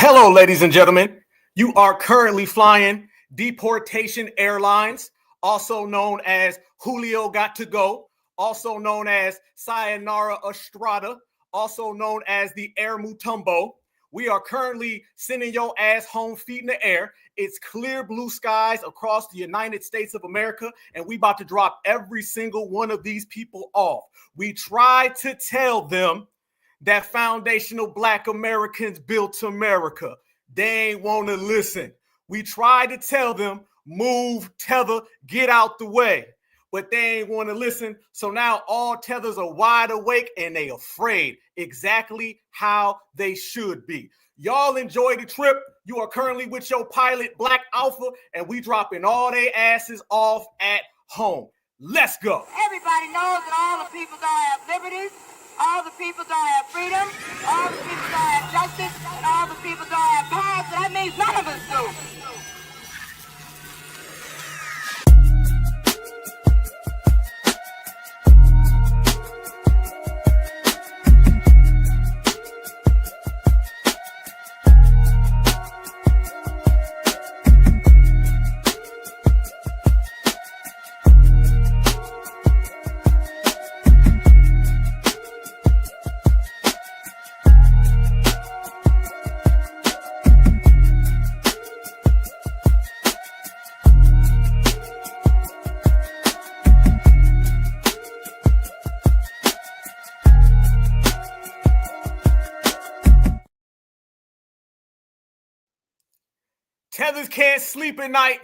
Hello, ladies and gentlemen. You are currently flying Deportation Airlines, also known as Julio Got to Go, also known as Sayonara Estrada, also known as the Air Mutombo. We are currently sending your ass home feet in the air. It's clear blue skies across the United States of America, and we about to drop every single one of these people off. We tried to tell them that foundational Black Americans built America. They ain't want to listen. We tried to tell them, move, tether, get out the way. But they ain't want to listen. So now all tethers are wide awake and they afraid, exactly how they should be. Y'all enjoy the trip. You are currently with your pilot, Black Alpha, and we dropping all their asses off at home. Let's go. Everybody knows that all the people don't have liberties. All the people don't have freedom, all the people don't have justice, and all the people don't have power, so that means none of us do. Tethers can't sleep at night.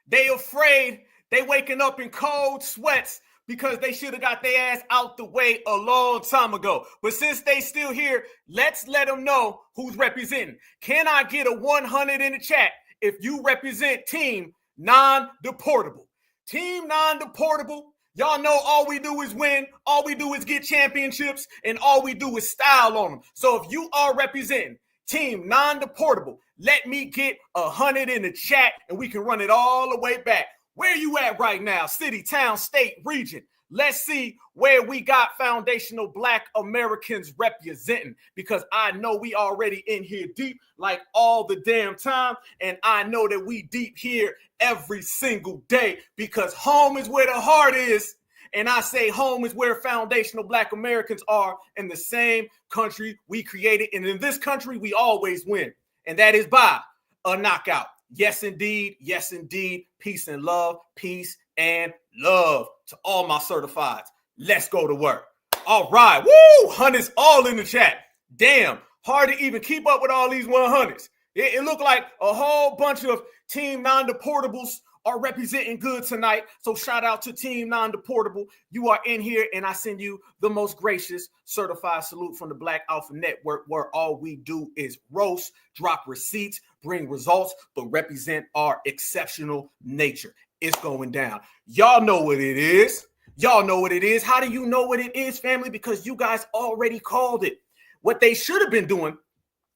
They afraid. They waking up in cold sweats because they should have got their ass out the way a long time ago. But since they still here, let's let them know who's representing. Can I get a 100 in the chat if you represent Team Non-Deportable? Team Non-Deportable, y'all know all we do is win. All we do is get championships, and all we do is style on them. So if you are representing Team Non-Deportable, let me get 100 in the chat and we can run it all the way back. Where you at right now? City, town, state, region. Let's see where we got foundational Black Americans representing, because I know we already in here deep like all the damn time. And I know that we deep here every single day because home is where the heart is. And I say home is where foundational Black Americans are in the same country we created. And in this country, we always win. And that is by a knockout. Yes, indeed. Yes, indeed. Peace and love. Peace and love to all my certifieds. Let's go to work. All right. Woo! Hundreds all in the chat. Damn. Hard to even keep up with all these 100s. It looked like a whole bunch of Team Non-Deportables are representing good tonight. So shout out to Team Non-Deportable. You are in here, and I send you the most gracious certified salute from the Black Alpha Network, where all we do is roast, drop receipts, bring results, but represent our exceptional nature. It's going down. Y'all know what it is. Y'all know what it is. How do you know what it is, family? Because you guys already called it. What they should have been doing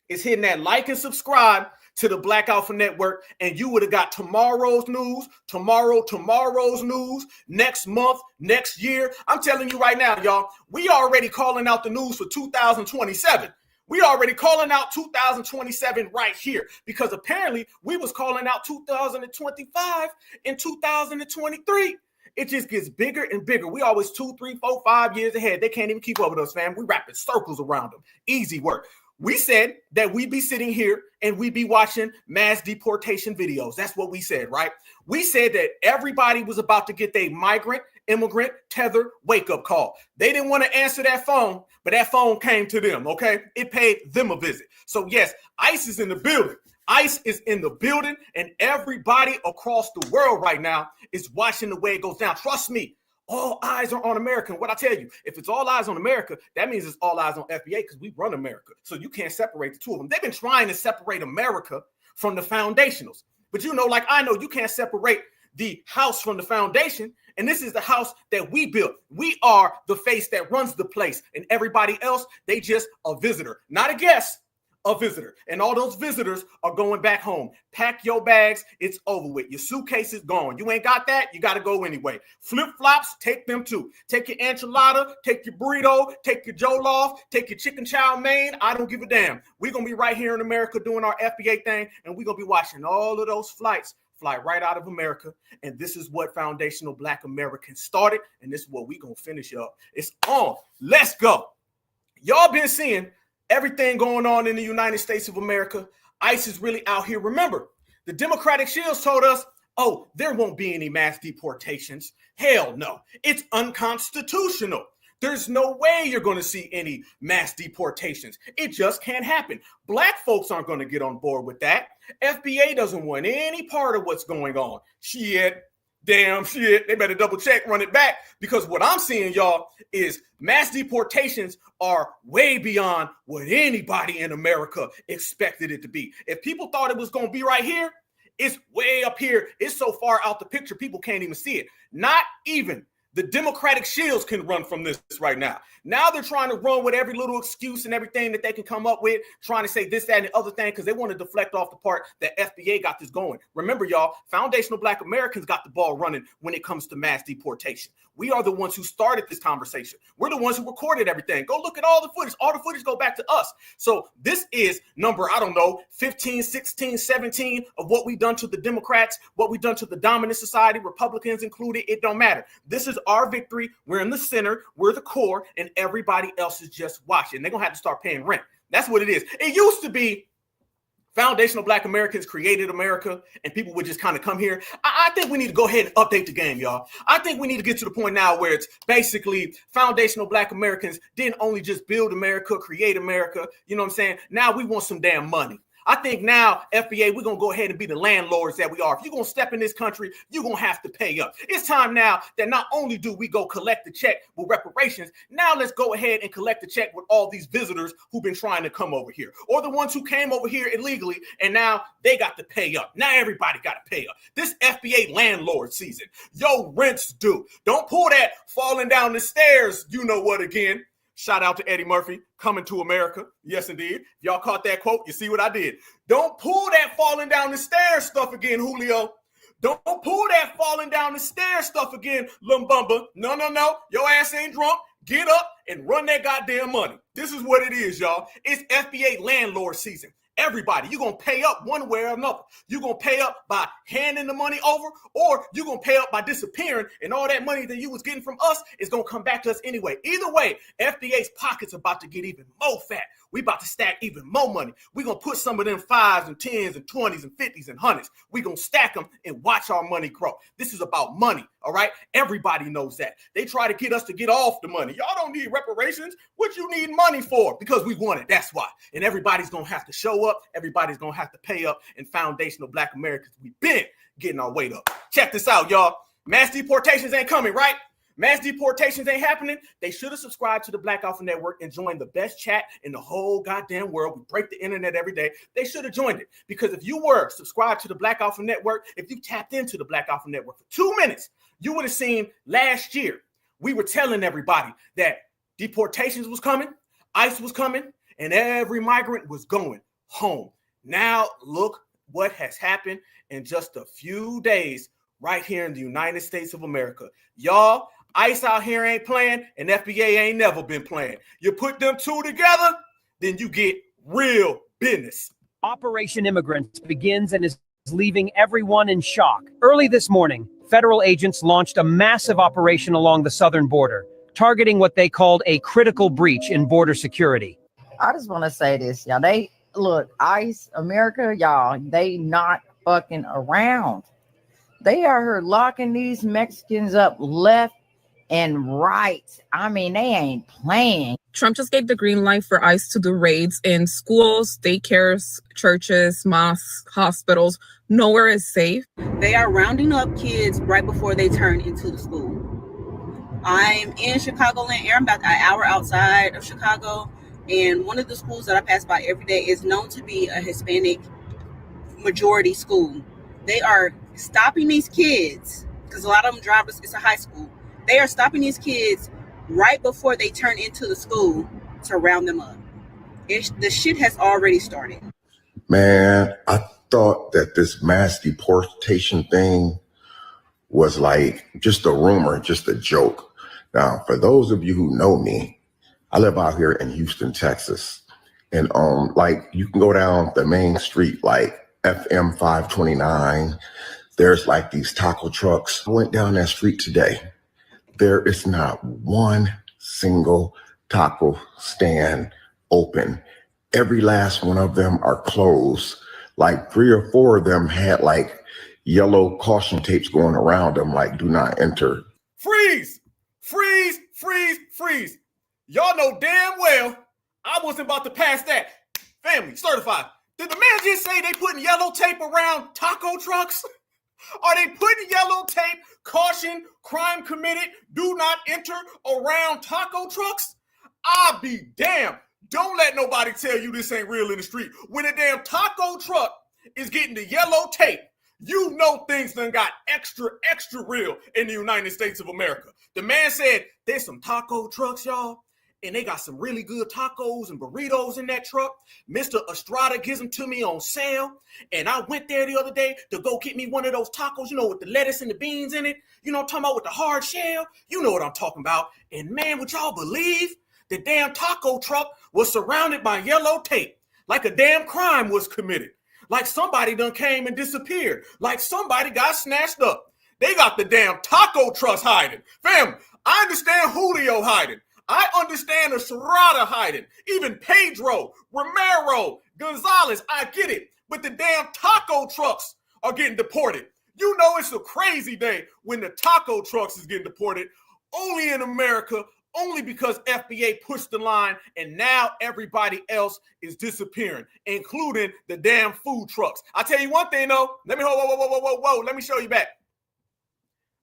is hitting that like and subscribe to the Black Alpha Network, and you would have got tomorrow's news, tomorrow's news, next month, next year. I'm telling you right now, y'all, we already calling out the news for 2027. We already calling out 2027 right here, because apparently we was calling out 2025 and 2023. It just gets bigger and bigger. We always 2, 3, 4, 5 years ahead. They can't even keep up with us, fam. We wrapping circles around them. Easy work. We said that we'd be sitting here and we'd be watching mass deportation videos. That's what we said, right? We said that everybody was about to get their migrant, immigrant, tether wake-up call. They didn't want to answer that phone, but that phone came to them, okay? It paid them a visit. So yes, ICE is in the building. ICE is in the building, and everybody across the world right now is watching the way it goes down. Trust me. All eyes are on America. And what I tell you, if it's all eyes on America, that means it's all eyes on FBA, because we run America. So you can't separate the two of them. They've been trying to separate America from the foundationals. But you know, like I know, you can't separate the house from the foundation. And this is the house that we built. We are the face that runs the place. And everybody else, they just a visitor. Not a guest, a visitor. And all those visitors are going back home. Pack your bags. It's over with. Your suitcase is gone. You ain't got that. You got to go anyway. Flip-flops, take them too. Take your enchilada, take your burrito, take your jollof, take your chicken chow mein. I don't give a damn. We're going to be right here in America doing our FBA thing, and we're going to be watching all of those flights fly right out of America. And this is what Foundational Black Americans started, and this is what we're going to finish up. It's on. Let's go. Y'all been seeing everything going on in the United States of America. ICE is really out here. Remember, the Democratic Shields told us, oh, there won't be any mass deportations. Hell no. It's unconstitutional. There's no way you're going to see any mass deportations. It just can't happen. Black folks aren't going to get on board with that. FBA doesn't want any part of what's going on. Shit. Damn shit, they better double check, run it back, because what I'm seeing, y'all, is mass deportations are way beyond what anybody in America expected it to be. If people thought it was going to be right here, it's way up here. It's so far out the picture, people can't even see it. Not even the Democratic Shields can run from this right now. Now they're trying to run with every little excuse and everything that they can come up with, trying to say this, that, and the other thing, because they want to deflect off the part that FBA got this going. Remember, y'all, Foundational Black Americans got the ball running when it comes to mass deportation. We are the ones who started this conversation. We're the ones who recorded everything. Go look at all the footage. All the footage go back to us. So this is number, 15, 16, 17 of what we've done to the Democrats, what we've done to the dominant society, Republicans included. It don't matter. This is our victory. We're in the center. We're the core, and everybody else is just watching. They're going to have to start paying rent. That's what it is. It used to be Foundational Black Americans created America, and people would just kind of come here. I think we need to go ahead and update the game, y'all. I think we need to get to the point now where it's basically Foundational Black Americans didn't only just build America, create America. You know what I'm saying? Now we want some damn money. I think now, FBA, we're going to go ahead and be the landlords that we are. If you're going to step in this country, you're going to have to pay up. It's time now that not only do we go collect the check with reparations, now let's go ahead and collect the check with all these visitors who've been trying to come over here, or the ones who came over here illegally, and now they got to pay up. Now everybody got to pay up. This FBA landlord season. Yo, rent's due. Don't pull that falling down the stairs, you know what, again. Shout out to Eddie Murphy, Coming to America. Yes, indeed. If y'all caught that quote, you see what I did. Don't pull that falling down the stairs stuff again, Julio. Don't pull that falling down the stairs stuff again, Lumbumba. No. Your ass ain't drunk. Get up and run that goddamn money. This is what it is, y'all. It's FBA landlord season. Everybody, you're going to pay up one way or another. You're going to pay up by handing the money over, or you're going to pay up by disappearing, and all that money that you was getting from us is going to come back to us anyway. Either way, FBA's pockets are about to get even more fat. We about to stack even more money. We're going to put some of them 5s and 10s and 20s and 50s and 100s. We're going to stack them and watch our money grow. This is about money, all right? Everybody knows that. They try to get us to get off the money. Y'all don't need reparations. What you need money for? Because we want it. That's why. And everybody's going to have to show up. Everybody's going to have to pay up. And Foundational Black Americans, we've been getting our weight up. Check this out, y'all. Mass deportations ain't coming, right? Mass deportations ain't happening. They should have subscribed to the Black Alpha Network and joined the best chat in the whole goddamn world. We break the internet every day. They should have joined it, because if you were subscribed to the Black Alpha Network, if you tapped into the Black Alpha Network for 2 minutes, you would have seen last year we were telling everybody that deportations was coming, ICE was coming, and every migrant was going home. Now look what has happened in just a few days right here in the United States of America. Y'all, ICE out here ain't playing, and FBA ain't never been playing. You put them two together, then you get real business. Operation Immigrants begins and is leaving everyone in shock. Early this morning, federal agents launched a massive operation along the southern border, targeting what they called a critical breach in border security. I just want to say this, y'all. Look, ICE, America, y'all, they not fucking around. They are here locking these Mexicans up left and right. I mean, they ain't playing. Trump just gave the green light for ICE to do raids in schools, daycares, churches, mosques, hospitals. Nowhere is safe. They are rounding up kids right before they turn into the school. I'm in Chicagoland area. I'm about an hour outside of Chicago. And one of the schools that I pass by every day is known to be a Hispanic majority school. They are stopping these kids, because a lot of them drive, it's a high school. They are stopping these kids right before they turn into the school to round them up. The shit has already started. Man, I thought that this mass deportation thing was like just a rumor, just a joke. Now, for those of you who know me, I live out here in Houston, Texas. And like you can go down the main street, like FM 529. There's like these taco trucks. I went down that street today. There is not one single taco stand open. Every last one of them are closed. Like 3 or 4 of them had like yellow caution tapes going around them, like do not enter. Freeze! Freeze! Freeze! Freeze! Y'all know damn well I wasn't about to pass that. Family, certified. Did the man just say they putting yellow tape around taco trucks? Are they putting yellow tape, caution, crime committed, do not enter around taco trucks? I'll be damned. Don't let nobody tell you this ain't real in the street. When a damn taco truck is getting the yellow tape, you know things done got extra real in the United States of America. The man said, there's some taco trucks, y'all, and they got some really good tacos and burritos in that truck. Mr. Estrada gives them to me on sale, and I went there the other day to go get me one of those tacos, you know, with the lettuce and the beans in it. You know what I'm talking about, with the hard shell? You know what I'm talking about. And man, would y'all believe the damn taco truck was surrounded by yellow tape, like a damn crime was committed. Like somebody done came and disappeared. Like somebody got snatched up. They got the damn taco trucks hiding. Fam, I understand Julio hiding. I understand Estrada hiding. Even Pedro, Romero, Gonzalez, I get it. But the damn taco trucks are getting deported. You know it's a crazy day when the taco trucks is getting deported. Only in America, only because FBA pushed the line, and now everybody else is disappearing, including the damn food trucks. I tell you one thing though, let me show you back.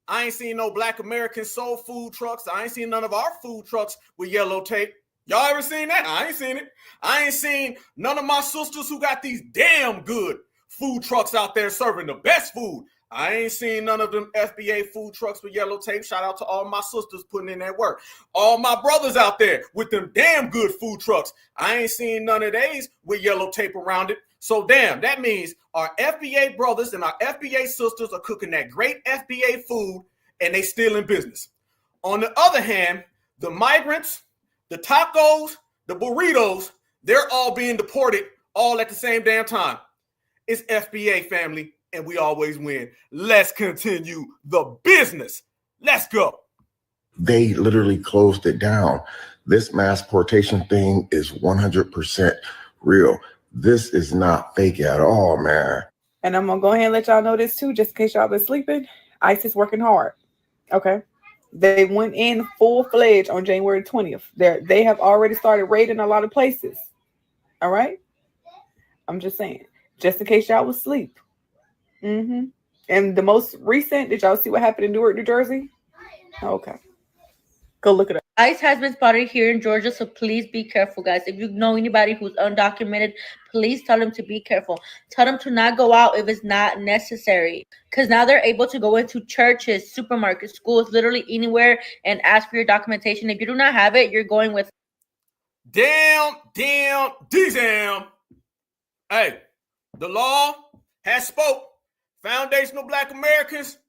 I ain't seen no Black American soul food trucks. I ain't seen none of our food trucks with yellow tape. Y'all ever seen that? I ain't seen it. I ain't seen none of my sisters who got these damn good food trucks out there serving the best food. I ain't seen none of them FBA food trucks with yellow tape. Shout out to all my sisters putting in that work. All my brothers out there with them damn good food trucks. I ain't seen none of these with yellow tape around it. So damn, that means our FBA brothers and our FBA sisters are cooking that great FBA food and they still in business. On the other hand, the migrants, the tacos, the burritos, they're all being deported all at the same damn time. It's FBA, family, and we always win. Let's continue the business. Let's go. They literally closed it down. This mass deportation thing is 100% real. This is not fake at all, man. And I'm going to go ahead and let y'all know this too, just in case y'all been sleeping. ICE is working hard. Okay. They went in full-fledged on January 20th. They have already started raiding a lot of places. All right? I'm just saying. Just in case y'all was asleep. Mm-hmm. And the most recent, did y'all see what happened in Newark, New Jersey? Okay. Go look it up. ICE has been spotted here in Georgia, so please be careful, guys. If you know anybody who's undocumented, please tell them to be careful. Tell them to not go out if it's not necessary. Because now they're able to go into churches, supermarkets, schools, literally anywhere and ask for your documentation. If you do not have it, you're going with... Damn. Hey, the law has spoke. Foundational Black Americans,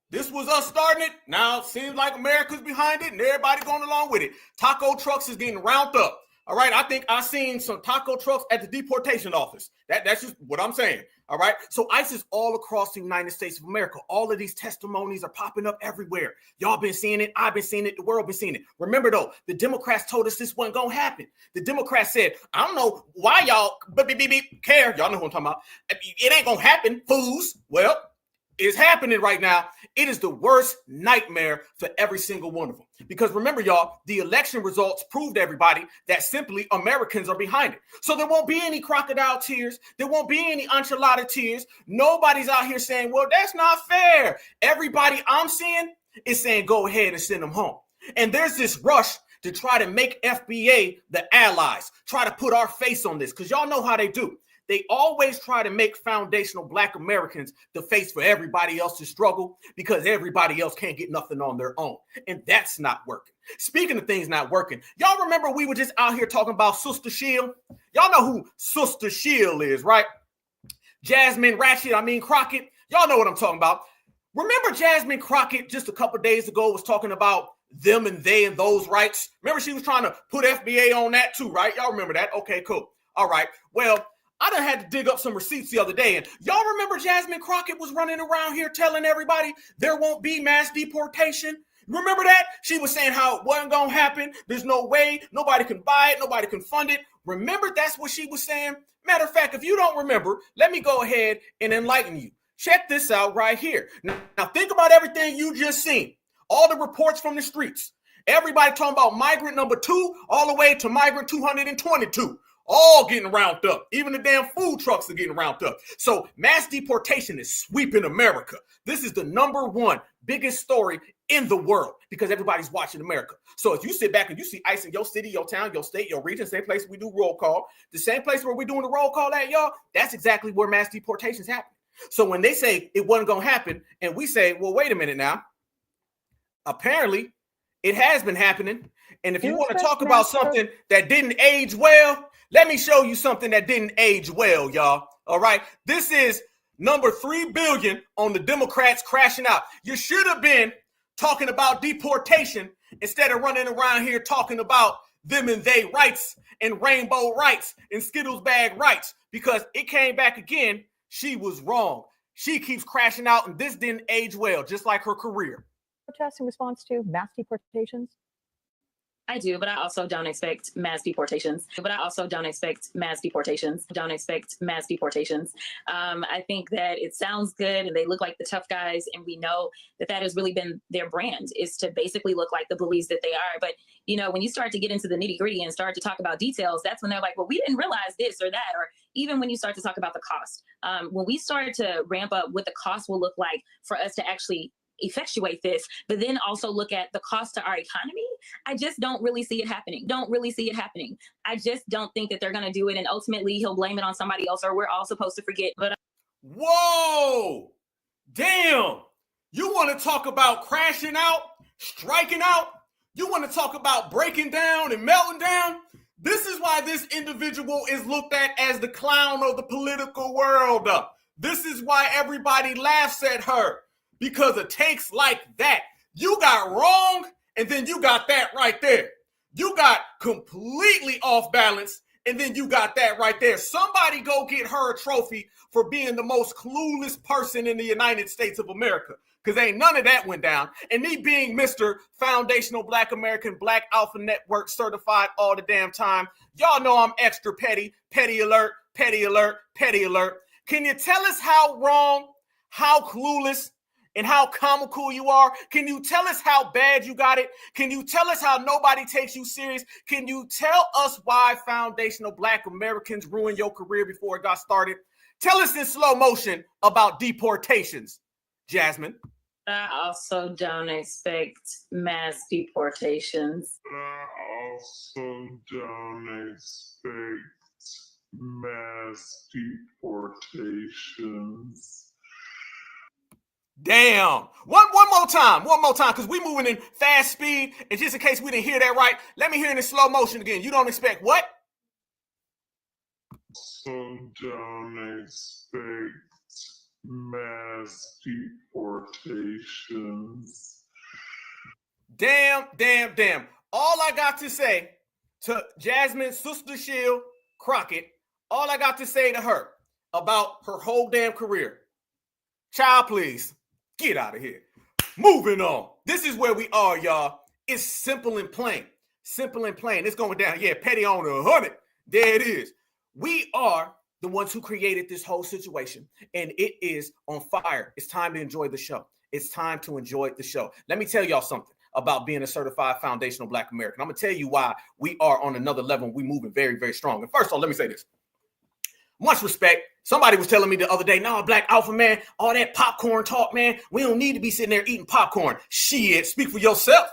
this was us starting it. Now it seems like America's behind it and everybody going along with it. Taco trucks is getting rounded up. All right, I think I seen some taco trucks at the deportation office. That's just what I'm saying. All right, so ICE is all across the United States of America. All of these testimonies are popping up everywhere. Y'all been seeing it. I've been seeing it. The world been seeing it. Remember though, the Democrats told us this wasn't gonna happen. The Democrats said, I don't know why y'all care. Y'all know who I'm talking about. It ain't gonna happen, fools. Well, it's happening right now. It is the worst nightmare for every single one of them. Because remember, y'all, the election results proved everybody that simply Americans are behind it. So there won't be any crocodile tears. There won't be any enchilada tears. Nobody's out here saying, well, that's not fair. Everybody I'm seeing is saying, go ahead and send them home. And there's this rush to try to make FBA the allies, try to put our face on this, because y'all know how they do. They always try to make foundational Black Americans the face for everybody else's struggle because everybody else can't get nothing on their own. And that's not working. Speaking of things not working, y'all remember we were just out here talking about Sister Shield? Y'all know who Sister Shield is, right? Jasmine Crockett. Y'all know what I'm talking about. Remember Jasmine Crockett just a couple days ago was talking about them and they and those rights? Remember she was trying to put FBA on that too, right? Y'all remember that? Okay, cool. All right. Well, I done had to dig up some receipts the other day, and y'all remember Jasmine Crockett was running around here telling everybody there won't be mass deportation? Remember that? She was saying how it wasn't going to happen. There's no way. Nobody can buy it. Nobody can fund it. Remember that's what she was saying? Matter of fact, if you don't remember, let me go ahead and enlighten you. Check this out right here. Now think about everything you just seen. All the reports from the streets. Everybody talking about migrant number 2 all the way to migrant 222. All getting rounded up. Even the damn food trucks are getting rounded up. So mass deportation is sweeping America. This is the number one biggest story in the world because everybody's watching America. So if you sit back and you see ICE in your city, your town, your state, your region, same place we do roll call, the same place where we're doing the roll call at, y'all, that's exactly where mass deportation is happening. So when they say it wasn't going to happen and we say, well, wait a minute now, apparently it has been happening. And if you want to talk about something that didn't age well, let me show you something that didn't age well, y'all. All right. This is number 3 billion on the Democrats crashing out. You should have been talking about deportation instead of running around here talking about them and they rights and rainbow rights and Skittles bag rights, because it came back again. She was wrong. She keeps crashing out, and this didn't age well, just like her career. Protest in response to mass deportations? I do, but I also don't expect mass deportations. Don't expect mass deportations. I think that it sounds good and they look like the tough guys. And we know that that has really been their brand, is to basically look like the bullies that they are. But, you know, when you start to get into the nitty gritty and start to talk about details, that's when they're like, well, we didn't realize this or that. Or even when you start to talk about the cost, when we start to ramp up what the cost will look like for us to actually effectuate this, but then also look at the cost to our economy, I just don't really see it happening. I just don't think that they're going to do it. And ultimately he'll blame it on somebody else, or we're all supposed to forget. But whoa, damn. You want to talk about crashing out, striking out? You want to talk about breaking down and melting down? This is why this individual is looked at as the clown of the political world. This is why everybody laughs at her. Because of takes like that. You got wrong, and then you got that right there. You got completely off balance, and then you got that right there. Somebody go get her a trophy for being the most clueless person in the United States of America. Because ain't none of that went down. And me being Mr. Foundational Black American Black Alpha Network certified all the damn time, y'all know I'm extra petty. Petty alert, petty alert, petty alert. Can you tell us how wrong, how clueless, and how comical you are? Can you tell us how bad you got it? Can you tell us how nobody takes you serious? Can you tell us why foundational Black Americans ruined your career before it got started? Tell us in slow motion about deportations, Jasmine. I also don't expect mass deportations. Damn. One more time, because we moving in fast speed, and just in case we didn't hear that right, let me hear it in slow motion again. You don't expect what? Don't expect mass deportations. Damn. All I got to say to Jasmine Sister Shield Crockett, all I got to say to her about her whole damn career, child, please. Get out of here. Moving on. This is where we are, y'all. It's simple and plain. It's going down. Yeah, petty on 100. There it is. We are the ones who created this whole situation, and it is on fire. It's time to enjoy the show. Let me tell y'all something about being a certified foundational Black American. I'm going to tell you why we are on another level. We're moving very, very strong. And first of all, let me say this. Much respect. Somebody was telling me the other day, no, Black Alpha, man, all that popcorn talk, man, we don't need to be sitting there eating popcorn. Shit, speak for yourself.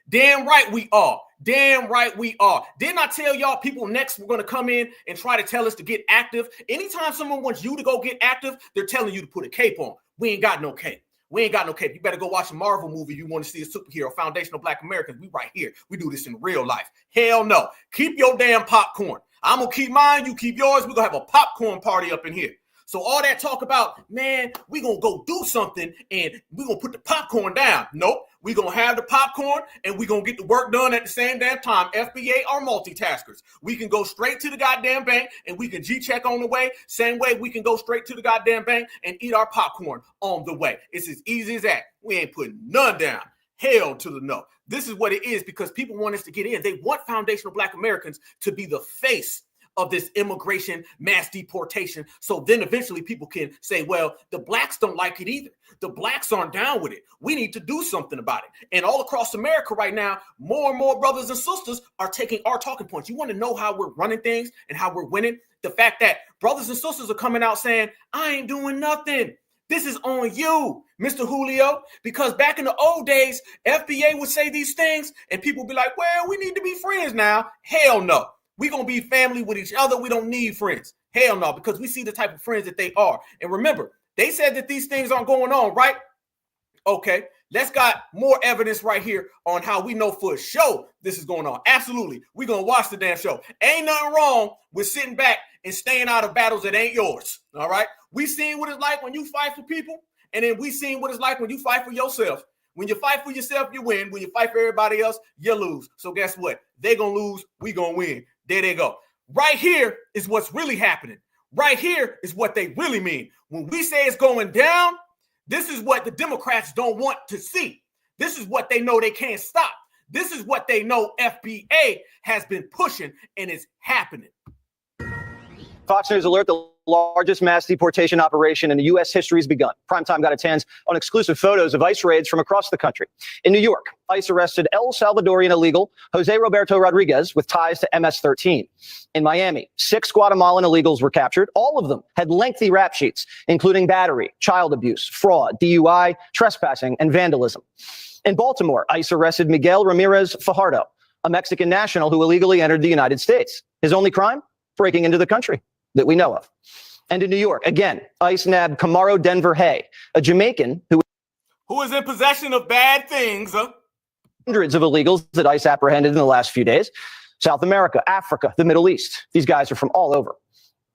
Damn right we are. Damn right we are. Didn't I tell y'all people next were going to come in and try to tell us to get active? Anytime someone wants you to go get active, they're telling you to put a cape on. We ain't got no cape. We ain't got no cape. You better go watch a Marvel movie if you want to see a superhero, Foundational Black Americans. We right here. We do this in real life. Hell no. Keep your damn popcorn. I'm going to keep mine. You keep yours. We're going to have a popcorn party up in here. So all that talk about, man, we going to go do something and we going to put the popcorn down. Nope. We going to have the popcorn and we going to get the work done at the same damn time. FBA are multitaskers. We can go straight to the goddamn bank and we can G-check on the way. Same way we can go straight to the goddamn bank and eat our popcorn on the way. It's as easy as that. We ain't putting none down. Hell to the no. This is what it is because people want us to get in. They want foundational Black Americans to be the face of this immigration mass deportation. So then eventually people can say, well, the blacks don't like it either. The blacks aren't down with it. We need to do something about it. And all across America right now, more and more brothers and sisters are taking our talking points. You want to know how we're running things and how we're winning? The fact that brothers and sisters are coming out saying, I ain't doing nothing. This is on you, Mr. Julio, because back in the old days, FBA would say these things and people would be like, well, we need to be friends now. Hell no. We're going to be family with each other. We don't need friends. Hell no, because we see the type of friends that they are. And remember, they said that these things aren't going on, right? Okay, let's got more evidence right here on how we know for sure this is going on. Absolutely. We're going to watch the damn show. Ain't nothing wrong with sitting back and staying out of battles that ain't yours. All right. We seen what it's like when you fight for people. And then we seen what it's like when you fight for yourself. When you fight for yourself, you win. When you fight for everybody else, you lose. So guess what? They're going to lose. We going to win. There they go. Right here is what's really happening. Right here is what they really mean. When we say it's going down, this is what the Democrats don't want to see. This is what they know they can't stop. This is what they know FBA has been pushing, and it's happening. Fox News alert: the largest mass deportation operation in U.S. history has begun. Primetime got its hands on exclusive photos of ICE raids from across the country. In New York, ICE arrested El Salvadorian illegal Jose Roberto Rodriguez with ties to MS-13. In Miami, 6 Guatemalan illegals were captured. All of them had lengthy rap sheets, including battery, child abuse, fraud, DUI, trespassing, and vandalism. In Baltimore, ICE arrested Miguel Ramirez Fajardo, a Mexican national who illegally entered the United States. His only crime? Breaking into the country that we know of. And in New York, again, ICE nabbed Camaro Denver Hay, a Jamaican who is in possession of bad things. Hundreds of illegals that ICE apprehended in the last few days. South America, Africa, the Middle East. These guys are from all over.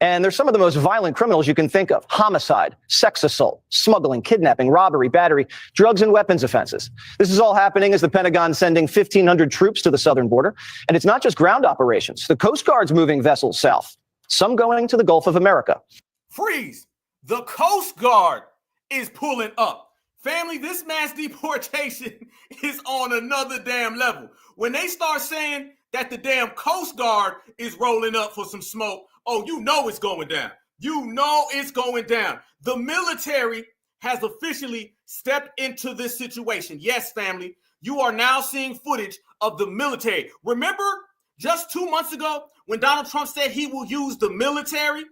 And they're some of the most violent criminals you can think of. Homicide, sex assault, smuggling, kidnapping, robbery, battery, drugs and weapons offenses. This is all happening as the Pentagon's sending 1,500 troops to the southern border. And it's not just ground operations. The Coast Guard's moving vessels south, some going to the Gulf of America. Freeze. The Coast Guard is pulling up. Family, this mass deportation is on another damn level. When they start saying that the damn Coast Guard is rolling up for some smoke, oh, you know it's going down. You know it's going down. The military has officially stepped into this situation. Yes, family, you are now seeing footage of the military. Remember just 2 months ago when Donald Trump said he will use the military?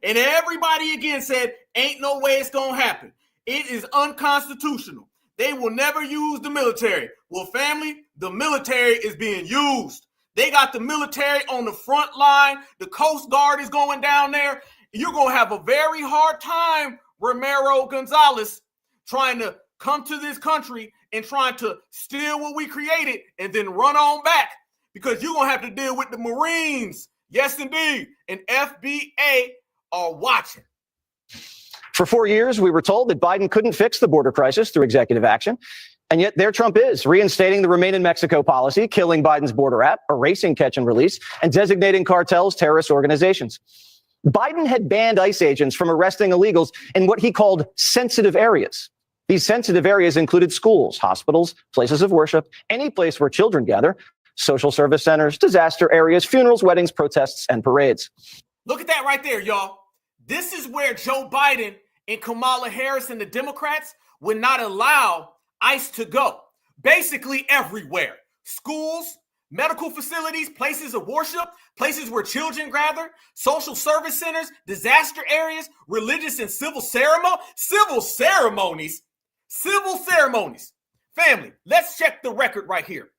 And everybody again said, ain't no way it's going to happen. It is unconstitutional. They will never use the military. Well, family, the military is being used. They got the military on the front line. The Coast Guard is going down there. You're going to have a very hard time, Romero Gonzalez, trying to come to this country and trying to steal what we created and then run on back, because you're going to have to deal with the Marines. Yes, indeed. And FBA are watching. For 4 years, we were told that Biden couldn't fix the border crisis through executive action. And yet there Trump is, reinstating the Remain in Mexico policy, killing Biden's border app, erasing catch and release, and designating cartels terrorist organizations. Biden had banned ICE agents from arresting illegals in what he called sensitive areas. These sensitive areas included schools, hospitals, places of worship, any place where children gather, social service centers, disaster areas, funerals, weddings, protests, and parades. Look at that right there, y'all. This is where Joe Biden and Kamala Harris and the Democrats would not allow ICE to go. Basically everywhere. Schools, medical facilities, places of worship, places where children gather, social service centers, disaster areas, religious and civil ceremonies. Family, let's check the record right here.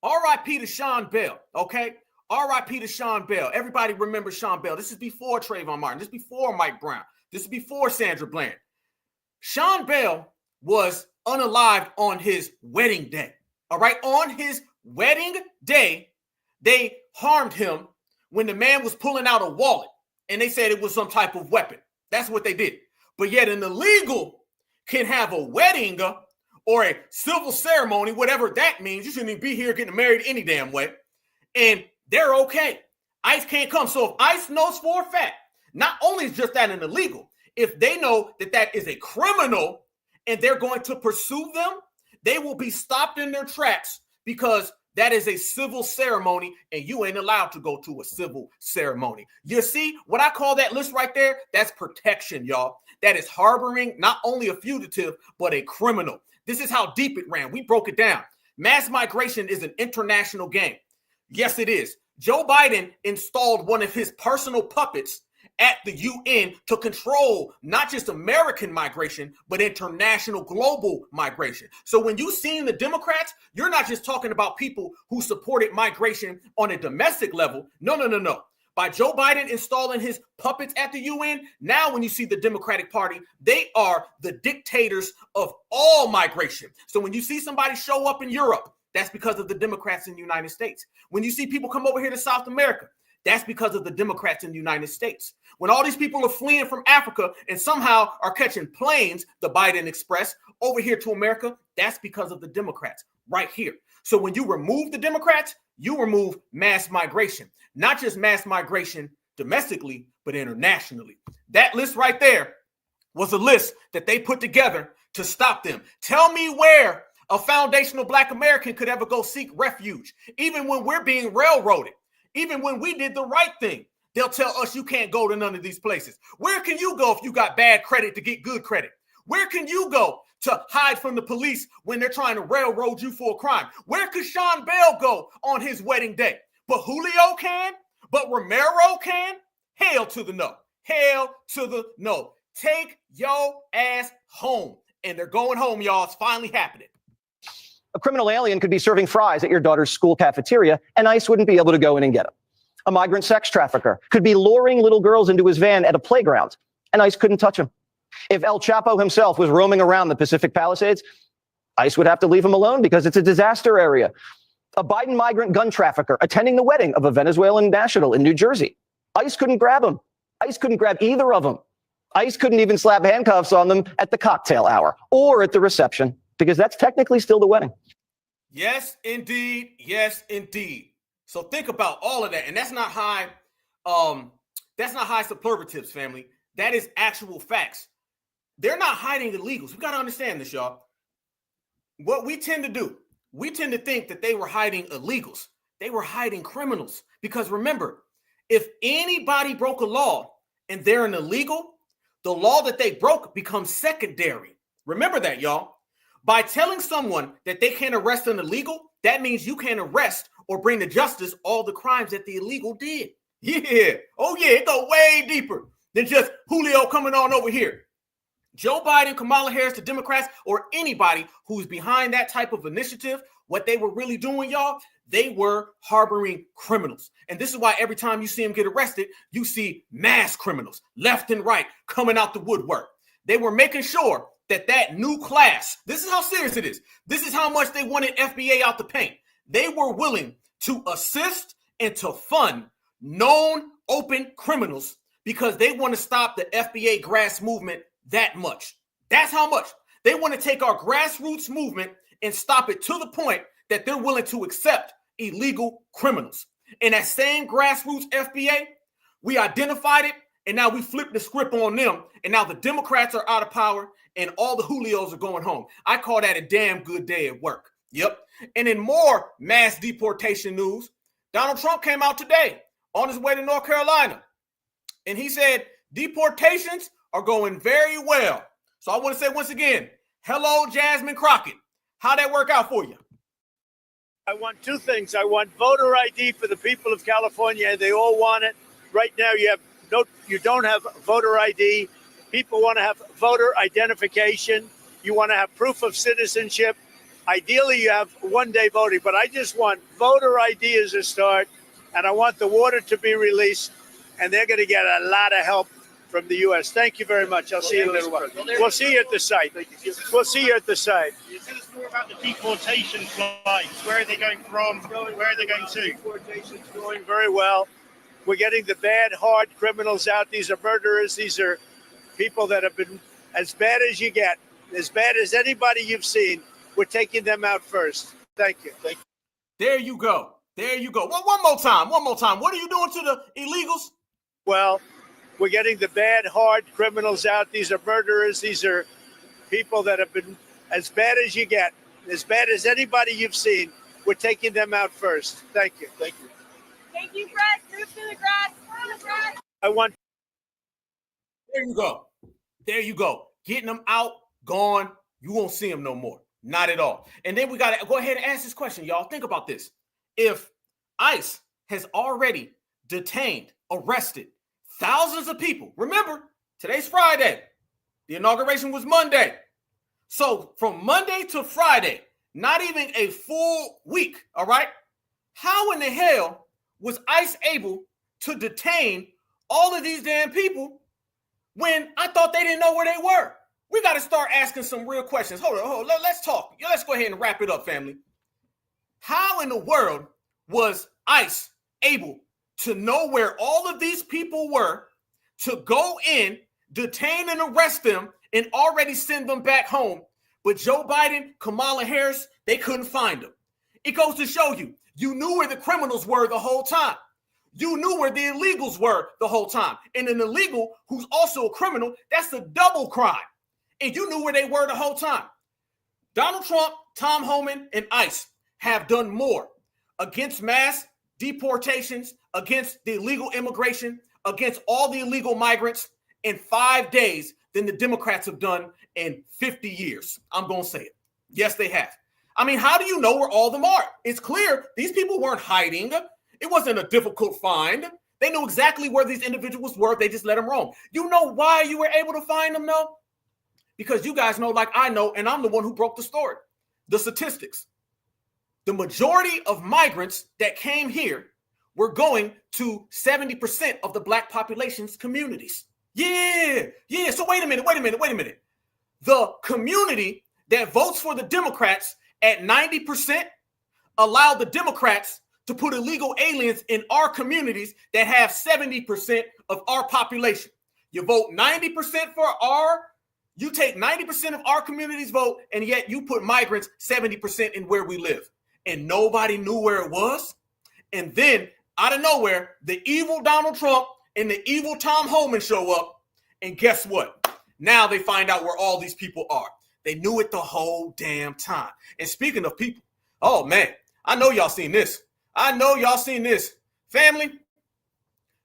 R.I.P. to Sean Bell, okay? R.I.P. to Sean Bell. Everybody remembers Sean Bell. This is before Trayvon Martin. This is before Mike Brown. This is before Sandra Bland. Sean Bell was unalived on his wedding day, all right? On his wedding day, they harmed him when the man was pulling out a wallet, and they said it was some type of weapon. That's what they did. But yet an illegal can have a wedding or a civil ceremony, whatever that means. You shouldn't even be here getting married any damn way. And they're okay. ICE can't come. So if ICE knows for a fact, not only is just that an illegal, if they know that that is a criminal and they're going to pursue them, they will be stopped in their tracks because that is a civil ceremony and you ain't allowed to go to a civil ceremony. You see what I call that list right there? That's protection, y'all. That is harboring not only a fugitive, but a criminal. This is how deep it ran. We broke it down. Mass migration is an international game. Yes, it is. Joe Biden installed one of his personal puppets at the UN to control not just American migration, but international global migration. So when you see the Democrats, you're not just talking about people who supported migration on a domestic level. No. By Joe Biden installing his puppets at the UN, now when you see the Democratic Party, they are the dictators of all migration. So when you see somebody show up in Europe, that's because of the Democrats in the United States. When you see people come over here to South America, that's because of the Democrats in the United States. When all these people are fleeing from Africa and somehow are catching planes, the Biden Express, over here to America, that's because of the Democrats right here. So when you remove the Democrats, you remove mass migration, not just mass migration domestically, but internationally. That list right there was a list that they put together to stop them. Tell me where a foundational Black American could ever go seek refuge, even when we're being railroaded. Even when we did the right thing, they'll tell us you can't go to none of these places. Where can you go if you got bad credit to get good credit? Where can you go to hide from the police when they're trying to railroad you for a crime? Where could Sean Bell go on his wedding day? But Julio can? But Romero can? Hell to the no. Hell to the no. Take your ass home. And they're going home, y'all. It's finally happening. A criminal alien could be serving fries at your daughter's school cafeteria, and ICE wouldn't be able to go in and get him. A migrant sex trafficker could be luring little girls into his van at a playground, and ICE couldn't touch him. If El Chapo himself was roaming around the Pacific Palisades, ICE would have to leave him alone because it's a disaster area. A Biden migrant gun trafficker attending the wedding of a Venezuelan national in New Jersey. ICE couldn't grab him. ICE couldn't grab either of them. ICE couldn't even slap handcuffs on them at the cocktail hour or at the reception, because that's technically still the wedding. Yes, indeed. Yes, indeed. So think about all of that. And that's not high superlatives, family. That is actual facts. They're not hiding illegals. We got to understand this, y'all. What we tend to do, we tend to think that they were hiding illegals. They were hiding criminals. Because remember, if anybody broke a law and they're an illegal, the law that they broke becomes secondary. Remember that, y'all. By telling someone that they can't arrest an illegal, that means you can't arrest or bring to justice all the crimes that the illegal did. Yeah. Oh, yeah. It goes way deeper than just Julio coming on over here. Joe Biden, Kamala Harris, the Democrats, or anybody who's behind that type of initiative, what they were really doing, y'all, they were harboring criminals. And this is why every time you see them get arrested, you see mass criminals left and right coming out the woodwork. They were making sure that new class, this is how serious it is. This is how much they wanted FBA out the paint. They were willing to assist and to fund known open criminals because they want to stop the FBA grass movement that much. That's how much. They want to take our grassroots movement and stop it to the point that they're willing to accept illegal criminals. And that same grassroots FBA, we identified it, and now we flipped the script on them, and now the Democrats are out of power, and all the Julios are going home. I call that a damn good day at work. Yep. And in more mass deportation news, Donald Trump came out today on his way to North Carolina, and he said deportations are going very well. So I want to say once again, hello, Jasmine Crockett. How'd that work out for you? I want two things. I want voter ID for the people of California. They all want it. Right now, you don't have voter ID. People want to have voter identification. You want to have proof of citizenship. Ideally, you have one-day voting, but I just want voter ID as a start, and I want the water to be released, and they're going to get a lot of help from the U.S. Thank you very much. I'll see you in a little while. We'll see you at the site. We'll see you at the site. Tell us more about the deportation flights. Where are they going from? Where are they going to? Deportation's going very well. We're getting the bad, hard criminals out. These are murderers. These are people that have been as bad as you get, as bad as anybody you've seen. We're taking them out first. Thank you. Thank you. There you go. There you go. One more time. One more time. What are you doing to the illegals? Well, we're getting the bad, hard criminals out. These are murderers. These are people that have been as bad as you get, as bad as anybody you've seen. We're taking them out first. Thank you. Thank you. Thank you, Brad. Move to the grass. To the grass. I want. There you go. There you go. Getting them out, gone. You won't see them no more. Not at all. And then we got to go ahead and ask this question, y'all. Think about this. If ICE has already detained, arrested thousands of people, remember, today's Friday. The inauguration was Monday. So from Monday to Friday, not even a full week, all right? How in the hell was ICE able to detain all of these damn people when I thought they didn't know where they were? We got to start asking some real questions. Hold on. Let's talk. Let's go ahead and wrap it up, family. How in the world was ICE able to know where all of these people were, to go in, detain and arrest them, and already send them back home? But Joe Biden, Kamala Harris, they couldn't find them. It goes to show you, you knew where the criminals were the whole time. You knew where the illegals were the whole time. And an illegal who's also a criminal, that's a double crime. And you knew where they were the whole time. Donald Trump, Tom Homan, and ICE have done more against mass deportations, against the illegal immigration, against all the illegal migrants in 5 days than the Democrats have done in 50 years. I'm going to say it. Yes, they have. I mean, how do you know where all of them are? It's clear these people weren't hiding. It wasn't a difficult find. They knew exactly where these individuals were. They just let them roam. You know why you were able to find them, though? Because you guys know, like I know, and I'm the one who broke the story, the statistics. The majority of migrants that came here were going to 70% of the Black population's communities. Yeah. So wait a minute. The community that votes for the Democrats at 90% allow the Democrats to put illegal aliens in our communities that have 70% of our population. You vote 90% for you take 90% of our community's vote, and yet you put migrants 70% in where we live. And nobody knew where it was. And then, out of nowhere, the evil Donald Trump and the evil Tom Homan show up. And guess what? Now they find out where all these people are. They knew it the whole damn time. And speaking of people, oh, man, I know y'all seen this. Family,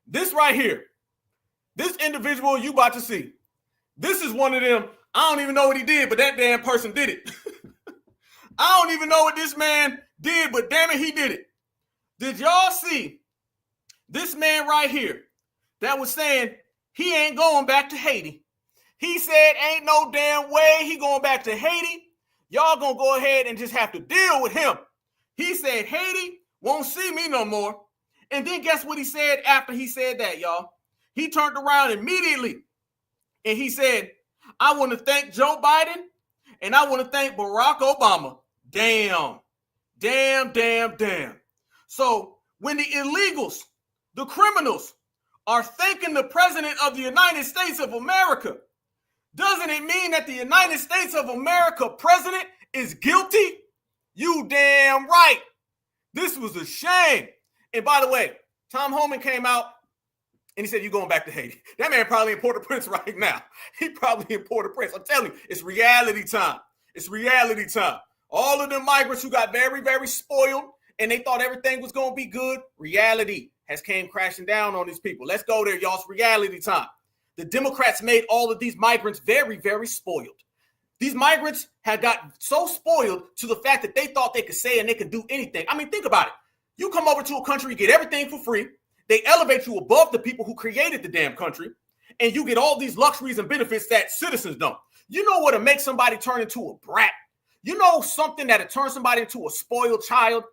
this right here, this individual you about to see, this is one of them, I don't even know what he did, but that damn person did it. I don't even know what this man did, but damn it, he did it. Did y'all see this man right here that was saying he ain't going back to Haiti? He said ain't no damn way he going back to Haiti. Y'all gonna go ahead and just have to deal with him. He said Haiti won't see me no more. And then guess what he said after he said that, y'all? He turned around immediately and he said, I want to thank Joe Biden and I want to thank Barack Obama. Damn. So when the illegals, the criminals, are thanking the president of the United States of America, doesn't it mean that the United States of America president is guilty? You damn right. This was a shame. And by the way, Tom Homan came out and he said, you're going back to Haiti. That man probably in Port-au-Prince right now. He probably in Port-au-Prince. I'm telling you, it's reality time. All of the migrants who got very, very spoiled and they thought everything was going to be good, reality has came crashing down on these people. Let's go there, y'all. It's reality time. The Democrats made all of these migrants very, very spoiled. These migrants had got so spoiled to the fact that they thought they could say and they could do anything. I mean, think about it. You come over to a country, you get everything for free. They elevate you above the people who created the damn country, and you get all these luxuries and benefits that citizens don't. You know what to make somebody turn into a brat? You know something that'll turn somebody into a spoiled child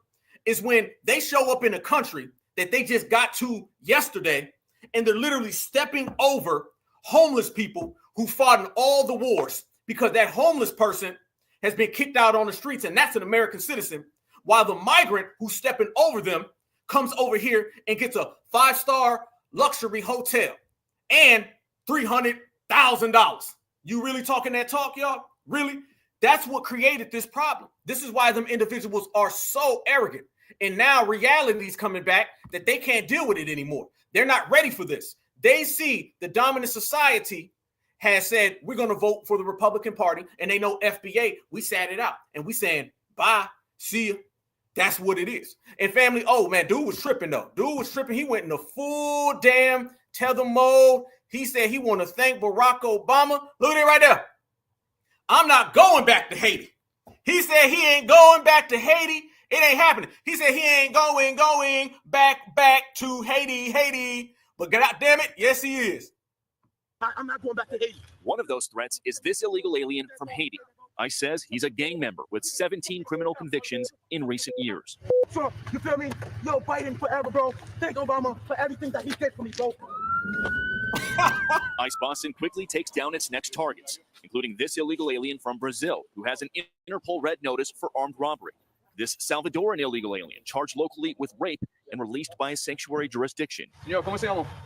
is when they show up in a country that they just got to yesterday, and they're literally stepping over homeless people who fought in all the wars because that homeless person has been kicked out on the streets, and that's an American citizen, while the migrant who's stepping over them comes over here and gets a 5-star luxury hotel and $300,000. You really talking that talk, y'all? Really? That's what created this problem. This is why them individuals are so arrogant. And now reality's coming back that they can't deal with it anymore. They're not ready for this. They see the dominant society has said, we're going to vote for the Republican Party. And they know FBA, we sat it out. And we saying, bye, see you. That's what it is. And family, oh man, dude was tripping though. Dude was tripping. He went in the full damn tether mode. He said he want to thank Barack Obama. Look at it right there. I'm not going back to Haiti. He said he ain't going back to Haiti. It ain't happening. He said he ain't going back to Haiti. But God damn it, yes he is. I'm not going back to Haiti. One of those threats is this illegal alien from Haiti. ICE says he's a gang member with 17 criminal convictions in recent years. Trump, you feel me? Yo, Biden forever, bro. Thank Obama for everything that he did for me, bro. ICE Boston quickly takes down its next targets, including this illegal alien from Brazil who has an Interpol red notice for armed robbery. This Salvadoran illegal alien charged locally with rape and released by a sanctuary jurisdiction.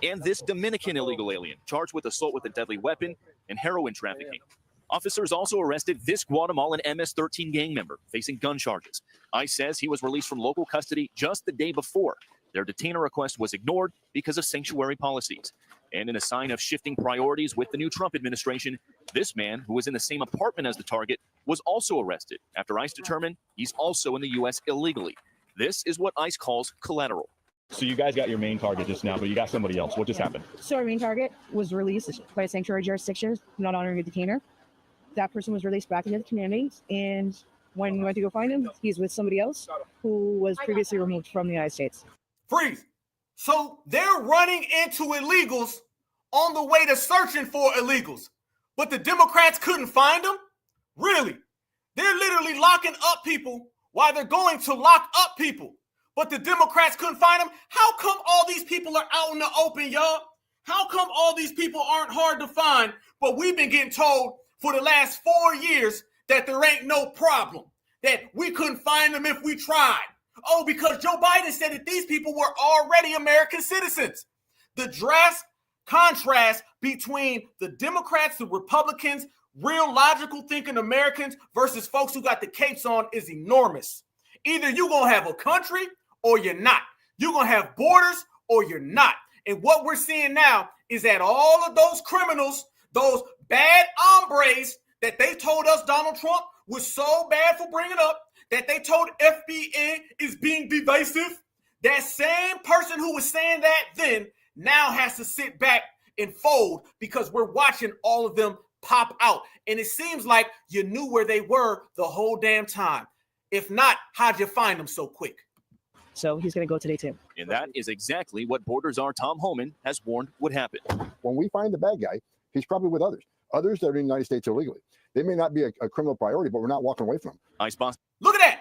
And this Dominican illegal alien charged with assault with a deadly weapon and heroin trafficking. Officers also arrested this Guatemalan MS-13 gang member facing gun charges. ICE says he was released from local custody just the day before. Their detainer request was ignored because of sanctuary policies. And in a sign of shifting priorities with the new Trump administration, this man, who was in the same apartment as the target, was also arrested after ICE determined he's also in the U.S. illegally. This is what ICE calls collateral. So you guys got your main target just now, but you got somebody else. What just happened? So our main target was released by a sanctuary jurisdiction, not honoring a detainer. That person was released back into the community, and when we went to go find him, he's with somebody else who was previously removed from the United States. Freeze. So they're running into illegals on the way to searching for illegals, but the Democrats couldn't find them? Really? They're literally locking up people while they're going to lock up people, but the Democrats couldn't find them? How come all these people are out in the open, y'all? How come all these people aren't hard to find, but we've been getting told for the last 4 years that there ain't no problem, that we couldn't find them if we tried? Oh, because Joe Biden said that these people were already American citizens. The drastic contrast between the Democrats, the Republicans, real logical thinking Americans versus folks who got the capes on is enormous. Either you're going to have a country or you're not. You're going to have borders or you're not. And what we're seeing now is that all of those criminals, those bad hombres that they told us Donald Trump was so bad for bringing up, that they told FBA is being divisive, that same person who was saying that then now has to sit back and fold because we're watching all of them pop out. And it seems like you knew where they were the whole damn time. If not, how'd you find them so quick? So he's going to go today too. And that is exactly what Border Czar Tom Homan has warned would happen. When we find the bad guy, he's probably with others that are in the United States illegally. They may not be a criminal priority, but we're not walking away from them. ICE Boston. Look at that.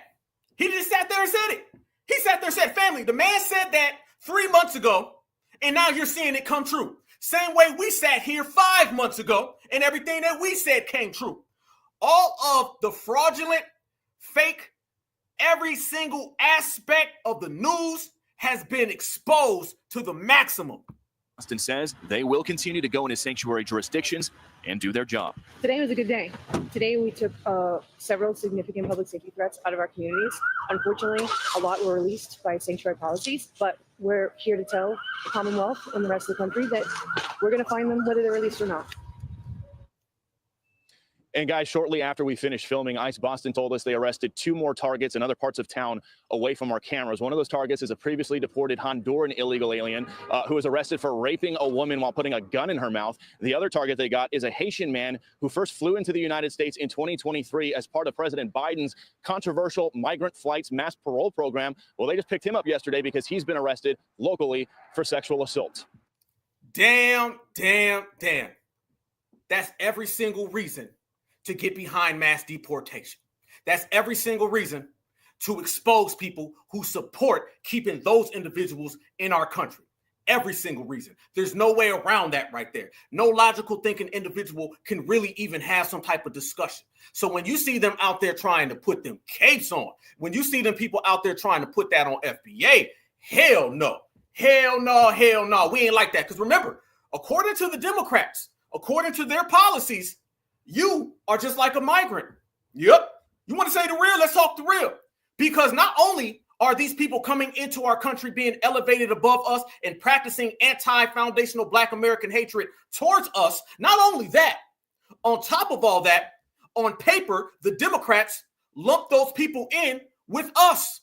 He just sat there and said it. He sat there and said, family, the man said that 3 months ago, and now you're seeing it come true. Same way we sat here 5 months ago, and everything that we said came true. All of the fraudulent, fake, every single aspect of the news has been exposed to the maximum. Boston says they will continue to go into sanctuary jurisdictions and do their job. Today was a good day. Today we took several significant public safety threats out of our communities. Unfortunately, a lot were released by sanctuary policies, but we're here to tell the Commonwealth and the rest of the country that we're going to find them whether they're released or not. And guys, shortly after we finished filming, ICE Boston told us they arrested 2 more targets in other parts of town away from our cameras. One of those targets is a previously deported Honduran illegal alien who was arrested for raping a woman while putting a gun in her mouth. The other target they got is a Haitian man who first flew into the United States in 2023 as part of President Biden's controversial migrant flights mass parole program. Well, they just picked him up yesterday because he's been arrested locally for sexual assault. Damn. That's every single reason to get behind mass deportation. That's every single reason to expose people who support keeping those individuals in our country. Every single reason. There's no way around that right there. No logical thinking individual can really even have some type of discussion. So when you see them out there trying to put them capes on, when you see them people out there trying to put that on FBA, hell no. Hell no, hell no. We ain't like that. Because remember, according to the Democrats, according to their policies, you are just like a migrant. Yep. You want to say the real? Let's talk the real. Because not only are these people coming into our country being elevated above us and practicing anti-foundational Black American hatred towards us, not only that, on top of all that, on paper, the Democrats lump those people in with us.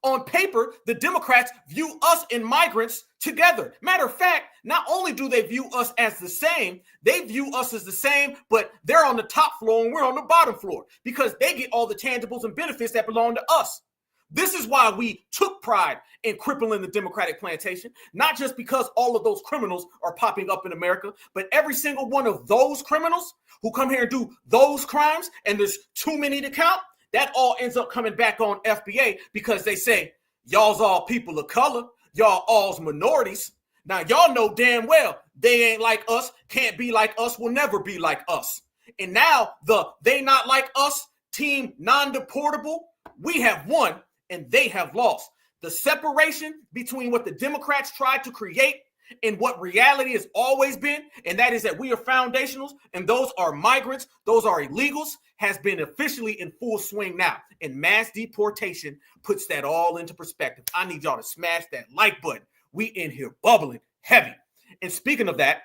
On paper, the Democrats view us and migrants together. Matter of fact, not only do they view us as the same, they view us as the same, but they're on the top floor and we're on the bottom floor because they get all the tangibles and benefits that belong to us. This is why we took pride in crippling the Democratic plantation, not just because all of those criminals are popping up in America, but every single one of those criminals who come here and do those crimes, and there's too many to count, that all ends up coming back on FBA because they say, y'all's all people of color, y'all all's minorities. Now, y'all know damn well they ain't like us, can't be like us, will never be like us. And now the they not like us team non-deportable, we have won and they have lost. The separation between what the Democrats tried to create and what reality has always been, and that is that we are foundationals and those are migrants, those are illegals, has been officially in full swing now. And mass deportation puts that all into perspective. I need y'all to smash that like button. We in here bubbling heavy. And speaking of that,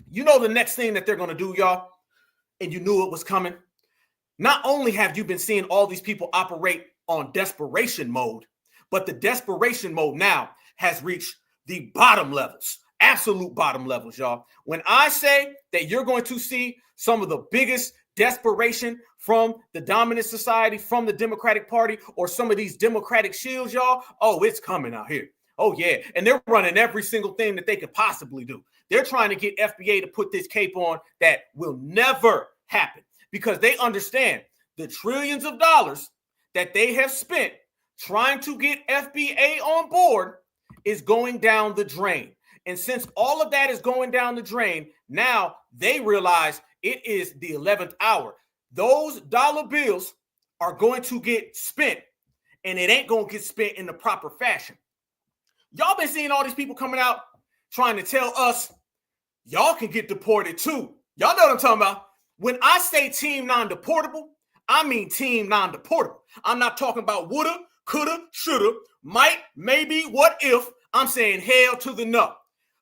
you know the next thing that they're going to do, y'all, and you knew it was coming. Not only have you been seeing all these people operate on desperation mode, but the desperation mode now has reached the bottom levels, absolute bottom levels, y'all. When I say that you're going to see some of the biggest desperation from the dominant society, from the Democratic Party, or some of these Democratic shields, y'all, oh, it's coming out here. Oh, yeah. And they're running every single thing that they could possibly do. They're trying to get FBA to put this cape on that will never happen because they understand the trillions of dollars that they have spent trying to get FBA on board is going down the drain. And since all of that is going down the drain, now they realize it is the 11th hour. Those dollar bills are going to get spent, and it ain't going to get spent in the proper fashion. Y'all been seeing all these people coming out trying to tell us y'all can get deported too. Y'all know what I'm talking about. When I say team non-deportable, I mean team non-deportable. I'm not talking about woulda, coulda, shoulda, might, maybe, what if. I'm saying hell to the no.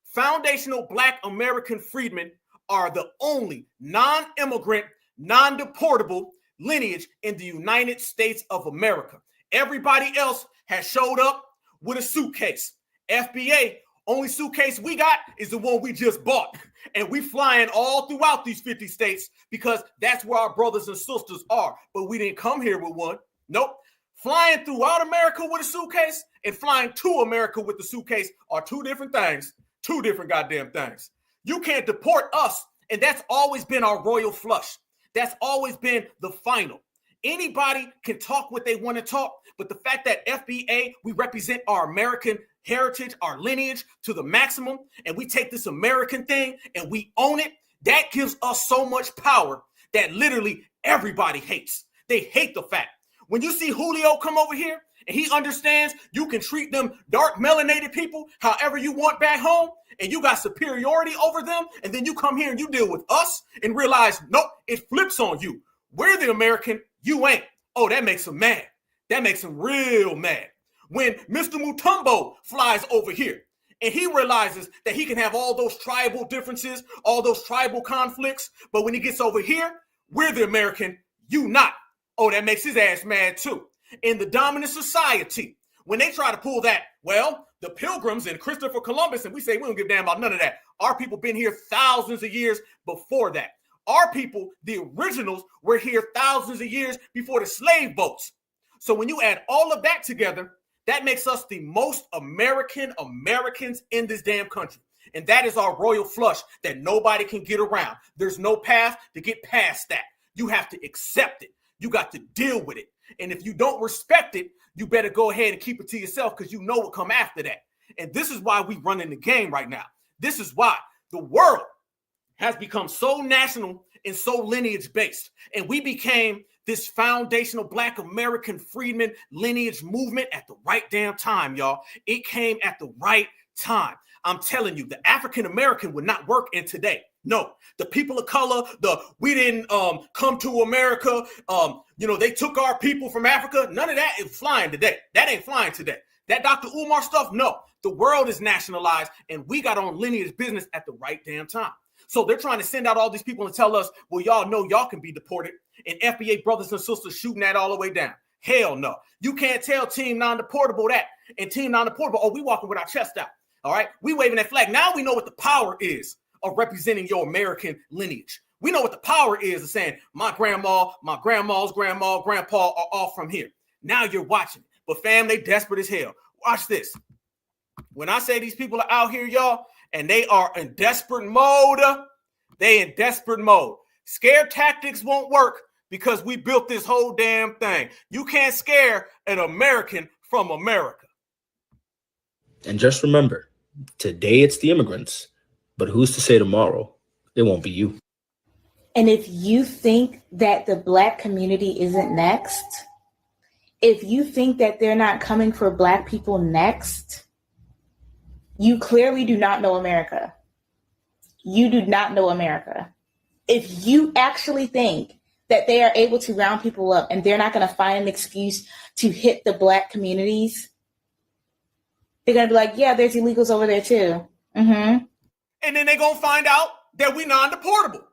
Foundational Black American freedmen are the only non-immigrant, non-deportable lineage in the United States of America. Everybody else has showed up with a suitcase. FBA, only suitcase we got is the one we just bought. And we flying all throughout these 50 states because that's where our brothers and sisters are. But we didn't come here with one. Nope. Flying throughout America with a suitcase and flying to America with the suitcase are two different things. Two different goddamn things. You can't deport us. And that's always been our royal flush. That's always been the final. Anybody can talk what they want to talk, but the fact that FBA, we represent our American heritage, our lineage to the maximum, and we take this American thing and we own it, that gives us so much power that literally everybody hates. They hate the fact. When you see Julio come over here and he understands you can treat them dark melanated people however you want back home, and you got superiority over them, and then you come here and you deal with us and realize, nope, it flips on you. We're the American, you ain't. Oh, that makes them mad. That makes them real mad. When Mr. Mutombo flies over here and he realizes that he can have all those tribal differences, all those tribal conflicts, but when he gets over here, we're the American, you not. Oh, that makes his ass mad too. In the dominant society, when they try to pull that, well, the Pilgrims and Christopher Columbus, and we say we don't give a damn about none of that. Our people been here thousands of years before that. Our people, the originals, were here thousands of years before the slave boats. So when you add all of that together, that makes us the most Americans in this damn country. And that is our royal flush that nobody can get around. There's no path to get past that. You have to accept it. You got to deal with it. And if you don't respect it, you better go ahead and keep it to yourself because you know what come after that. And this is why we run in the game right now. This is why the world has become so national and so lineage based. And we became this foundational Black American freedmen lineage movement at the right damn time, y'all. It came at the right time. I'm telling you, the African American would not work in today. No, the people of color, we didn't come to America. They took our people from Africa. None of that is flying today. That ain't flying today. That Dr. Umar stuff, no. The world is nationalized, and we got on lineage business at the right damn time. So they're trying to send out all these people and tell us, well, y'all know y'all can be deported, and FBA brothers and sisters shooting that all the way down. Hell no. You can't tell Team Non-Deportable that, and Team Non-Deportable, oh, we walking with our chest out. All right? We waving that flag. Now we know what the power is of representing your American lineage. We know what the power is of saying, my grandma, my grandma's grandma, grandpa are all from here. Now you're watching. But fam, they desperate as hell. Watch this. When I say these people are out here, y'all, and they are in desperate mode, they in desperate mode. Scare tactics won't work because we built this whole damn thing. You can't scare an American from America. And just remember, today it's the immigrants, but who's to say tomorrow it won't be you? And if you think that the Black community isn't next, if you think that they're not coming for Black people next, you clearly do not know America. You do not know America. If you actually think that they are able to round people up and they're not going to find an excuse to hit the Black communities, they're going to be like, yeah, there's illegals over there too. Mm-hmm. And then they're going to find out that we non-deportable.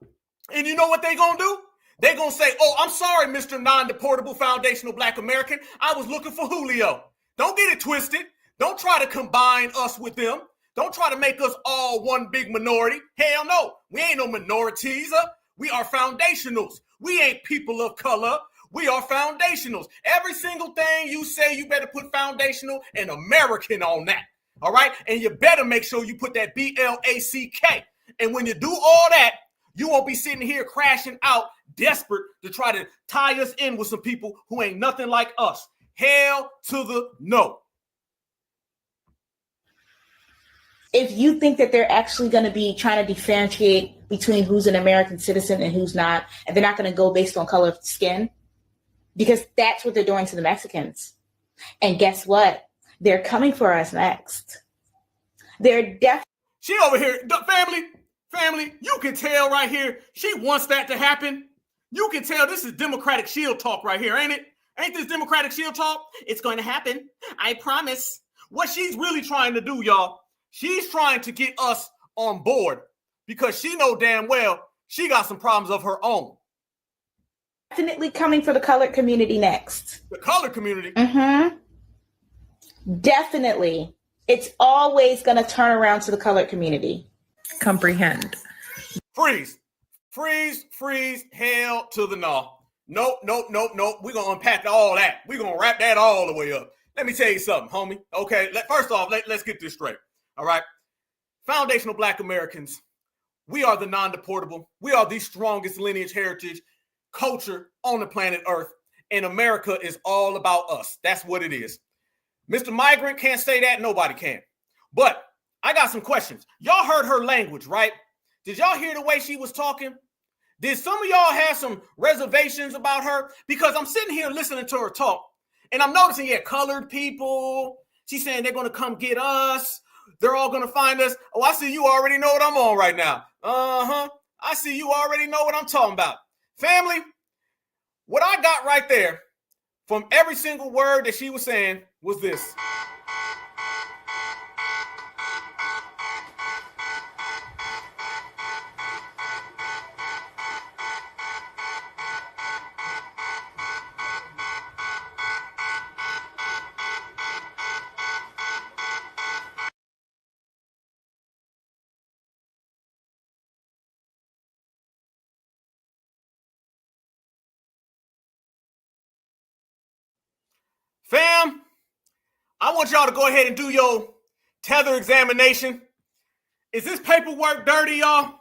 And you know what they're going to do? They're going to say, oh, I'm sorry, Mr. Non-Deportable Foundational Black American. I was looking for Julio. Don't get it twisted. Don't try to combine us with them. Don't try to make us all one big minority. Hell no. We ain't no minorities. We are foundationals. We ain't people of color. We are foundationals. Every single thing you say, you better put foundational and American on that. All right? And you better make sure you put that BLACK. And when you do all that, you won't be sitting here crashing out, desperate to try to tie us in with some people who ain't nothing like us. Hell to the no. If you think that they're actually going to be trying to differentiate between who's an American citizen and who's not, and they're not going to go based on color of skin, because that's what they're doing to the Mexicans. And guess what? They're coming for us next. They're definitely. She over here, family, you can tell right here, she wants that to happen. You can tell this is Democratic shield talk right here, ain't it? Ain't this Democratic shield talk? It's going to happen. I promise. What she's really trying to do, y'all, she's trying to get us on board because she know damn well she got some problems of her own. Definitely coming for the colored community next. The colored community? Mm-hmm. Definitely. It's always going to turn around to the colored community. Comprehend. Freeze, hell to the no. Nope. We're going to unpack all that. We're going to wrap that all the way up. Let me tell you something, homie. Okay, first off, let's get this straight. All right? Foundational Black Americans, we are the non-deportable. We are the strongest lineage, heritage, culture on the planet Earth. And America is all about us. That's what it is. Mr. Migrant can't say that. Nobody can. But I got some questions. Y'all heard her language, right? Did y'all hear the way she was talking? Did some of y'all have some reservations about her? Because I'm sitting here listening to her talk, and I'm noticing, yeah, colored people. She's saying they're going to come get us. They're all going to find us. Oh, I see you already know what I'm on right now. Uh-huh. I see you already know what I'm talking about. Family, what I got right there from every single word that she was saying was this. Fam, I want y'all to go ahead and do your tether examination. Is this paperwork dirty, y'all?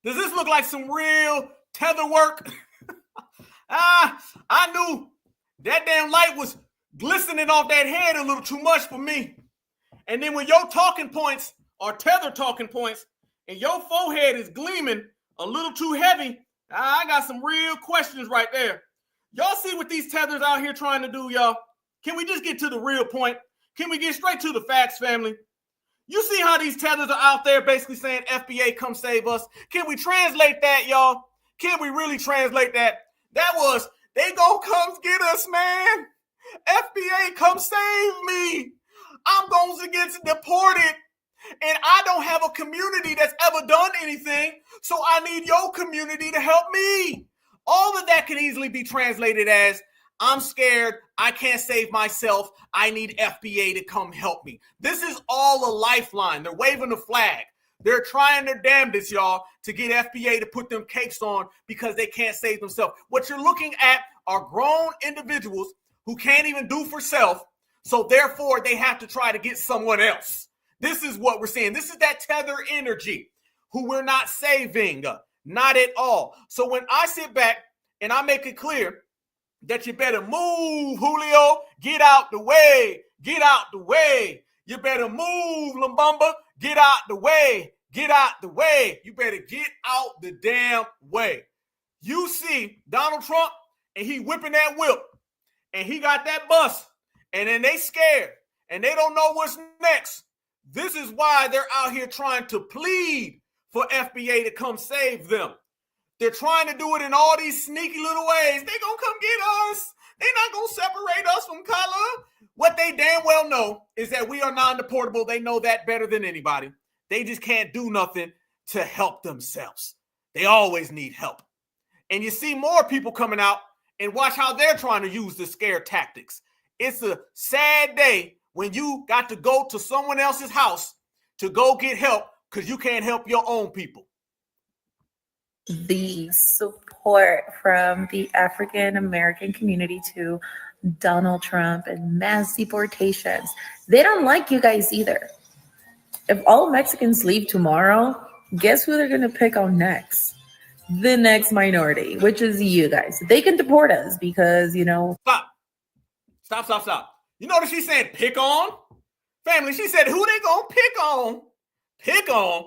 Does this look like some real tether work? I knew that damn light was glistening off that head a little too much for me. And then when your talking points are tether talking points and your forehead is gleaming a little too heavy, I got some real questions right there. Y'all see what these tethers out here trying to do, y'all? Can we just get to the real point? Can we get straight to the facts, family? You see how these tethers are out there basically saying, FBA, come save us. Can we translate that, y'all? Can we really translate that? That was, they gonna come get us, man. FBA, come save me. I'm going to get deported. And I don't have a community that's ever done anything, so I need your community to help me. All of that can easily be translated as, I'm scared, I can't save myself, I need FBA to come help me. This is all a lifeline. They're waving the flag. They're trying their damnedest, y'all, to get FBA to put them capes on because they can't save themselves. What you're looking at are grown individuals who can't even do for self, so therefore they have to try to get someone else. This is what we're seeing. This is that tether energy who we're not saving, not at all. So when I sit back and I make it clear that you better move, Julio, get out the way, get out the way. You better move, Lumbumba, get out the way, get out the way. You better get out the damn way. You see Donald Trump and he whipping that whip and he got that bus and then they scared and they don't know what's next. This is why they're out here trying to plead for FBA to come save them. They're trying to do it in all these sneaky little ways. They're going to come get us. They're not going to separate us from color. What they damn well know is that we are non-deportable. They know that better than anybody. They just can't do nothing to help themselves. They always need help. And you see more people coming out and watch how they're trying to use the scare tactics. It's a sad day when you got to go to someone else's house to go get help because you can't help your own people. The support from the African American community to Donald Trump and mass deportations. They don't like you guys either. If all Mexicans leave tomorrow, guess who they're going to pick on next? The next minority, which is you guys. They can deport us because, you know. Stop. You notice she said pick on? Family, she said who they going to pick on? Pick on?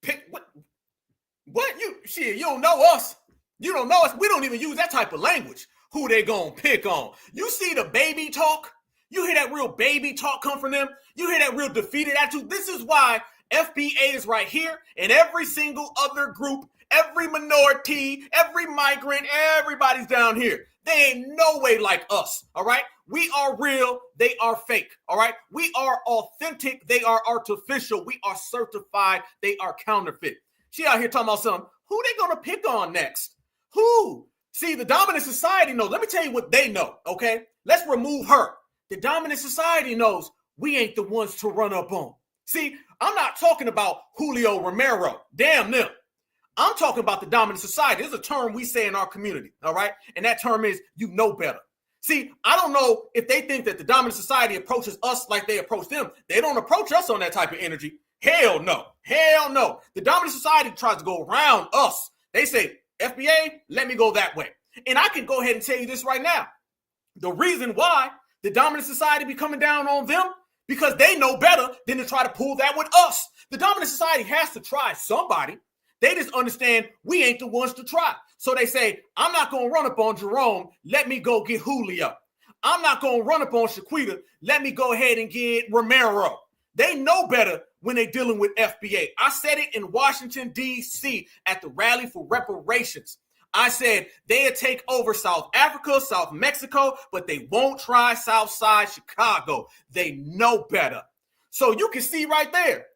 Pick what? What? You don't know us. You don't know us. We don't even use that type of language. Who they gonna pick on? You see the baby talk? You hear that real baby talk come from them? You hear that real defeated attitude? This is why FBA is right here and every single other group, every minority, every migrant, everybody's down here. They ain't no way like us, all right? We are real, they are fake, all right? We are authentic, they are artificial. We are certified, they are counterfeit. She out here talking about something. Who they gonna pick on next? Who? See, the dominant society knows. Let me tell you what they know, okay? Let's remove her. The dominant society knows we ain't the ones to run up on. See, I'm not talking about Julio Romero. Damn them. I'm talking about the dominant society. There's a term we say in our community, all right? And that term is you know better. See, I don't know if they think that the dominant society approaches us like they approach them. They don't approach us on that type of energy. Hell no. Hell no. The dominant society tries to go around us. They say, FBA, let me go that way. And I can go ahead and tell you this right now. The reason why the dominant society be coming down on them, because they know better than to try to pull that with us. The dominant society has to try somebody. They just understand we ain't the ones to try. So they say, I'm not going to run up on Jerome. Let me go get Julio. I'm not going to run up on Shaquita. Let me go ahead and get Romero. They know better when they're dealing with FBA. I said it in Washington, D.C. at the rally for reparations. I said they'll take over South Africa, South Mexico, but they won't try Southside Chicago. They know better. So you can see right there,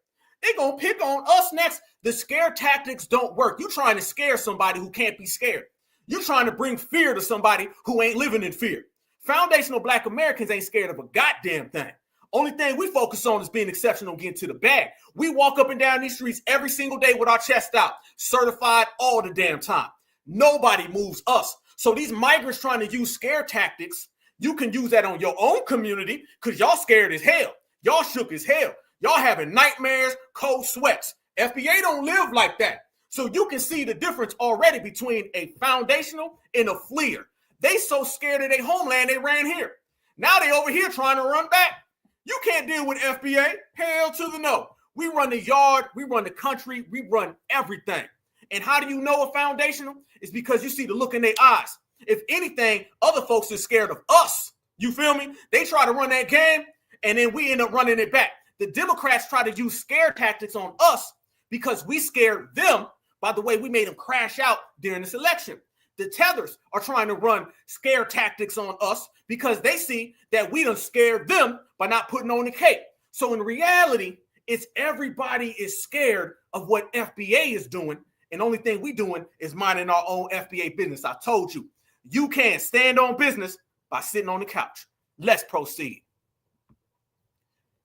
they're going to pick on us next. The scare tactics don't work. You're trying to scare somebody who can't be scared. You're trying to bring fear to somebody who ain't living in fear. Foundational Black Americans ain't scared of a goddamn thing. Only thing we focus on is being exceptional, getting to the bag. We walk up and down these streets every single day with our chest out, certified all the damn time. Nobody moves us. So these migrants trying to use scare tactics, you can use that on your own community because y'all scared as hell. Y'all shook as hell. Y'all having nightmares, cold sweats. FBA don't live like that. So you can see the difference already between a foundational and a fleer. They so scared of their homeland, they ran here. Now they over here trying to run back. You can't deal with FBA. Hell to the no. We run the yard, we run the country, we run everything. And how do you know a foundational? It's because you see the look in their eyes. If anything, other folks are scared of us. You feel me? They try to run that game, and then we end up running it back. The Democrats try to use scare tactics on us because we scared them by the way we made them crash out during this election. The tethers are trying to run scare tactics on us because they see that we done scared them by not putting on the cape. So in reality, it's everybody is scared of what FBA is doing. And the only thing we doing is minding our own FBA business. I told you, you can't stand on business by sitting on the couch. Let's proceed.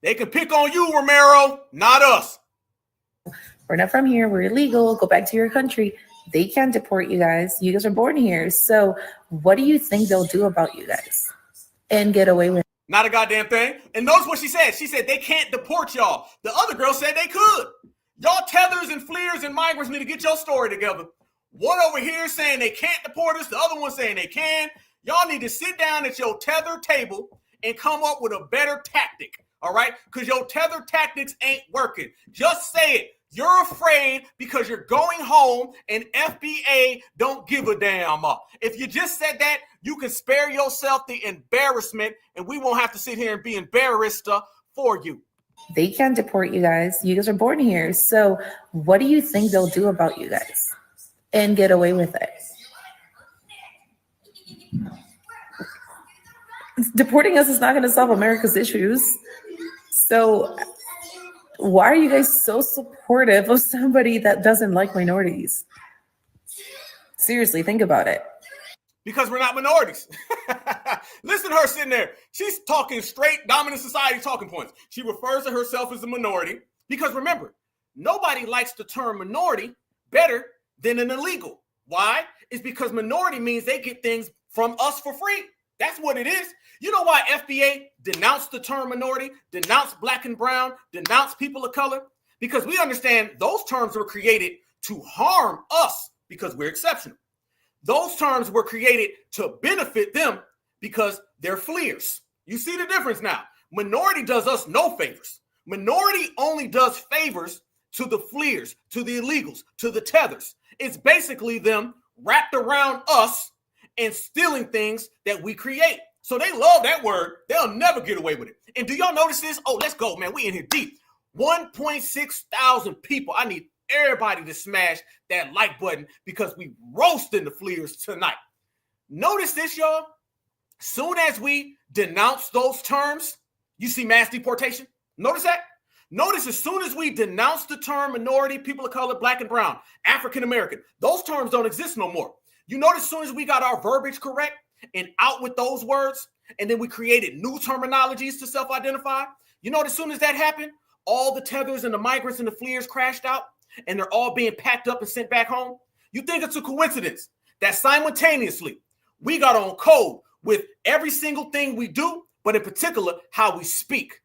They can pick on you, Romero, not us. We're not from here. We're illegal. Go back to your country. They can't deport you guys. You guys are born here. So what do you think they'll do about you guys and get away with it? Not a goddamn thing. And notice what she said. She said they can't deport y'all. The other girl said they could. Y'all tethers and fleers and migrants need to get your story together. One over here saying they can't deport us. The other one saying they can. Y'all need to sit down at your tether table and come up with a better tactic. All right? Because your tether tactics ain't working. Just say it. You're afraid because you're going home and FBA don't give a damn. If you just said that, you can spare yourself the embarrassment and we won't have to sit here and be embarrassed for you. They can't deport you guys. You guys are born here. So what do you think they'll do about you guys and get away with it? Deporting us is not going to solve America's issues. So why are you guys so supportive of somebody that doesn't like minorities? Seriously, think about it. Because we're not minorities. Listen to her sitting there. She's talking straight dominant society talking points. She refers to herself as a minority because remember, nobody likes the term minority better than an illegal. Why? It's because minority means they get things from us for free. That's what it is. You know why FBA denounced the term minority, denounced black and brown, denounced people of color? Because we understand those terms were created to harm us because we're exceptional. Those terms were created to benefit them because they're fleers. You see the difference now. Minority does us no favors. Minority only does favors to the fleers, to the illegals, to the tethers. It's basically them wrapped around us and stealing things that we create. So they love that word. They'll never get away with it. And do y'all notice this? Oh, let's go, man. We in here deep. 1.6 thousand people. I need everybody to smash that like button because we roasting the fleers tonight. Notice this, y'all. Soon as we denounce those terms, you see mass deportation. Notice that? Notice as soon as we denounce the term minority, people of color, black and brown, African American, those terms don't exist no more. You notice as soon as we got our verbiage correct and out with those words, and then we created new terminologies to self-identify, you know, as soon as that happened, all the tethers and the migrants and the fleers crashed out, and they're all being packed up and sent back home. You think it's a coincidence that simultaneously we got on code with every single thing we do, but in particular, how we speak.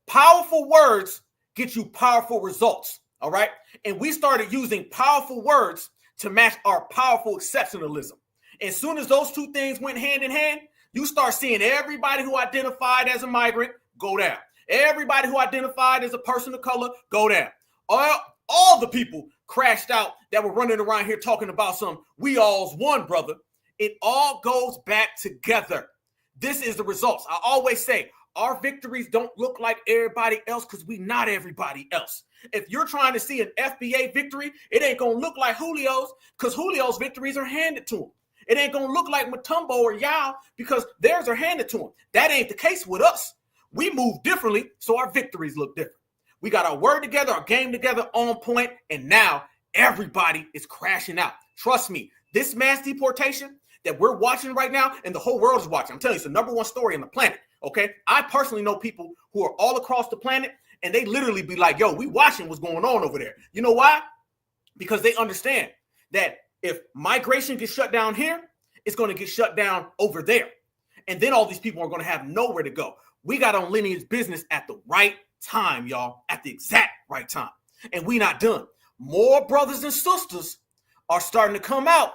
Powerful words get you powerful results, all right? And we started using powerful words to match our powerful exceptionalism. As soon as those two things went hand in hand, you start seeing everybody who identified as a migrant go down. Everybody who identified as a person of color go down. All the people crashed out that were running around here talking about some we all's one, brother. It all goes back together. This is the results. I always say our victories don't look like everybody else because we not everybody else. If you're trying to see an FBA victory, it ain't going to look like Julio's because Julio's victories are handed to him. It ain't going to look like Mutombo or Yao because theirs are handed to him. That ain't the case with us. We move differently, so our victories look different. We got our word together, our game together, on point, and now everybody is crashing out. Trust me, this mass deportation that we're watching right now and the whole world is watching, I'm telling you, it's the number one story on the planet, okay? I personally know people who are all across the planet, and they literally be like, yo, we watching what's going on over there. You know why? Because they understand that if migration gets shut down here, it's going to get shut down over there. And then all these people are going to have nowhere to go. We got on Lineage business at the right time, y'all, at the exact right time. And we not done. more brothers and sisters are starting to come out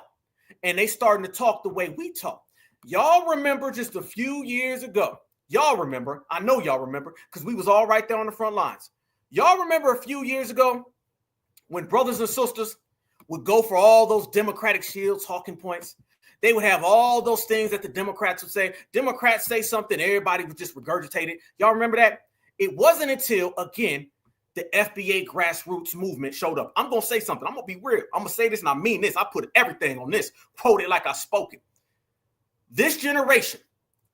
and they starting to talk the way we talk. Y'all remember just a few years ago, y'all remember, I know y'all remember because we was all right there on the front lines. Y'all remember a few years ago when brothers and sisters would go for all those Democratic Shield talking points? They would have all those things that the Democrats would say. Democrats say something, everybody would just regurgitate it. Y'all remember that? It wasn't until, again, the FBA grassroots movement showed up. I'm going to say something. I'm going to be real. I'm going to say this and I mean this. I put everything on this. Quote it like I spoke it. This generation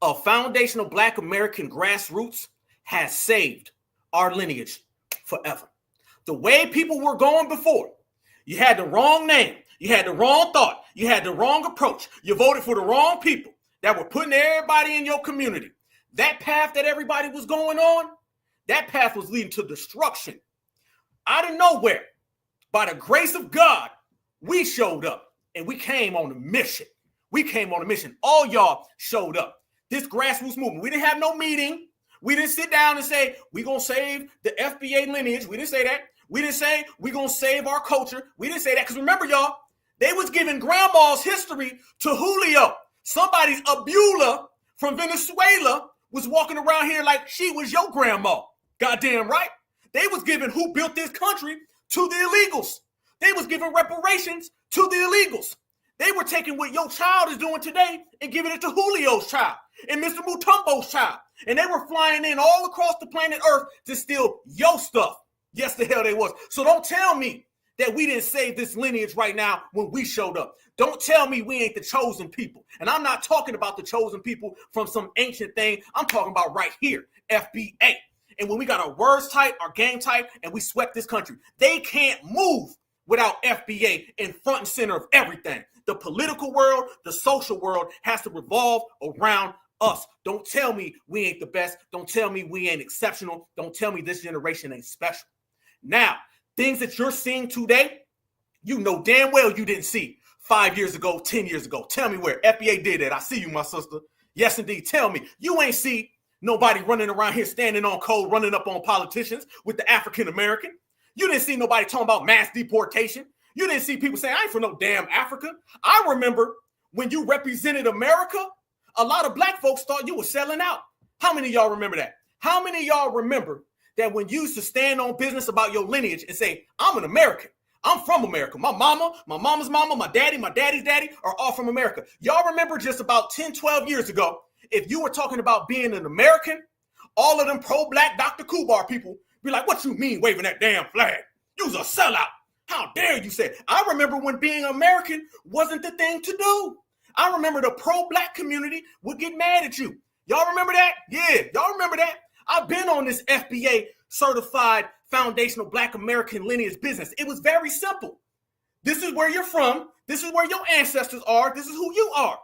of foundational Black American grassroots has saved our lineage forever. The way people were going before, you had the wrong name. You had the wrong thought. You had the wrong approach. You voted for the wrong people that were putting everybody in your community. That path that everybody was going on, that path was leading to destruction. Out of nowhere, by the grace of God, we showed up and we came on a mission. We came on a mission. All y'all showed up. This grassroots movement, we didn't have no meeting. We didn't sit down and say, we're going to save the FBA lineage. We didn't say that. We didn't say, we're going to save our culture. We didn't say that. Because remember, y'all, they was giving grandma's history to Julio. Somebody's Abula from Venezuela was walking around here like she was your grandma. Goddamn right. They was giving who built this country to the illegals. They was giving reparations to the illegals. They were taking what your child is doing today and giving it to Julio's child and Mr. Mutombo's child. And they were flying in all across the planet Earth to steal your stuff. Yes, the hell they was. So don't tell me that we didn't save this lineage right now when we showed up. Don't tell me we ain't the chosen people. And I'm not talking about the chosen people from some ancient thing. I'm talking about right here, FBA. And when we got our words tight, our game tight, and we swept this country, they can't move without FBA in front and center of everything. The political world, the social world has to revolve around us. Don't tell me we ain't the best. Don't tell me we ain't exceptional. Don't tell me this generation ain't special. Now, things that you're seeing today, you know damn well you didn't see 5 years ago, 10 years ago. Tell me where FBA did that. I see you, my sister. Yes, indeed. Tell me. You ain't see nobody running around here standing on code, running up on politicians with the African American. You didn't see nobody talking about mass deportation. You didn't see people saying, I ain't from no damn Africa. I remember when you represented America, a lot of Black folks thought you were selling out. How many of y'all remember that? How many of y'all remember that when you used to stand on business about your lineage and say, I'm an American, I'm from America. My mama, my mama's mama, my daddy's daddy are all from America. Y'all remember just about 10, 12 years ago, if you were talking about being an American, all of them pro-Black Dr. Kubar people be like, what you mean waving that damn flag? You's a sellout. How dare you say it? I remember when being American wasn't the thing to do. I remember the pro-Black community would get mad at you. Y'all remember that? Yeah, y'all remember that? I've been on this FBA certified foundational Black American lineage business. It was very simple. This is where you're from. This is where your ancestors are. This is who you are.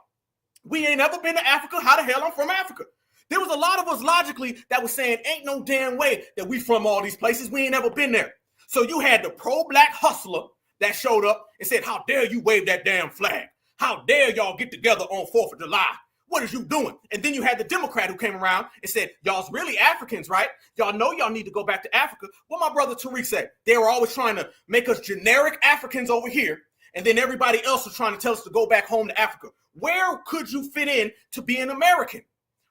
We ain't ever been to Africa. How the hell I'm from Africa? There was a lot of us logically that was saying, ain't no damn way that we from all these places. We ain't never been there. So you had the pro-Black hustler that showed up and said, how dare you wave that damn flag? How dare y'all get together on 4th of July? What is you doing? And then you had the Democrat who came around and said, y'all's really Africans, right? Y'all know y'all need to go back to Africa. What my brother Tariq said, they were always trying to make us generic Africans over here. And then everybody else was trying to tell us to go back home to Africa. Where could you fit in to be an American?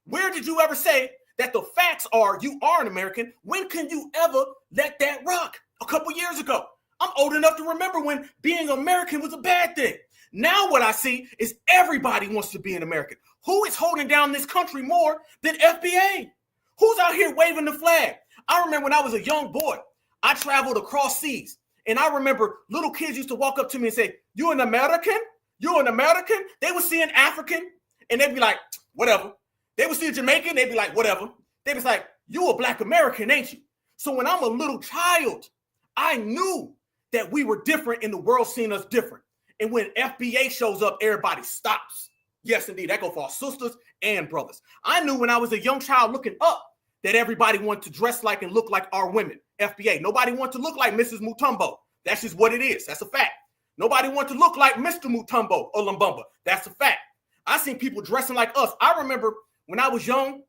Where did you ever say that the facts are you are an American? When can you ever let that rock? A couple years ago. I'm old enough to remember when being American was a bad thing. Now what I see is everybody wants to be an American. Who is holding down this country more than FBA? Who's out here waving the flag? I remember when I was a young boy, I traveled across seas. And I remember little kids used to walk up to me and say, you an American? You an American? They would see an African and they'd be like, whatever. They would see a Jamaican, they'd be like, whatever. They'd be like, you a Black American, ain't you? So when I'm a little child, I knew that we were different and the world seeing us different. And when FBA shows up, everybody stops. Yes, indeed. That goes for our sisters and brothers. I knew when I was a young child looking up that everybody wanted to dress like and look like our women. FBA. Nobody wanted to look like Mrs. Mutombo. That's just what it is. That's a fact. Nobody wanted to look like Mr. Mutombo or Lumbumba. That's a fact. I seen people dressing like us. I remember when I was young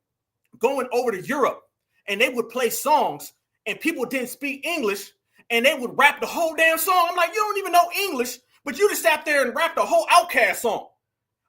going over to Europe and they would play songs and people didn't speak English and they would rap the whole damn song. I'm like, you don't even know English, but you just sat there and rapped the whole Outkast song.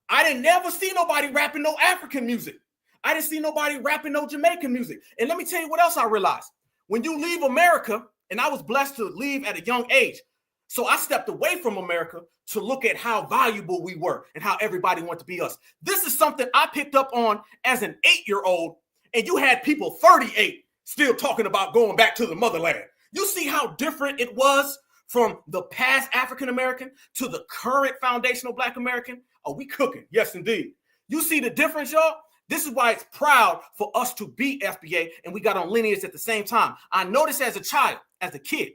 I didn't never see nobody rapping no African music. I didn't see nobody rapping no Jamaican music. And let me tell you what else I realized. When you leave America, and I was blessed to leave at a young age, so I stepped away from America to look at how valuable we were and how everybody wanted to be us. This is something I picked up on as an 8-year-old, and you had people 38 still talking about going back to the motherland. You see how different it was from the past African American to the current foundational Black American? Oh, we cooking. Yes, indeed. You see the difference, y'all? This is why it's proud for us to be FBA, and we got on lineage at the same time. I noticed as a child, as a kid,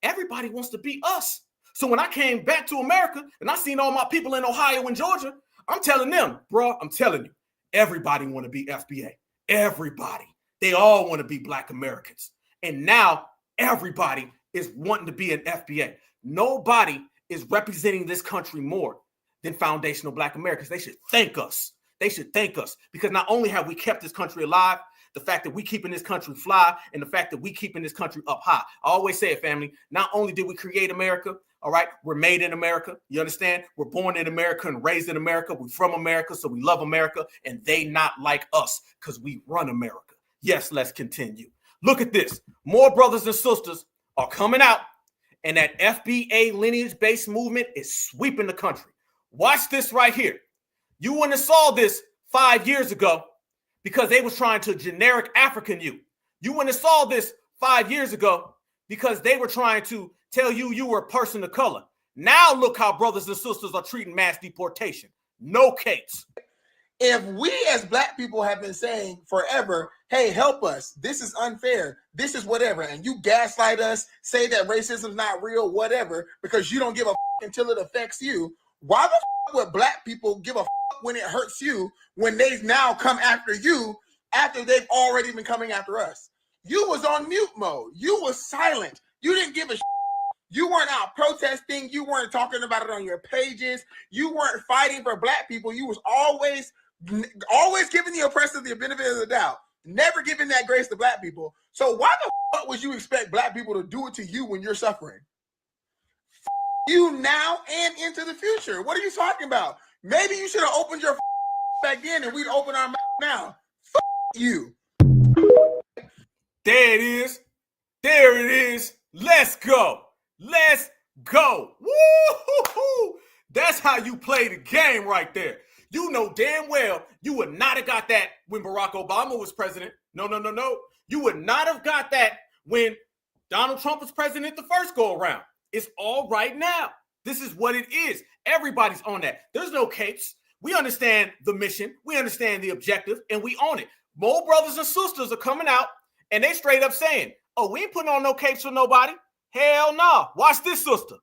everybody wants to be us. So when I came back to America and I seen all my people in Ohio and Georgia, I'm telling them, bro, I'm telling you, everybody want to be FBA. Everybody. They all want to be Black Americans. And now everybody is wanting to be an FBA. Nobody is representing this country more than foundational Black Americans. They should thank us. They should thank us because not only have we kept this country alive, the fact that we keeping this country fly and the fact that we keeping this country up high. I always say it, family, not only did we create America, all right, we're made in America. You understand? We're born in America and raised in America. We're from America, so we love America, and they not like us because we run America. Yes, let's continue. Look at this. More brothers and sisters are coming out, and that FBA lineage-based movement is sweeping the country. Watch this right here. You wouldn't have saw this 5 years ago because they was trying to generic African you. You wouldn't have saw this 5 years ago because they were trying to tell you you were a person of color. Now look how brothers and sisters are treating mass deportation. No case. If we as Black people have been saying forever, hey, help us, this is unfair, this is whatever, and you gaslight us, say that racism is not real, whatever, because you don't give a until it affects you, why the would Black people give a when it hurts you when they've now come after you after they've already been coming after us? You was on mute mode. You was silent. You didn't give a You weren't out protesting. You weren't talking about it on your pages. You weren't fighting for Black people. You was always giving the oppressor the benefit of the doubt, never giving that grace to Black people. So why the fuck would you expect Black people to do it to you when you're suffering? You now and into the future. What are you talking about? Maybe you should have opened your back then and we'd open our mouth now. You. There it is. There it is. Let's go. Let's go. Woo-hoo-hoo. That's how you play the game right there. You know damn well you would not have got that when Barack Obama was president. No. You would not have got that when Donald Trump was president the first go around. It's all right now. This is what it is. Everybody's on that. There's no capes. We understand the mission. We understand the objective, and we own it. More brothers and sisters are coming out, and they straight up saying, oh, we ain't putting on no capes for nobody. Hell no. Watch this, sister.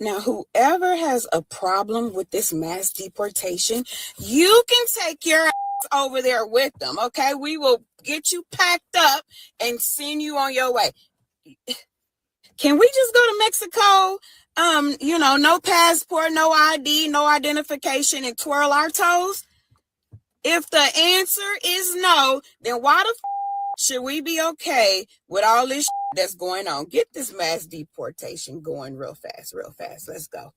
Now, whoever has a problem with this mass deportation, you can take your ass over there with them, okay? We will get you packed up and send you on your way. Can we just go to Mexico, no passport, no ID, no identification, and twirl our toes? If the answer is no, then why the should we be okay with all this that's going on? Get this mass deportation going real fast. Let's go.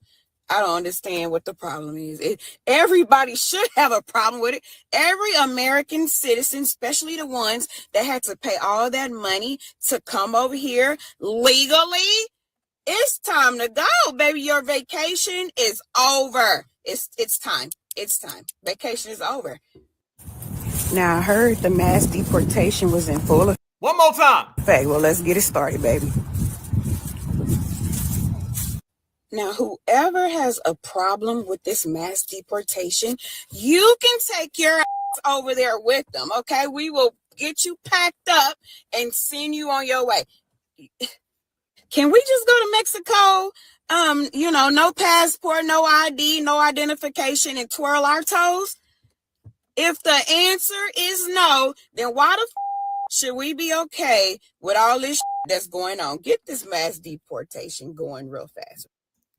I don't understand what the problem is. Everybody should have a problem with it. Every American citizen, especially the ones that had to pay all that money to come over here legally, it's time to go, baby. Your vacation is over. It's time. It's time. Vacation is over. Now, I heard the mass deportation was in full effect. One more time. Okay, well, let's get it started, baby. Now, whoever has a problem with this mass deportation, you can take your ass over there with them, okay? We will get you packed up and send you on your way. Can we just go to Mexico, no passport, no ID, no identification, and twirl our toes? If the answer is no, then why the should we be okay with all this that's going on? Get this mass deportation going real fast.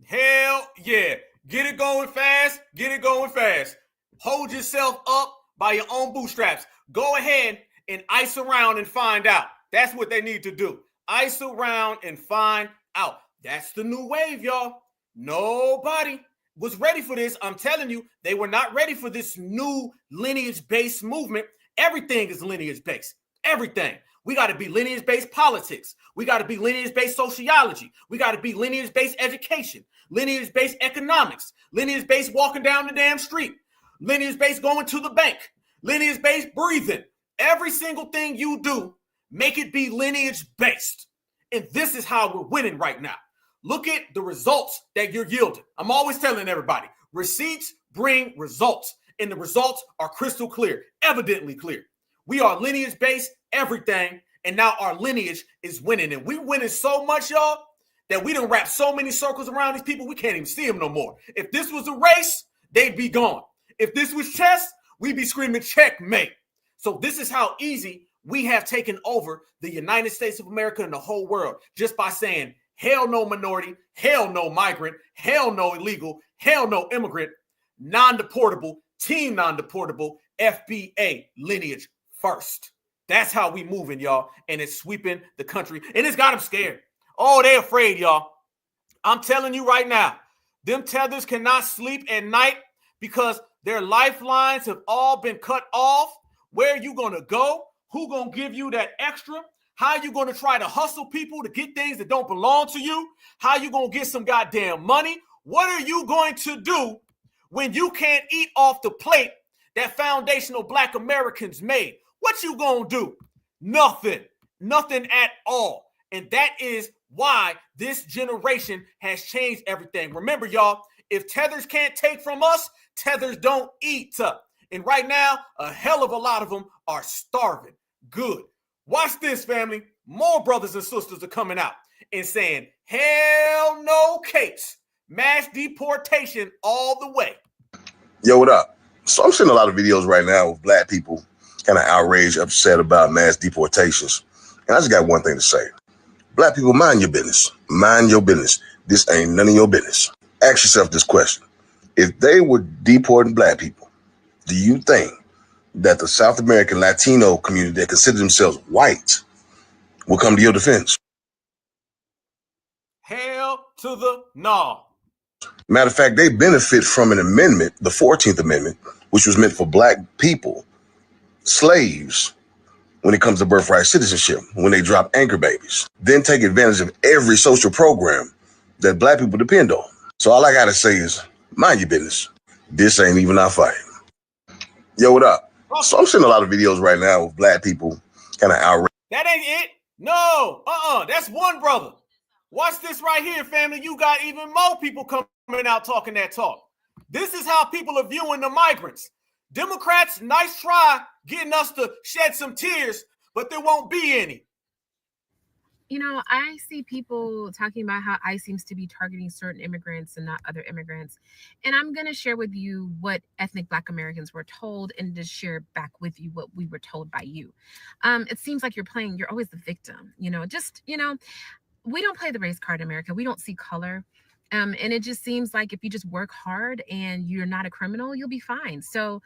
Hell yeah. Get it going fast. Get it going fast. Hold yourself up by your own bootstraps. Go ahead and ice around and find out. That's what they need to do. Ice around and find out. That's the new wave, y'all. Nobody was ready for this. I'm telling you, they were not ready for this new lineage-based movement. Everything is lineage-based. Everything. We got to be lineage-based politics. We got to be lineage-based sociology. We got to be lineage-based education, lineage-based economics, lineage-based walking down the damn street, lineage-based going to the bank, lineage-based breathing. Every single thing you do, make it be lineage-based. And this is how we're winning right now. Look at the results that you're yielding. I'm always telling everybody, receipts bring results, and the results are crystal clear, evidently clear. We are lineage-based, everything, and now our lineage is winning. And we're winning so much, y'all, that we done wrap so many circles around these people, we can't even see them no more. If this was a race, they'd be gone. If this was chess, we'd be screaming checkmate. So this is how easy we have taken over the United States of America and the whole world just by saying, hell no minority, hell no migrant, hell no illegal, hell no immigrant, non-deportable, team non-deportable, FBA lineage first. That's how we moving, y'all. And it's sweeping the country. And it's got them scared. Oh, they're afraid, y'all. I'm telling you right now, them tethers cannot sleep at night because their lifelines have all been cut off. Where are you going to go? Who going to give you that extra? How are you going to try to hustle people to get things that don't belong to you? How are you going to get some goddamn money? What are you going to do when you can't eat off the plate that foundational Black Americans made? What you going to do? Nothing. Nothing at all. And that is why this generation has changed everything. Remember, y'all, if tethers can't take from us, tethers don't eat. And right now, a hell of a lot of them are starving. Good. Watch this, family. More brothers and sisters are coming out and saying, hell no capes. Mass deportation all the way. Yo, what up? So I'm seeing a lot of videos right now of Black people kind of outraged, upset about mass deportations. And I just got one thing to say. Black people, mind your business. Mind your business. This ain't none of your business. Ask yourself this question. If they were deporting Black people, do you think that the South American Latino community that consider themselves white will come to your defense? Hell to the no. Matter of fact, they benefit from an amendment, the 14th Amendment, which was meant for Black people, slaves, when it comes to birthright citizenship, when they drop anchor babies, then take advantage of every social program that Black people depend on. So all I got to say is, mind your business. This ain't even our fight. Yo, what up? So I'm seeing a lot of videos right now of Black people kind of outraged. That ain't it. No, that's one brother. Watch this right here, family. You got even more people coming out talking that talk. This is how people are viewing the migrants. Democrats, nice try getting us to shed some tears, but there won't be any. You know, I see people talking about how ICE seems to be targeting certain immigrants and not other immigrants. And I'm going to share with you what ethnic Black Americans were told and just share back with you what we were told by you. It seems like you're always the victim, we don't play the race card in America. We don't see color. And it just seems like if you just work hard and you're not a criminal, you'll be fine. So,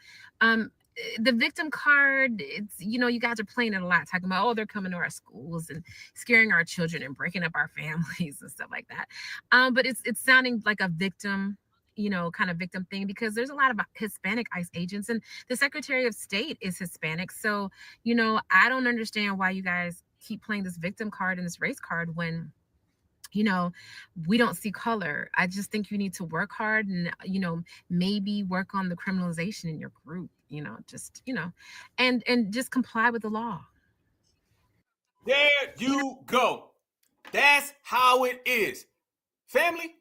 the victim card, it's, you guys are playing it a lot, talking about, oh, they're coming to our schools and scaring our children and breaking up our families and stuff like that. But it's sounding like a victim, kind of victim thing, because there's a lot of Hispanic ICE agents and the Secretary of State is Hispanic. So, I don't understand why you guys keep playing this victim card and this race card when we don't see color. I just think you need to work hard and, maybe work on the criminalization in your group, and just comply with the law. There you go. That's how it is. Family,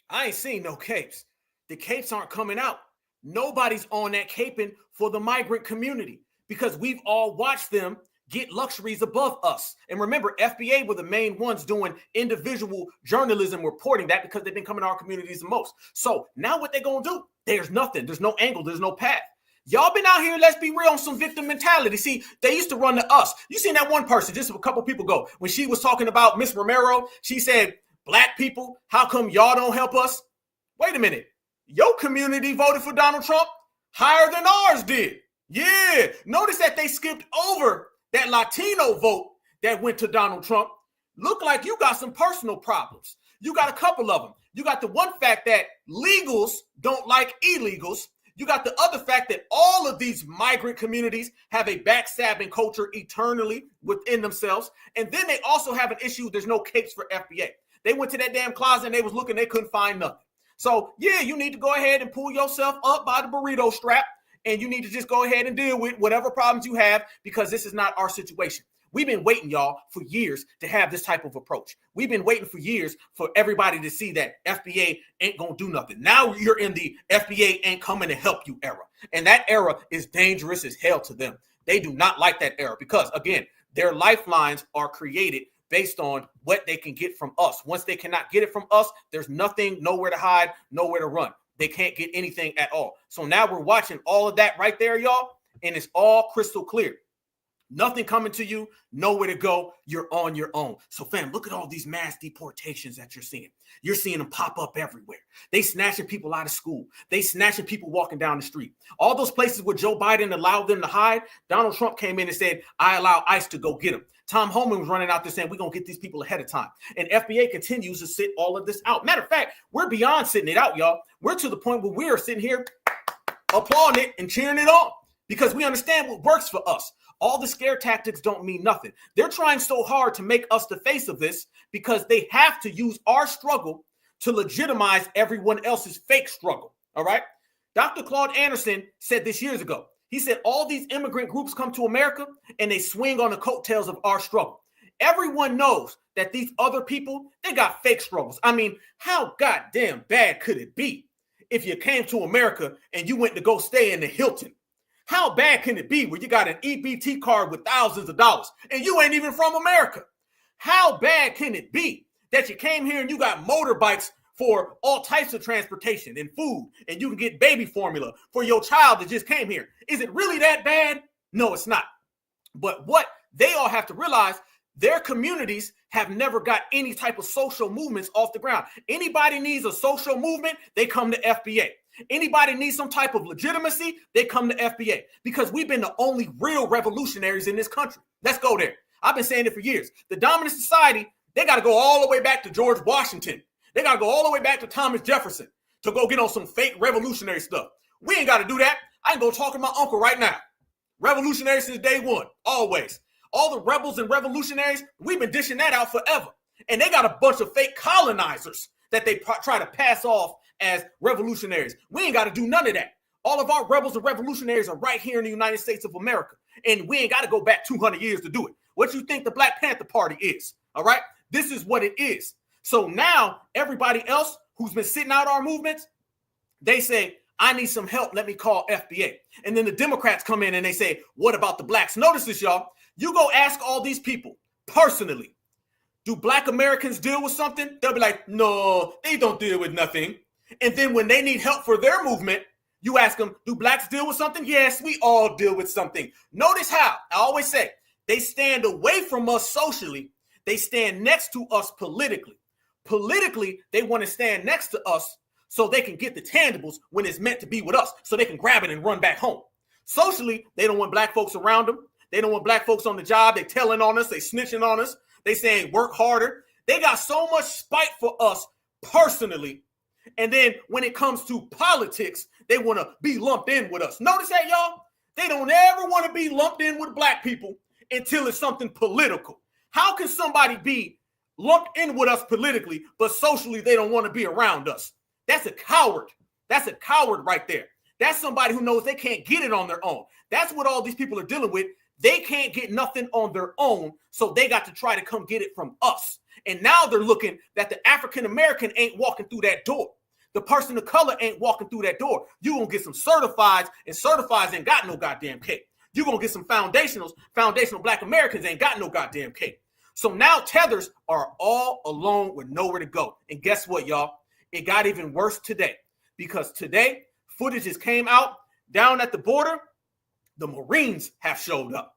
I ain't seen no capes. The capes aren't coming out. Nobody's on that caping for the migrant community because we've all watched them get luxuries above us. And remember, FBA were the main ones doing individual journalism reporting that because they've been coming to our communities the most. So now what they gonna do? There's nothing. There's no angle. There's no path. Y'all been out here, let's be real, on some victim mentality. See, they used to run to us. You seen that one person just a couple people ago when she was talking about Miss Romero. She said, Black people, how come y'all don't help us? Wait a minute. Your community voted for Donald Trump. higher than ours did. Yeah. Notice that they skipped over that Latino vote that went to Donald Trump. Look like you got some personal problems. You got a couple of them. You got the one fact that legals don't like illegals. You got the other fact that all of these migrant communities have a backstabbing culture eternally within themselves. And then they also have an issue. There's no capes for FBA. They went to that damn closet and they was looking, they couldn't find nothing. So yeah, you need to go ahead and pull yourself up by the burrito strap, and you need to just go ahead and deal with whatever problems you have, because this is not our situation. We've been waiting, y'all, for years to have this type of approach. We've been waiting for years for everybody to see that FBA ain't going to do nothing. Now you're in the FBA ain't coming to help you era. And that era is dangerous as hell to them. They do not like that era because, again, their lifelines are created based on what they can get from us. Once they cannot get it from us, there's nothing, nowhere to hide, nowhere to run. They can't get anything at all. So now we're watching all of that right there, y'all, and it's all crystal clear. Nothing coming to you, nowhere to go. You're on your own. So, fam, look at all these mass deportations that you're seeing. You're seeing them pop up everywhere. They snatching people out of school. They snatching people walking down the street. All those places where Joe Biden allowed them to hide, Donald Trump came in and said, I allow ICE to go get them. Tom Homan was running out there saying, we're going to get these people ahead of time. And FBA continues to sit all of this out. Matter of fact, we're beyond sitting it out, y'all. We're to the point where we are sitting here applauding it and cheering it on because we understand what works for us. All the scare tactics don't mean nothing. They're trying so hard to make us the face of this because they have to use our struggle to legitimize everyone else's fake struggle. All right. Dr. Claude Anderson said this years ago. He said all these immigrant groups come to America and they swing on the coattails of our struggle. Everyone knows that these other people, they got fake struggles. I mean, how goddamn bad could it be if you came to America and you went to go stay in the Hilton? How bad can it be where you got an EBT card with thousands of dollars and you ain't even from America? How bad can it be that you came here and you got motorbikes for all types of transportation and food, and you can get baby formula for your child that just came here? Is it really that bad? No, it's not. But what they all have to realize, their communities have never got any type of social movements off the ground. Anybody needs a social movement, they come to FBA. Anybody needs some type of legitimacy, they come to FBA because we've been the only real revolutionaries in this country. Let's go there. I've been saying it for years. The dominant society, they got to go all the way back to George Washington. They got to go all the way back to Thomas Jefferson to go get on some fake revolutionary stuff. We ain't got to do that. I can go talk to my uncle right now. Revolutionary since day one, always. All the rebels and revolutionaries, we've been dishing that out forever. And they got a bunch of fake colonizers that they try to pass off as revolutionaries. We ain't got to do none of that. All of our rebels and revolutionaries are right here in the United States of America. And we ain't got to go back 200 years to do it. What you think the Black Panther Party is, all right? This is what it is. So now everybody else who's been sitting out our movements, they say, I need some help. Let me call FBA. And then the Democrats come in and they say, what about the blacks? Notice this, y'all. You go ask all these people personally, do Black Americans deal with something? They'll be like, no, they don't deal with nothing. And then when they need help for their movement, you ask them, do blacks deal with something? Yes, we all deal with something. Notice how I always say they stand away from us socially. They stand next to us politically. Politically, they want to stand next to us so they can get the tangibles when it's meant to be with us, so they can grab it and run back home. Socially, they don't want black folks around them. They don't want black folks on the job. They telling on us. They snitching on us. They saying work harder. They got so much spite for us personally. And then when it comes to politics, they want to be lumped in with us. Notice that, y'all? They don't ever want to be lumped in with black people until it's something political. How can somebody be lumped in with us politically, but socially they don't want to be around us? That's a coward. That's a coward right there. That's somebody who knows they can't get it on their own. That's what all these people are dealing with. They can't get nothing on their own, so they got to try to come get it from us. And now they're looking that the African American ain't walking through that door. The person of color ain't walking through that door. You gonna get some certifieds, and certifieds ain't got no goddamn cake. You gonna get some foundational Black Americans ain't got no goddamn cake. So now tethers are all alone with nowhere to go. And guess what, y'all? It got even worse today, because today footages came out down at the border. The Marines have showed up.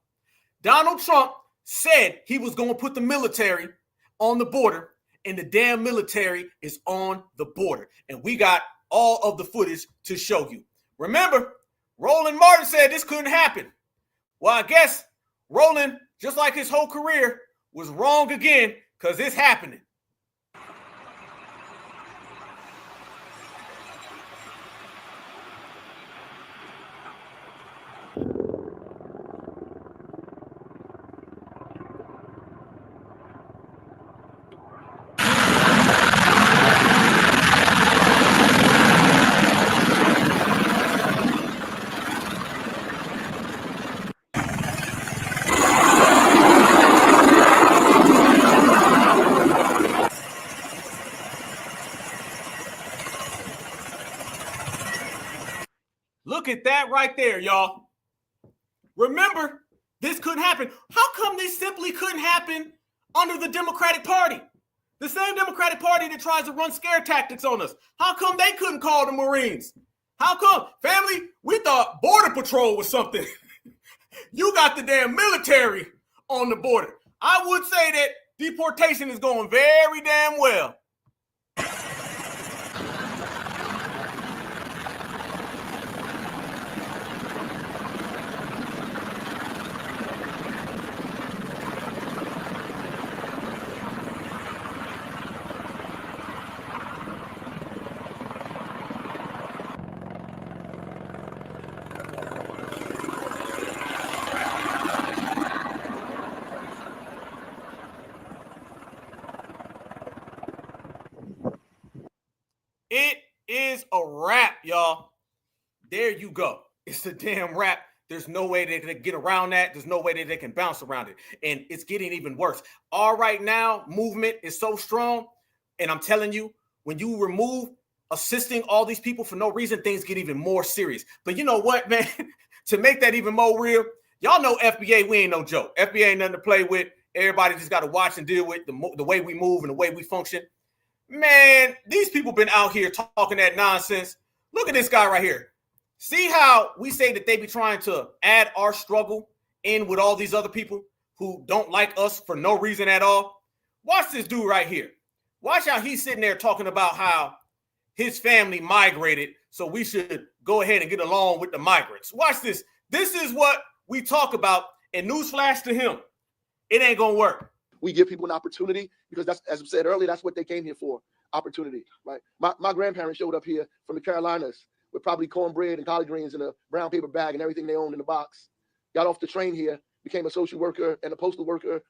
Donald Trump said he was going to put the military on the border, and the damn military is on the border. And we got all of the footage to show you. Remember, Roland Martin said this couldn't happen. Well, I guess Roland, just like his whole career, was wrong again because it's happening. Look at that right there, y'all. Remember, this couldn't happen. How come this simply couldn't happen under the Democratic Party? The same Democratic Party that tries to run scare tactics on us. How come they couldn't call the Marines? How come? Family, we thought Border Patrol was something. You got the damn military on the border. I would say that deportation is going very damn well. It is a wrap, y'all. There you go. It's a damn wrap. There's no way they can get around that. There's no way that they can bounce around it. And it's getting even worse. Our right now movement is so strong. And I'm telling you, when you remove assisting all these people for no reason, things get even more serious. But you know what, man? To make that even more real, y'all know FBA, we ain't no joke. FBA ain't nothing to play with. Everybody just got to watch and deal with the way we move and the way we function. Man, these people been out here talking that nonsense. Look at this guy right here. See how we say that they be trying to add our struggle in with all these other people who don't like us for no reason at all? Watch this dude right here. Watch how he's sitting there talking about how his family migrated, so we should go ahead and get along with the migrants. Watch this. This is what we talk about, and newsflash to him, it ain't gonna work. We give people an opportunity because that's, as I said earlier, that's what they came here for, opportunity, right? My grandparents showed up here from the Carolinas with probably cornbread and collard greens in a brown paper bag and everything they owned in the box. Got off the train here, became a social worker and a postal worker.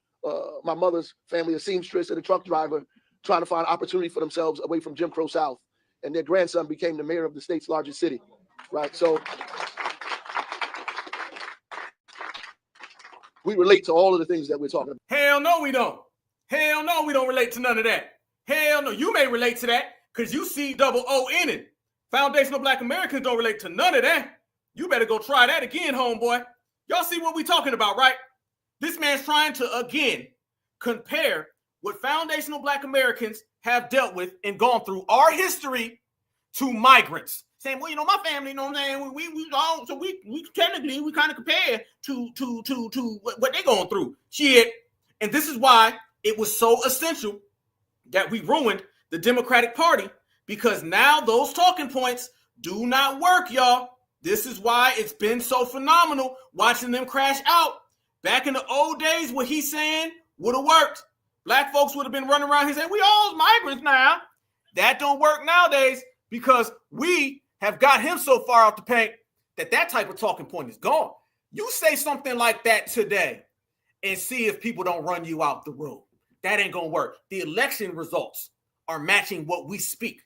My mother's family, a seamstress and a truck driver, trying to find opportunity for themselves away from Jim Crow South. And their grandson became the mayor of the state's largest city, right? So we relate to all of the things that we're talking about. Hell no, we don't. Hell no, we don't relate to none of that. Hell no, you may relate to that because you see double O in it. Foundational Black Americans don't relate to none of that. You better go try that again, homeboy. Y'all see what we talking about, right? This man's trying to, again, compare what foundational Black Americans have dealt with and gone through our history to migrants. Saying, well, you know, my family, you know what I'm saying? We technically, we kind of compare to what they're going through. Shit. And this is why it was so essential that we ruined the Democratic Party, because now those talking points do not work, y'all. This is why it's been so phenomenal watching them crash out. Back in the old days, what he's saying would have worked. Black folks would have been running around here saying, we all migrants now. That don't work nowadays because we have got him so far out the paint that type of talking point is gone. You say something like that today and see if people don't run you out the room. That ain't going to work. The election results are matching what we speak.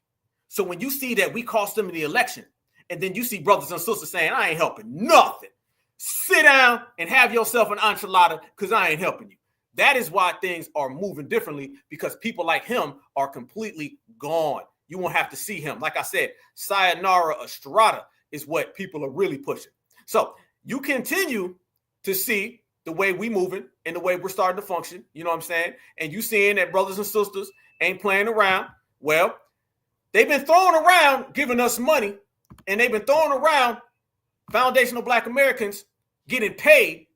So when you see that we cost them in the election, and then you see brothers and sisters saying, I ain't helping nothing, sit down and have yourself an enchilada because I ain't helping you. That is why things are moving differently, because people like him are completely gone. You won't have to see him. Like I said, Sayonara Estrada is what people are really pushing. So you continue to see the way we moving and the way we're starting to function. You know what I'm saying? And you seeing that brothers and sisters ain't playing around. Well, they've been throwing around giving us money, and they've been throwing around foundational Black Americans getting paid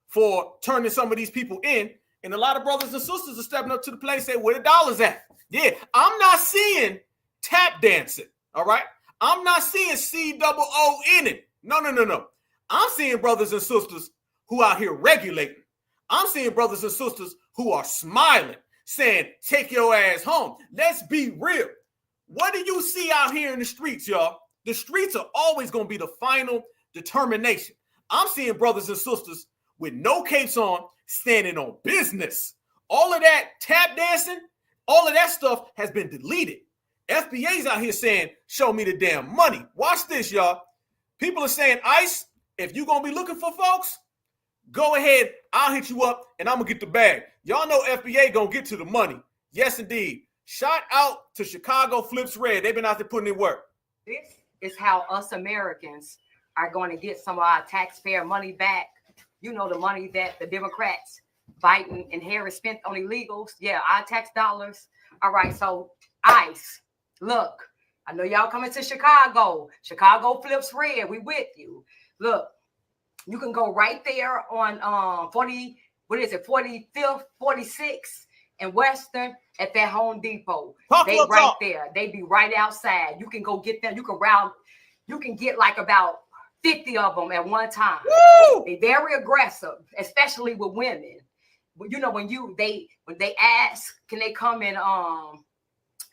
for turning some of these people in. And a lot of brothers and sisters are stepping up to the plate and saying, where the dollars at? Yeah, I'm not seeing tap dancing, all right? I'm not seeing COO in it. No. I'm seeing brothers and sisters who out here regulating. I'm seeing brothers and sisters who are smiling, saying, take your ass home. Let's be real. What do you see out here in the streets, y'all? The streets are always going to be the final determination. I'm seeing brothers and sisters with no capes on, standing on business. All of that tap dancing, all of that stuff has been deleted. FBA's out here saying, show me the damn money. Watch this, y'all. People are saying, ICE, if you're going to be looking for folks, go ahead. I'll hit you up and I'm going to get the bag. Y'all know FBA going to get to the money. Yes, indeed. Shout out to Chicago Flips Red. They've been out there putting in work. This is how us Americans are going to get some of our taxpayer money back. You know, the money that the Democrats, Biden and Harris spent on illegals. Yeah, our tax dollars. All right, so ICE, look, I know y'all coming to Chicago. Chicago Flips Red. We with you. Look, you can go right there on 45th, 46th, and Western at that Home Depot. They right there. They be right outside. You can go get them. You can get like about 50 of them at one time. Woo! They're very aggressive, especially with women. You know, when they ask, can they come and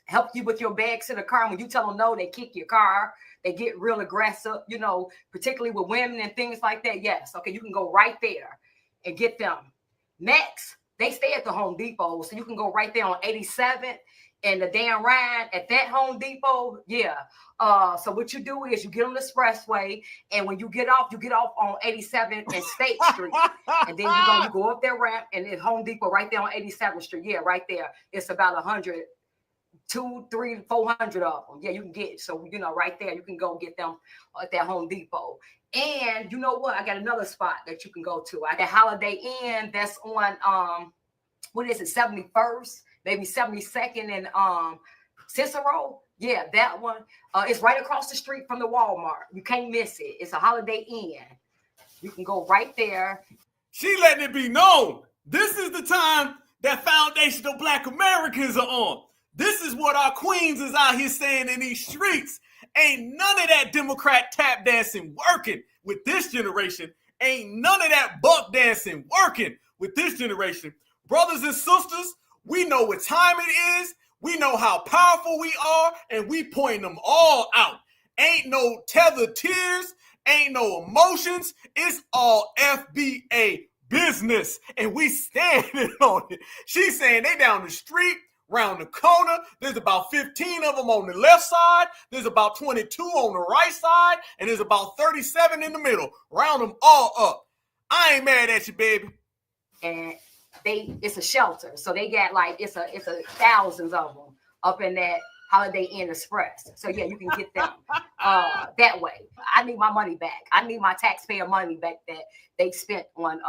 help you with your bags to the car? And when you tell them no, they kick your car. They get real aggressive, you know, particularly with women and things like that. Yes. Okay. You can go right there and get them. Next, they stay at the Home Depot. So you can go right there on 87th and the Dan Ryan at that Home Depot. Yeah. So what you do is you get on the expressway, and when you get off on 87th and State Street. And then you go up that ramp, and it's Home Depot right there on 87th Street. Yeah, right there. It's about 100, 200, 300, 400 of them. Yeah, you can get. So, you know, right there, you can go get them at that Home Depot. And you know what? I got another spot that you can go to. I got Holiday Inn that's on, what is it, 71st, maybe 72nd and Cicero. Yeah, that one. It's right across the street from the Walmart. You can't miss it. It's a Holiday Inn. You can go right there. She letting it be known. This is the time that foundational Black Americans are on. This is what our queens is out here saying in these streets. Ain't none of that Democrat tap dancing working with this generation. Ain't none of that buck dancing working with this generation. Brothers and sisters, we know what time it is. We know how powerful we are, and we point them all out. Ain't no tethered tears. Ain't no emotions. It's all FBA business, and we standing on it. She's saying they down the street, round the corner. There's about 15 of them on the left side. There's about 22 on the right side, and there's about 37 in the middle. Round them all up. I ain't mad at you, baby. And it's a shelter, so they got like it's a thousands of them up in that Holiday Inn Express. So yeah, you can get them that way. I need my money back. I need my taxpayer money back that they spent on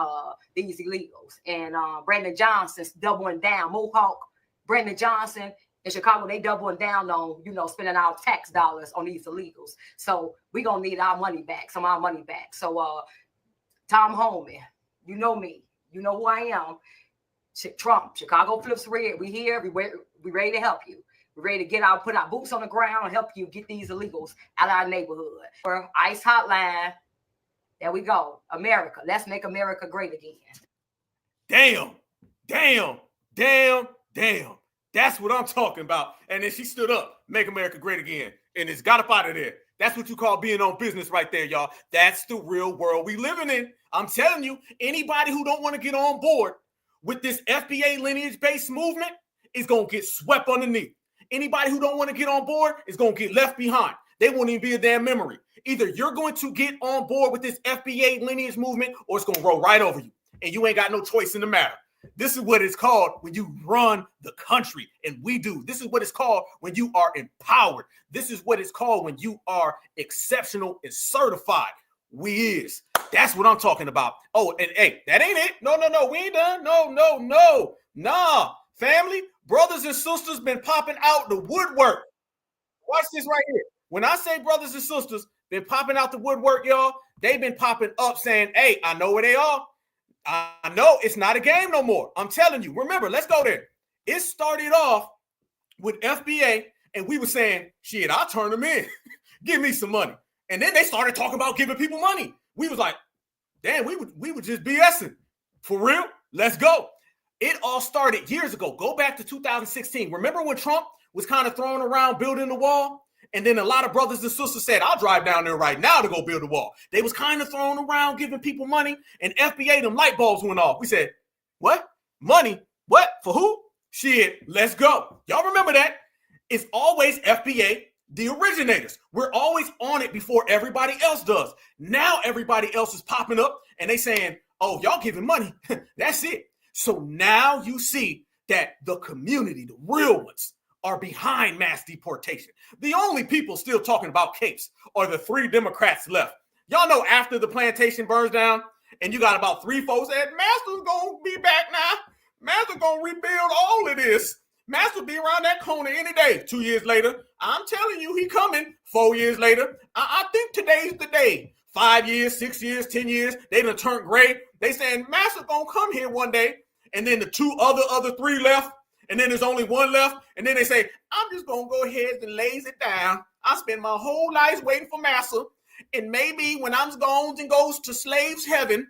these illegals. And Brandon Johnson's doubling down. Mohawk, Brandon Johnson in Chicago, they doubling down on, you know, spending our tax dollars on these illegals. So we gonna need our money back, some of our money back. So Tom Holman, you know me. You know who I am. Trump, Chicago Flips Red. We here. We ready to help you. We're ready to put our boots on the ground and help you get these illegals out of our neighborhood. For ICE Hotline, there we go. America. Let's make America great again. Damn. That's what I'm talking about. And then she stood up, make America great again. And it's got up out of there. That's what you call being on business right there, y'all. That's the real world we living in. I'm telling you, anybody who don't want to get on board with this FBA lineage-based movement is going to get swept underneath. Anybody who don't want to get on board is going to get left behind. They won't even be a damn memory. Either you're going to get on board with this FBA lineage movement, or it's going to roll right over you, and you ain't got no choice in the matter. This is what it's called when you run the country, and we do. This is what it's called when you are empowered. This is what it's called when you are exceptional and certified. We is. That's what I'm talking about. Oh, and hey, that ain't it. No, we ain't done. No. Nah, family, brothers and sisters been popping out the woodwork. Watch this right here. When I say brothers and sisters been popping out the woodwork, y'all, they've been popping up saying, hey, I know where they are. I know it's not a game no more. I'm telling you. Remember, let's go there. It started off with FBA, and we were saying, shit, I'll turn them in. Give me some money. And then they started talking about giving people money. We was like, damn, we would just BSing. For real? Let's go. It all started years ago. Go back to 2016. Remember when Trump was kind of throwing around building the wall? And then a lot of brothers and sisters said, I'll drive down there right now to go build a wall. They was kind of throwing around giving people money, and FBA, them light bulbs went off. We said, what? Money? What? For who? Shit, let's go. Y'all remember that? It's always FBA, the originators. We're always on it before everybody else does. Now everybody else is popping up and they saying, oh, y'all giving money. That's it. So now you see that the community, the real ones, are behind mass deportation. The only people still talking about capes are the 3 Democrats left. Y'all know after the plantation burns down and you got about 3 folks that Master's going to be back now. Master going to rebuild all of this. Master be around that corner any day. 2 years later, I'm telling you, he coming. 4 years later, I think today's the day. 5 years, 6 years, 10 years, they done turned gray. They saying Master gonna come here one day. And then the 2 other 3 left. And then there's only 1 left. And then they say, I'm just gonna go ahead and laze it down. I spend my whole life waiting for Master. And maybe when I'm gone and goes to slaves heaven,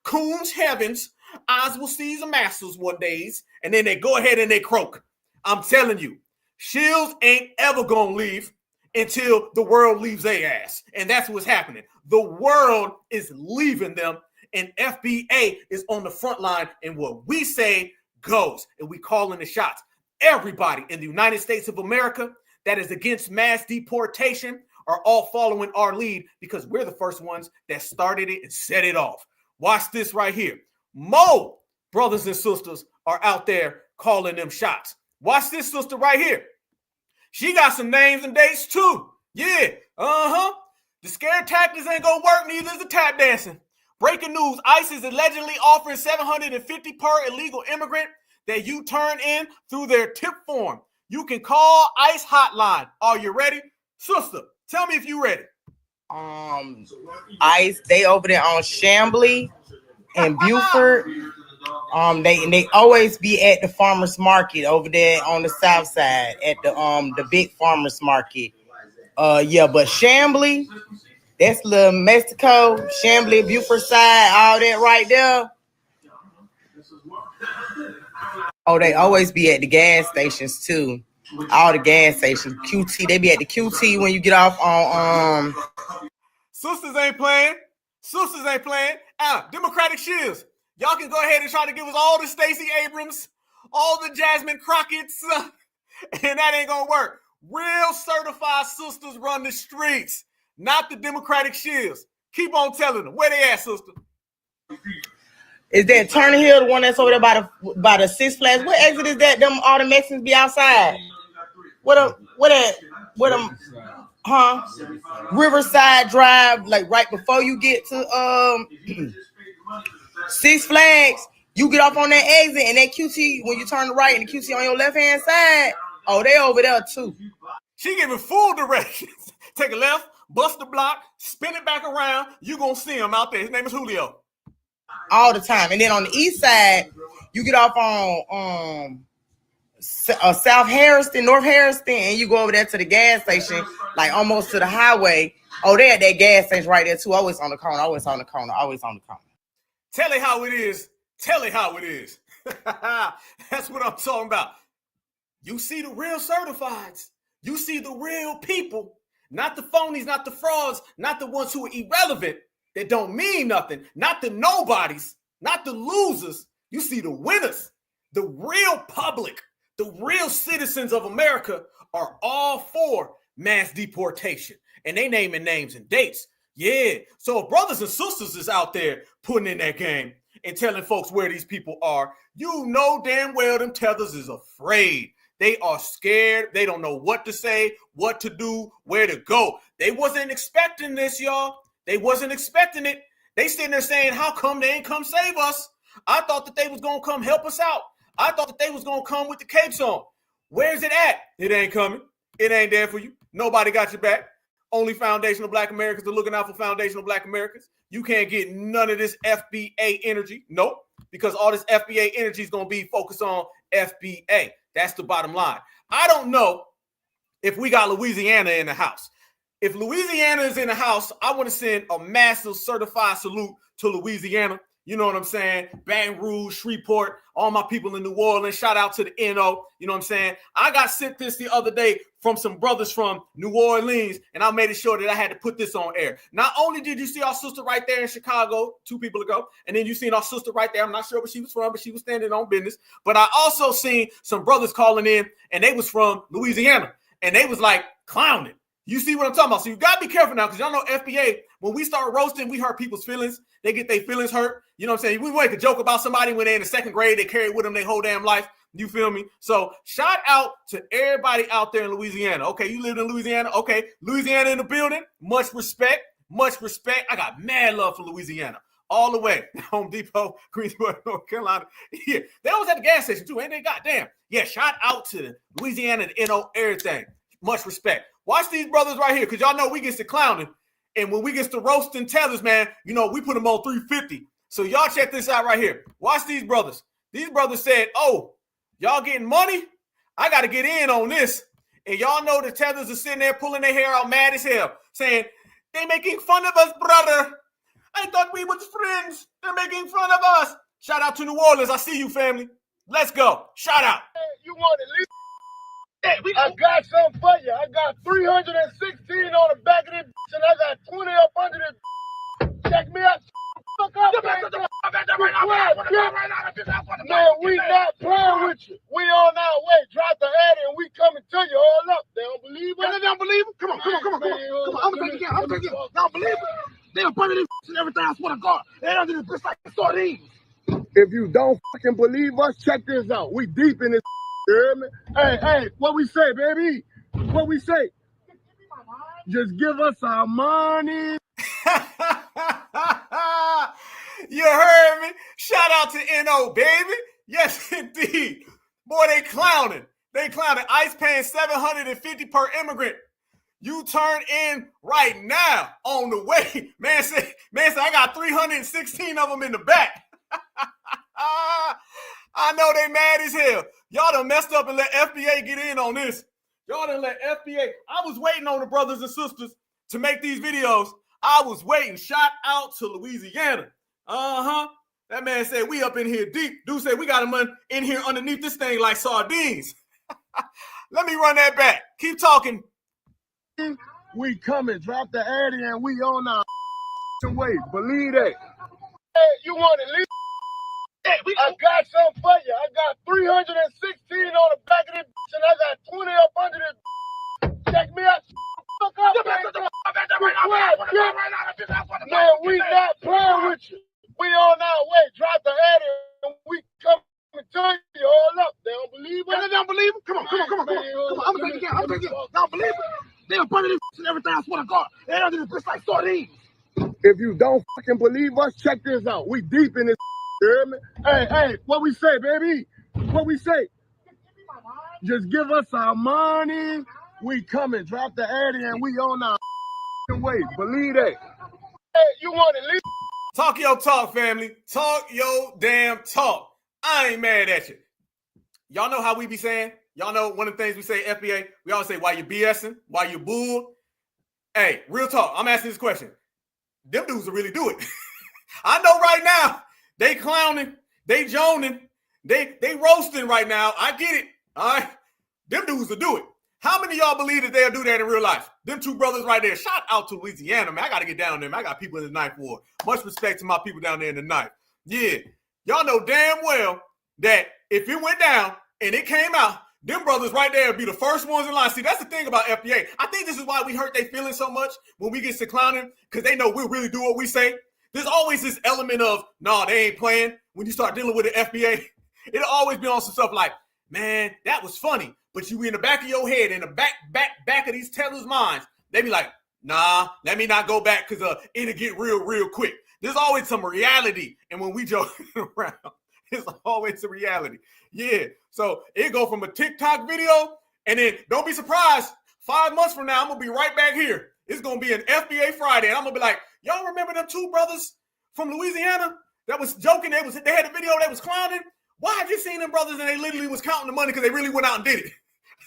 coons heavens, eyes will see the masters one days, and then they go ahead and they croak. I'm telling you, Shields ain't ever gonna leave until the world leaves their ass. And that's what's happening. The world is leaving them, and FBA is on the front line, and what we say goes, and we calling the shots. Everybody in the United States of America that is against mass deportation are all following our lead because we're the first ones that started it and set it off. Watch this right here. More brothers and sisters are out there calling them shots. Watch this sister right here. She got some names and dates too. Yeah, The scare tactics ain't gonna work, neither is the tap dancing. Breaking news, ICE is allegedly offering $750 per illegal immigrant that you turn in through their tip form. You can call ICE hotline. Are you ready? Sister, tell me if you ready. ICE, they over there on Chambly and Buford. They always be at the farmers market over there on the south side at the big farmers market. But Chambly, that's little Mexico, Chambly, Buford side, all that right there. Oh, they always be at the gas stations too. All the gas stations, QT, they be at the QT when you get off on Sisters ain't playing. Democratic Shields. Y'all can go ahead and try to give us all the Stacey Abrams, all the Jasmine Crockett's, and that ain't gonna work. Real certified sisters run the streets, not the Democratic Shields. Keep on telling them. Where they at, sister? Is that Turner Hill, the one that's over there by the Six Flags? What exit is that? Them all the Mexicans be outside. Riverside Drive, like right before you get to Six Flags, you get off on that exit and that QT, when you turn right and the QT on your left hand side, oh, they over there too. She giving full directions. Take a left, bust the block, spin it back around. You gonna see him out there. His name is Julio. All the time. And then on the east side, you get off on South Harrison, North Harrison, and you go over there to the gas station, like almost to the highway. Oh, they at that gas station right there too. Always on the corner. Tell it how it is. That's what I'm talking about. You see the real certifieds. You see the real people, not the phonies, not the frauds, not the ones who are irrelevant, that don't mean nothing, not the nobodies, not the losers. You see the winners, the real public, the real citizens of America are all for mass deportation. And they naming names and dates. Yeah. So if brothers and sisters is out there putting in that game and telling folks where these people are, you know damn well them tethers is afraid. They are scared. They don't know what to say, what to do, where to go. They wasn't expecting this, y'all. They wasn't expecting it. They sitting there saying, how come they ain't come save us? I thought that they was going to come help us out. I thought that they was going to come with the capes on. Where's it at? It ain't coming. It ain't there for you. Nobody got your back. Only foundational Black Americans are looking out for foundational Black Americans. You can't get none of this FBA energy. Nope. Because all this FBA energy is going to be focused on FBA. That's the bottom line. I don't know if we got Louisiana in the house. if Louisiana is in the house, I want to send a massive certified salute to Louisiana. You know what I'm saying? Baton Rouge, Shreveport, all my people in New Orleans. Shout out to the NO. You know what I'm saying? I got sent this the other day from some brothers from New Orleans, and I made sure that I had to put this on air. Not only did you see our sister right there in Chicago 2 people ago, and then you seen our sister right there. I'm not sure where she was from, but she was standing on business. But I also seen some brothers calling in, and they was from Louisiana, and they was like clowning. You see what I'm talking about? So you got to be careful now, because y'all know FBA, when we start roasting, we hurt people's feelings. They get their feelings hurt. You know what I'm saying? We make a joke about somebody when they're in the 2nd grade, they carry it with them their whole damn life. You feel me? So shout out to everybody out there in Louisiana. Okay, you live in Louisiana. Okay, Louisiana in the building. Much respect. Much respect. I got mad love for Louisiana. All the way. Home Depot, Greensboro, North Carolina. Yeah, they always at the gas station too, ain't they? Goddamn. Yeah, shout out to the Louisiana and NO, everything. Much respect. Watch these brothers right here, because y'all know we gets to clowning. And when we gets to roasting tellers, man, you know, we put them on 350. So y'all check this out right here. Watch these brothers. These brothers said, oh, y'all getting money? I got to get in on this. And y'all know the tellers are sitting there pulling their hair out mad as hell, saying, they making fun of us, brother. I thought we was friends. They're making fun of us. Shout out to New Orleans. I see you, family. Let's go. Shout out. Hey, you want at least? I got something for you. I got 316 on the back of this and I got 20 up under this. Check me out. Fuck up, man. Man, we not playing with you. We on our way. Drop the ad and we coming to you. Hold up. They don't believe us. They don't believe it. Come on. I'm gonna take it again. They don't believe it. They up under this and everything. I swear to God. They under this bitch like sardines. If you don't fucking believe us, check this out. We deep in this. You hear me? Hey, what we say, baby? What we say? Just give us our money. You heard me? Shout out to NO, baby. Yes, indeed. Boy, they clowning. They clowning. ICE paying $750 per immigrant. You turn in right now on the way. Man said, I got 316 of them in the back. I know they mad as hell. Y'all done messed up and let FBA get in on this. Y'all done let FBA. I was waiting on the brothers and sisters to make these videos. I was waiting. Shout out to Louisiana. That man said we up in here deep. Dude said we got them in here underneath this thing like sardines. Let me run that back. Keep talking. We coming. Drop the ad and we on our way. Believe that. Hey, you want at least? I got something for you. I got 316 on the back of this and I got 20 up under this. Check me out. Fuck up, man. Man, we not playing with you. We on our way. Drop the ad and we coming to you. Hold up. They don't believe us. They don't believe it. Come on. I'm gonna take it again. They don't believe it. They up under this and everything. I swear to God. They under this bitch like sardines. If you don't fucking believe us, check this out. We deep in this. You hear me? Hey, what we say, baby? What we say? Just give us our money. We coming. Drop the ad and we on our way. Believe that. Hey, you want at least? Talk your talk, family. Talk your damn talk. I ain't mad at you. Y'all know how we be saying? Y'all know one of the things we say, FBA, we always say, why you BSing? Why you bull? Hey, real talk. I'm asking this question. Them dudes will really do it. I know right now, they clowning, they joning, they roasting right now. I get it. All right. Them dudes will do it. How many of y'all believe that they'll do that in real life? Them two brothers right there. Shout out to Louisiana, man. I got to get down there, man. I got people in the Ninth Ward. Much respect to my people down there in the Ninth. Yeah. Y'all know damn well that if it went down and it came out, them brothers right there would be the first ones in line. See, that's the thing about FBA. I think this is why we hurt their feelings so much when we get to clowning, because they know we'll really do what we say. There's always this element of, nah, they ain't playing. When you start dealing with the FBA, it'll always be on some stuff like, man, that was funny. But you in the back of your head, in the back of these tellers' minds, they be like, nah, let me not go back because it'll get real quick. There's always some reality. And when we joke around, it's always a reality. Yeah. So it go from a TikTok video, and then don't be surprised, 5 months from now, I'm going to be right back here. It's going to be an FBA Friday. And I'm going to be like, y'all remember them two brothers from Louisiana that was joking? They had a video that was clowning. Why have you seen them brothers and they literally was counting the money because they really went out and did it?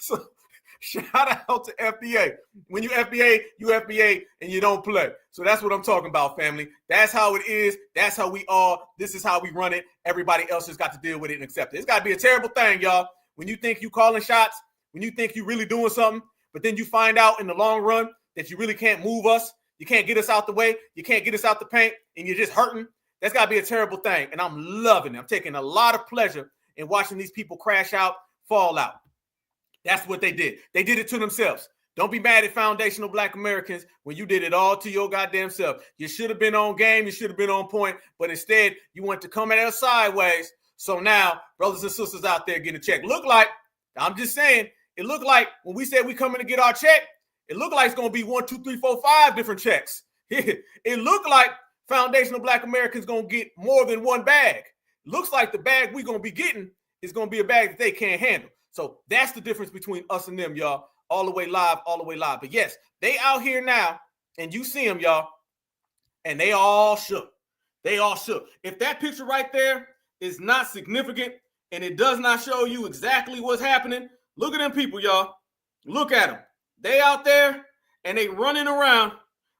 So Shout out to FBA. When you FBA, and you don't play. So that's what I'm talking about, family. That's how it is. That's how we are. This is how we run it. Everybody else has got to deal with it and accept it. It's got to be a terrible thing, y'all. When you think you calling shots, when you think you really doing something, but then you find out in the long run that you really can't move us. You can't get us out the way. You can't get us out the paint, and you're just hurting. That's got to be a terrible thing, and I'm loving it. I'm taking a lot of pleasure in watching these people crash out, fall out. That's what they did. They did it to themselves. Don't be mad at foundational Black Americans when you did it all to your goddamn self. You should have been on game. You should have been on point, but instead you want to come at us sideways. So now, brothers and sisters out there getting a check. Look like, I'm just saying, it looked like when we said we coming to get our check, it looked like it's going to be 1, 2, 3, 4, 5 different checks. It looked like foundational Black Americans going to get more than one bag. Looks like the bag we're going to be getting is going to be a bag that they can't handle. So that's the difference between us and them, y'all. All the way live. But yes, they out here now, and you see them, y'all, and they all shook. If that picture right there is not significant and it does not show you exactly what's happening, look at them people, y'all. Look at them. They out there, and they running around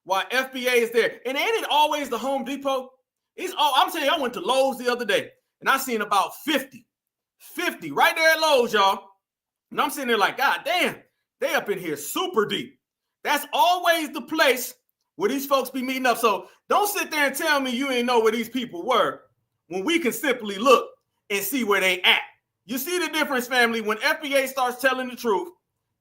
while FBA is there. And ain't it always the Home Depot? I'm telling you, I went to Lowe's the other day, and I seen about 50 right there at Lowe's, y'all. And I'm sitting there like, God damn, they up in here super deep. That's always the place where these folks be meeting up. So don't sit there and tell me you ain't know where these people were when we can simply look and see where they at. You see the difference, family? When FBA starts telling the truth,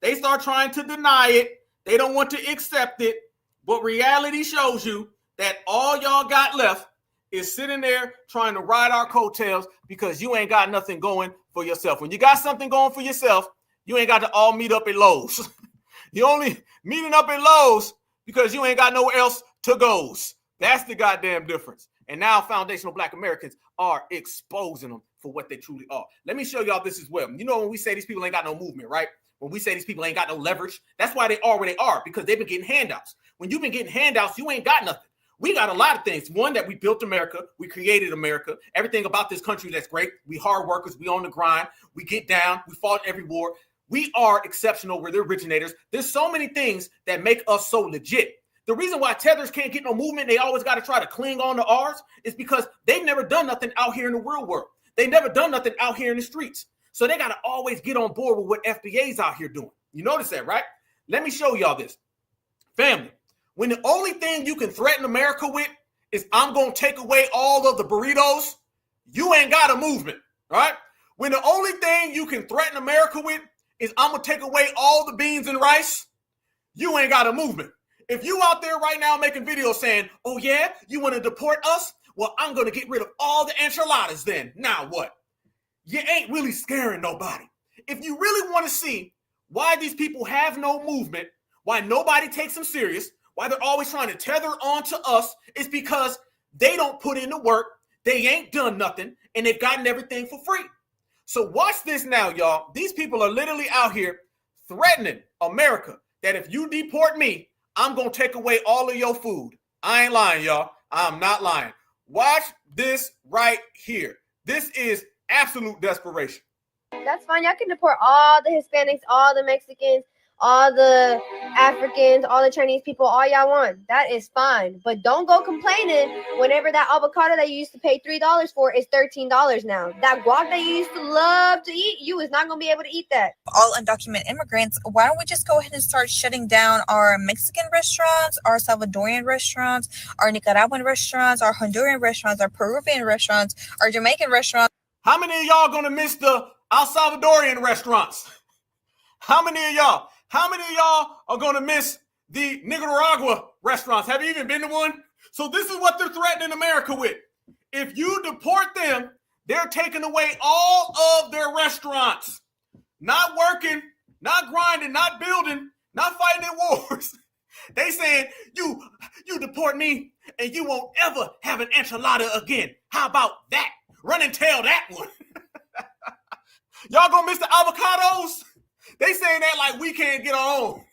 they start trying to deny it. They don't want to accept it. But reality shows you that all y'all got left is sitting there trying to ride our coattails because you ain't got nothing going for yourself. When you got something going for yourself, you ain't got to all meet up at Lowe's. You only meeting up at Lowe's because you ain't got nowhere else to go. That's the goddamn difference. And now foundational Black Americans are exposing them for what they truly are. Let me show y'all this as well. You know when we say these people ain't got no movement, right? When we say these people ain't got no leverage, that's why they are where they are, because they've been getting handouts. When you've been getting handouts, you ain't got nothing. We got a lot of things. One, that we built America. We created America. Everything about this country that's great. We hard workers. We on the grind. We get down. We fought every war. We are exceptional. We're the originators. There's so many things that make us so legit. The reason why tethers can't get no movement, they always got to try to cling on to ours, is because they've never done nothing out here in the real world. They've never done nothing out here in the streets. So they got to always get on board with what FBA's out here doing. You notice that, right? Let me show y'all this. Family, when the only thing you can threaten America with is I'm going to take away all of the burritos, you ain't got a movement, right? When the only thing you can threaten America with is I'm going to take away all the beans and rice, you ain't got a movement. If you out there right now making videos saying, oh yeah, you want to deport us? Well, I'm going to get rid of all the enchiladas then. Now what? You ain't really scaring nobody. If you really want to see why these people have no movement, why nobody takes them serious, why they're always trying to tether on to us, it's because they don't put in the work, they ain't done nothing, and they've gotten everything for free. So watch this now, y'all. These people are literally out here threatening America that if you deport me, I'm going to take away all of your food. I ain't lying, y'all. I'm not lying. Watch this right here. This is absolute desperation. That's fine. Y'all can deport all the Hispanics, all the Mexicans, all the Africans, all the Chinese people, all y'all want. That is fine. But don't go complaining whenever that avocado that you used to pay $3 for is $13 now. That guac that you used to love to eat, you is not going to be able to eat that. All undocumented immigrants, why don't we just go ahead and start shutting down our Mexican restaurants, our Salvadorian restaurants, our Nicaraguan restaurants, our Honduran restaurants, our Peruvian restaurants, our Jamaican restaurants? How many of y'all going to miss the El Salvadorian restaurants? How many of y'all are going to miss the Nicaragua restaurants? Have you even been to one? So this is what they're threatening America with. If you deport them, they're taking away all of their restaurants. Not working, not grinding, not building, not fighting in wars. They saying, you deport me and you won't ever have an enchilada again. How about that? Run and tell that one. Y'all gonna miss the avocados? They saying that like we can't get our own.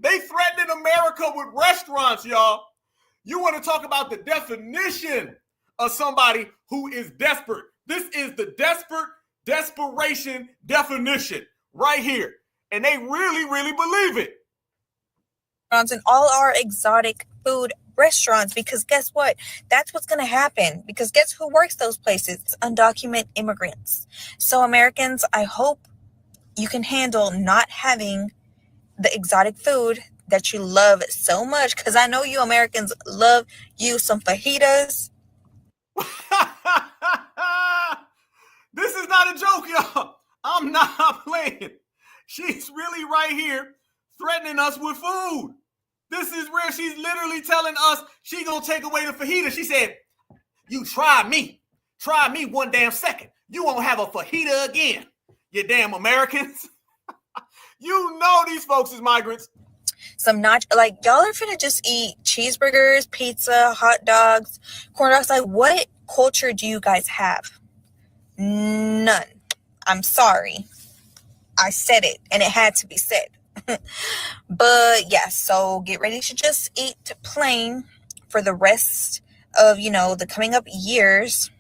They threatening America with restaurants, y'all. You want to talk about the definition of somebody who is desperate. This is the desperation definition right here. And they really, really believe it. And all our exotic food restaurants, because guess what? That's what's going to happen. Because guess who works those places? Undocumented immigrants. So Americans, I hope you can handle not having the exotic food that you love so much, because I know you Americans love you some fajitas. This is not a joke, y'all. I'm not playing. She's really right here threatening us with food. This is where she's literally telling us she gonna take away the fajita. She said, you try me one damn second. You won't have a fajita again, you damn Americans. You know these folks is migrants. Some like y'all are finna just eat cheeseburgers, pizza, hot dogs, corn dogs. Like, what culture do you guys have? None. I'm sorry. I said it, and it had to be said. But yeah, so get ready to just eat plain for the rest of, the coming up years.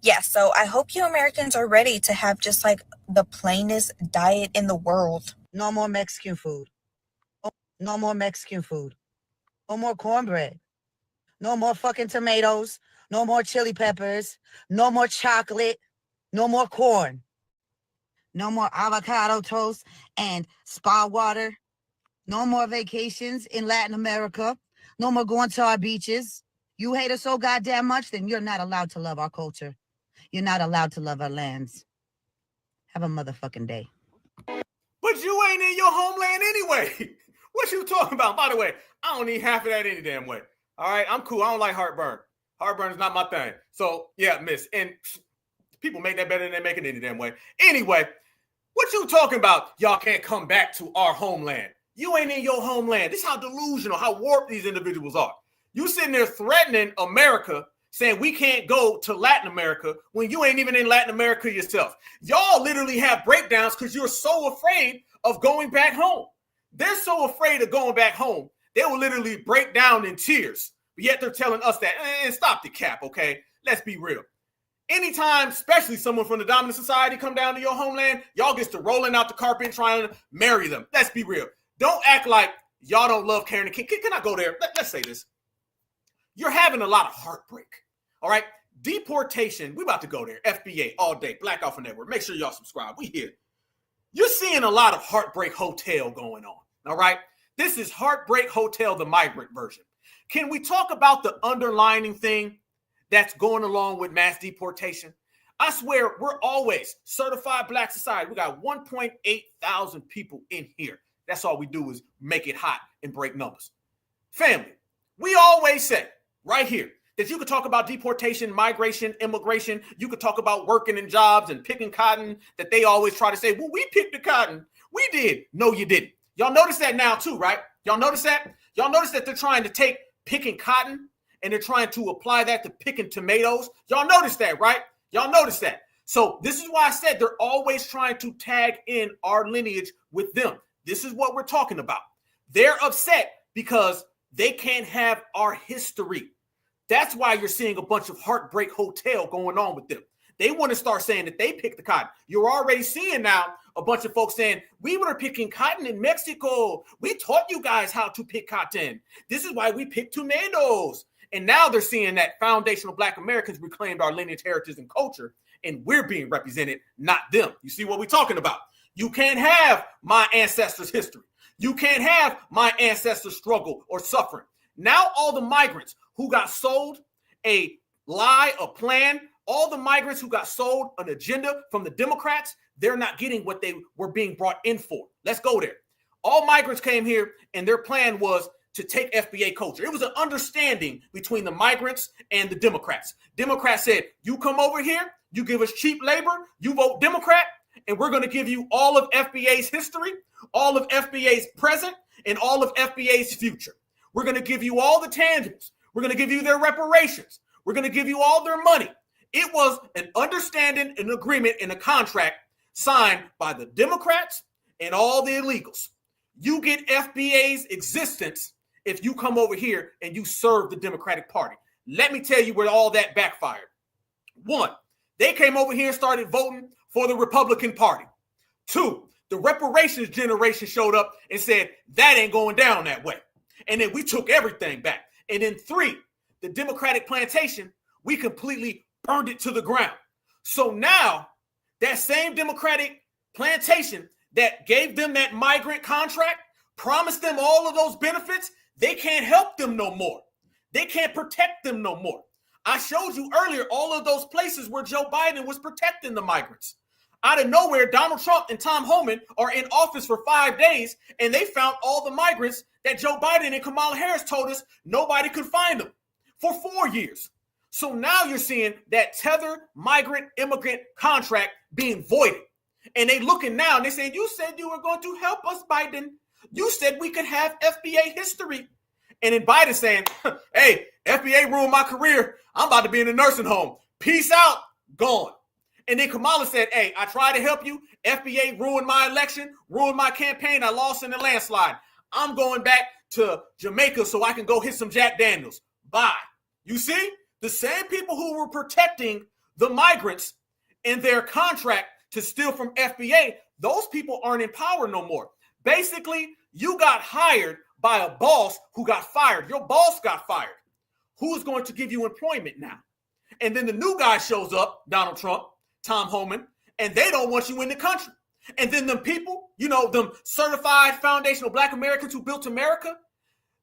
Yeah, so I hope you Americans are ready to have just like the plainest diet in the world. No more Mexican food. No more Mexican food. No more cornbread. No more fucking tomatoes. No more chili peppers. No more chocolate. No more corn. No more avocado toast and spa water. No more vacations in Latin America. No more going to our beaches. You hate us so goddamn much, then you're not allowed to love our culture. You're not allowed to love our lands. Have a motherfucking day. But you ain't in your homeland anyway. What you talking about? By the way, I don't need half of that any damn way. All right, I'm cool. I don't like heartburn. Heartburn is not my thing. So, yeah, miss. And people make that better than they make it any damn way. Anyway, what you talking about? Y'all can't come back to our homeland. You ain't in your homeland. This is how delusional, how warped these individuals are. You sitting there threatening America, saying we can't go to Latin America when you ain't even in Latin America yourself. Y'all literally have breakdowns because you're so afraid of going back home. They're so afraid of going back home, they will literally break down in tears. But yet they're telling us that, stop the cap, okay? Let's be real. Anytime, especially someone from the dominant society come down to your homeland, y'all gets to rolling out the carpet trying to marry them. Let's be real. Don't act like y'all don't love Karen the King. Can I go there? Let's say this. You're having a lot of heartbreak, all right? Deportation, we about to go there. FBA, all day, Black Alpha Network. Make sure y'all subscribe. We here. You're seeing a lot of Heartbreak Hotel going on, all right? This is Heartbreak Hotel, the migrant version. Can we talk about the underlining thing that's going along with mass deportation? I swear, we're always certified Black society. We got 1.8 thousand people in here. That's all we do is make it hot and break numbers. Family, we always say right here that you could talk about deportation, migration, immigration. You could talk about working in jobs and picking cotton, that they always try to say, well, we picked the cotton. We did. No, you didn't. Y'all notice that now too, right? Y'all notice that? Y'all notice that they're trying to take picking cotton and they're trying to apply that to picking tomatoes. Y'all notice that, right? Y'all notice that. So this is why I said they're always trying to tag in our lineage with them. This is what we're talking about. They're upset because they can't have our history. That's why you're seeing a bunch of Heartbreak Hotel going on with them. They want to start saying that they picked the cotton. You're already seeing now a bunch of folks saying, we were picking cotton in Mexico. We taught you guys how to pick cotton. This is why we picked tomatoes. And now they're seeing that foundational Black Americans reclaimed our lineage, heritage, and culture, and we're being represented, not them. You see what we're talking about? You can't have my ancestors' history. You can't have my ancestors' struggle or suffering. Now all the migrants who got sold a lie, a plan, all the migrants who got sold an agenda from the Democrats, they're not getting what they were being brought in for. Let's go there. All migrants came here and their plan was to take FBA culture. It was an understanding between the migrants and the Democrats. Democrats said, you come over here, you give us cheap labor, you vote Democrat, and we're going to give you all of FBA's history, all of FBA's present, and all of FBA's future. We're going to give you all the tangibles. We're going to give you their reparations. We're going to give you all their money. It was an understanding, an agreement, and a contract signed by the Democrats and all the illegals. You get FBA's existence if you come over here and you serve the Democratic Party. Let me tell you where all that backfired. One, they came over here and started voting for the Republican Party. Two, The reparations generation showed up and said, that ain't going down that way. And then we took everything back. And then 3, the Democratic plantation, we completely burned it to the ground. So now that same Democratic plantation that gave them that migrant contract, promised them all of those benefits, they can't help them no more. They can't protect them no more. I showed you earlier all of those places where Joe Biden was protecting the migrants. Out of nowhere, Donald Trump and Tom Homan are in office for 5 days, and they found all the migrants that Joe Biden and Kamala Harris told us nobody could find them for 4 years. So now you're seeing that tethered migrant immigrant contract being voided. And they looking now and they saying, you said you were going to help us, Biden. You said we could have FBA history. And then Biden saying, hey, FBA ruined my career. I'm about to be in a nursing home. Peace out. Gone. And then Kamala said, hey, I tried to help you. FBA ruined my election, ruined my campaign. I lost in the landslide. I'm going back to Jamaica so I can go hit some Jack Daniels. Bye. You see, the same people who were protecting the migrants in their contract to steal from FBA, those people aren't in power no more. Basically, you got hired by a boss who got fired. Your boss got fired. Who's going to give you employment now? And then the new guy shows up, Donald Trump, Tom Homan, and they don't want you in the country. And then them people, you know, them certified foundational Black Americans who built America,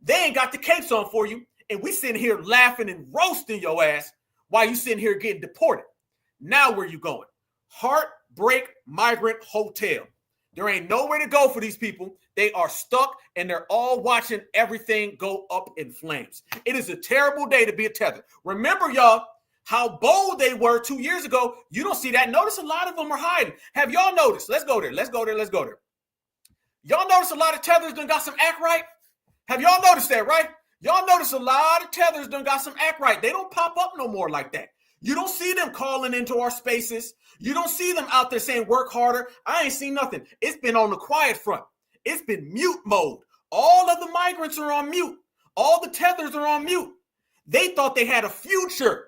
they ain't got the capes on for you. And we sitting here laughing and roasting your ass while you sitting here getting deported. Now where you going? Heartbreak Migrant Hotel. There ain't nowhere to go for these people. They are stuck and they're all watching everything go up in flames. It is a terrible day to be a tether. Remember, y'all, how bold they were 2 years ago. You don't see that. Notice a lot of them are hiding. Have y'all noticed? Let's go there. Y'all notice a lot of tethers done got some act right? Have y'all noticed that, right? Y'all notice a lot of tethers done got some act right. They don't pop up no more like that. You don't see them calling into our spaces. You don't see them out there saying work harder. I ain't seen nothing. It's been on the quiet front. It's been mute mode. All of the migrants are on mute. All the tethers are on mute. They thought they had a future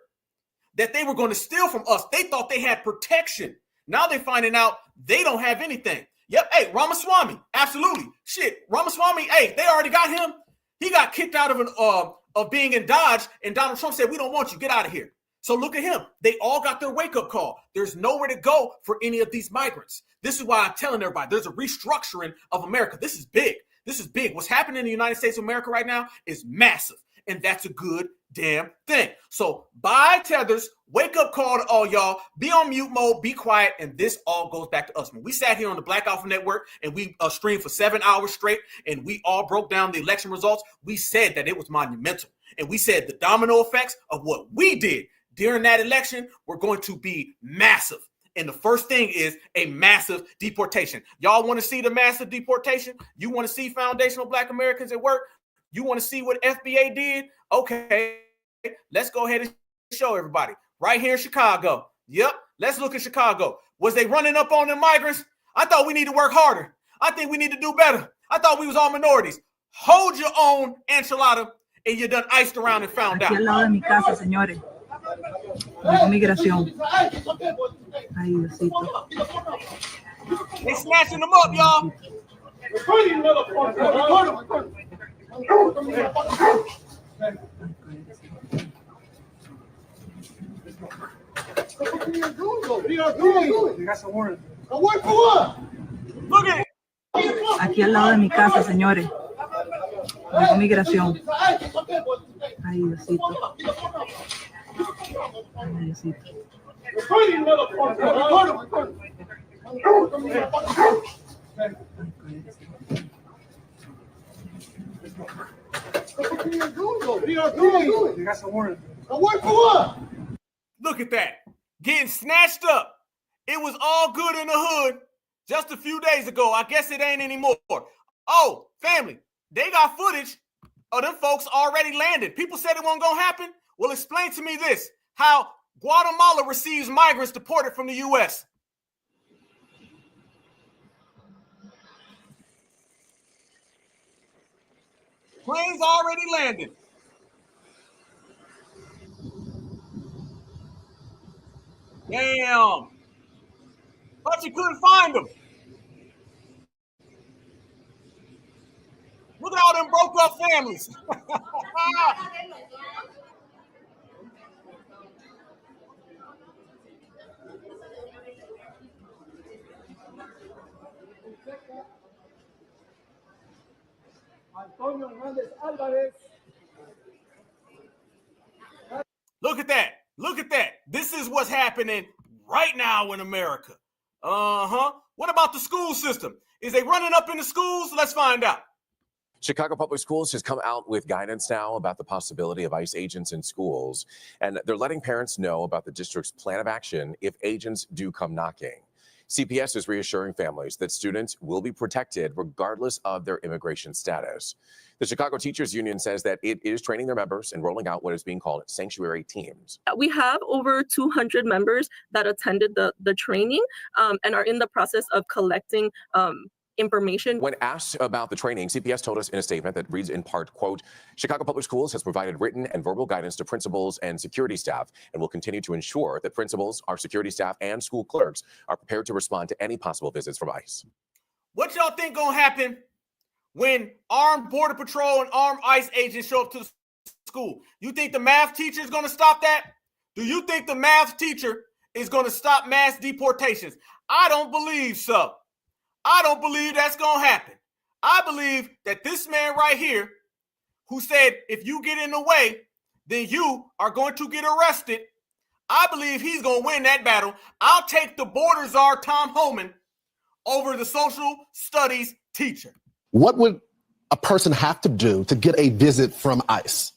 that they were going to steal from us. They thought they had protection. Now they're finding out they don't have anything. Yep. Hey, Ramaswamy. Absolutely. Shit. Ramaswamy. Hey, they already got him. He got kicked out of being in Dodge, and Donald Trump said, we don't want you. Get out of here. So look at him. They all got their wake-up call. There's nowhere to go for any of these migrants. This is why I'm telling everybody there's a restructuring of America. This is big. This is big. What's happening in the United States of America right now is massive, and that's a good damn thing. So bye, tethers. Wake-up call to all y'all. Be on mute mode. Be quiet, and this all goes back to us. When we sat here on the Black Alpha Network, and we streamed for 7 hours straight, and we all broke down the election results, we said that it was monumental, and we said the domino effects of what we did during that election were going to be massive. And the first thing is a massive deportation. Y'all want to see the massive deportation? You want to see foundational Black Americans at work? You want to see what FBA did? Okay, let's go ahead and show everybody. Right here in Chicago. Yep, let's look at Chicago. Was they running up on the migrants? I thought we need to work harder. I think we need to do better. I thought we was all minorities. Hold your own enchilada, and you're done iced around and found out. Aquí al lado de mi casa, señores. Migración. Ay, Diosito. They snatching them up, y'all. Look at it. Aquí al lado de mi casa, señores. Migración. Ay, Diosito. Ay, Diosito. Look at that. Getting snatched up. It was all good in the hood just a few days ago. I guess it ain't anymore. Oh, family, they got footage of them folks already landed. People said it wasn't going to happen. Well, explain to me this, how Guatemala receives migrants deported from the U.S. Planes already landed. Damn. But you couldn't find them. Look at all them broke up families. Look at that. Look at that. This is what's happening right now in America. What about the school system? Is they running up in the schools? Let's find out. Chicago Public Schools has come out with guidance now about the possibility of ICE agents in schools, and they're letting parents know about the district's plan of action if agents do come knocking. CPS is reassuring families that students will be protected regardless of their immigration status. The Chicago Teachers Union says that it is training their members and rolling out what is being called sanctuary teams. We have over 200 members that attended the training and are in the process of collecting information. When asked about the training, CPS told us in a statement that reads in part, quote, Chicago Public Schools has provided written and verbal guidance to principals and security staff and will continue to ensure that principals, our security staff, and school clerks are prepared to respond to any possible visits from ICE. What y'all think gonna happen when armed Border Patrol and armed ICE agents show up to the school? You think the math teacher is gonna stop that? Do you think the math teacher is gonna stop mass deportations? I don't believe so. I don't believe that's going to happen. I believe that this man right here who said, if you get in the way, then you are going to get arrested. I believe he's going to win that battle. I'll take the border czar, Tom Homan, over the social studies teacher. What would a person have to do to get a visit from ICE?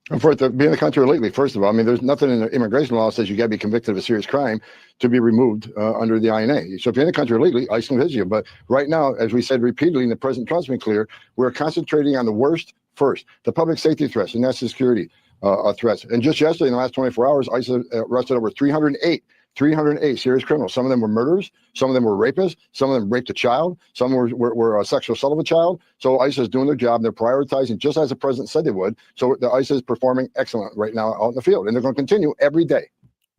And for it to be in the country illegally, first of all, I mean, there's nothing in the immigration law that says you got to be convicted of a serious crime to be removed under the INA. So if you're in the country illegally, ICE can visit you. But right now, as we said repeatedly, and the President Trump's been clear, we're concentrating on the worst first, the public safety threats and national security threats. And just yesterday, in the last 24 hours, ICE arrested over 308 serious criminals. Some of them were murderers. Some of them were rapists. Some of them raped a child. Some were sexual assault of a child. So ICE is doing their job, and they're prioritizing just as the president said they would. So the ICE is performing excellent right now out in the field, and they're going to continue every day.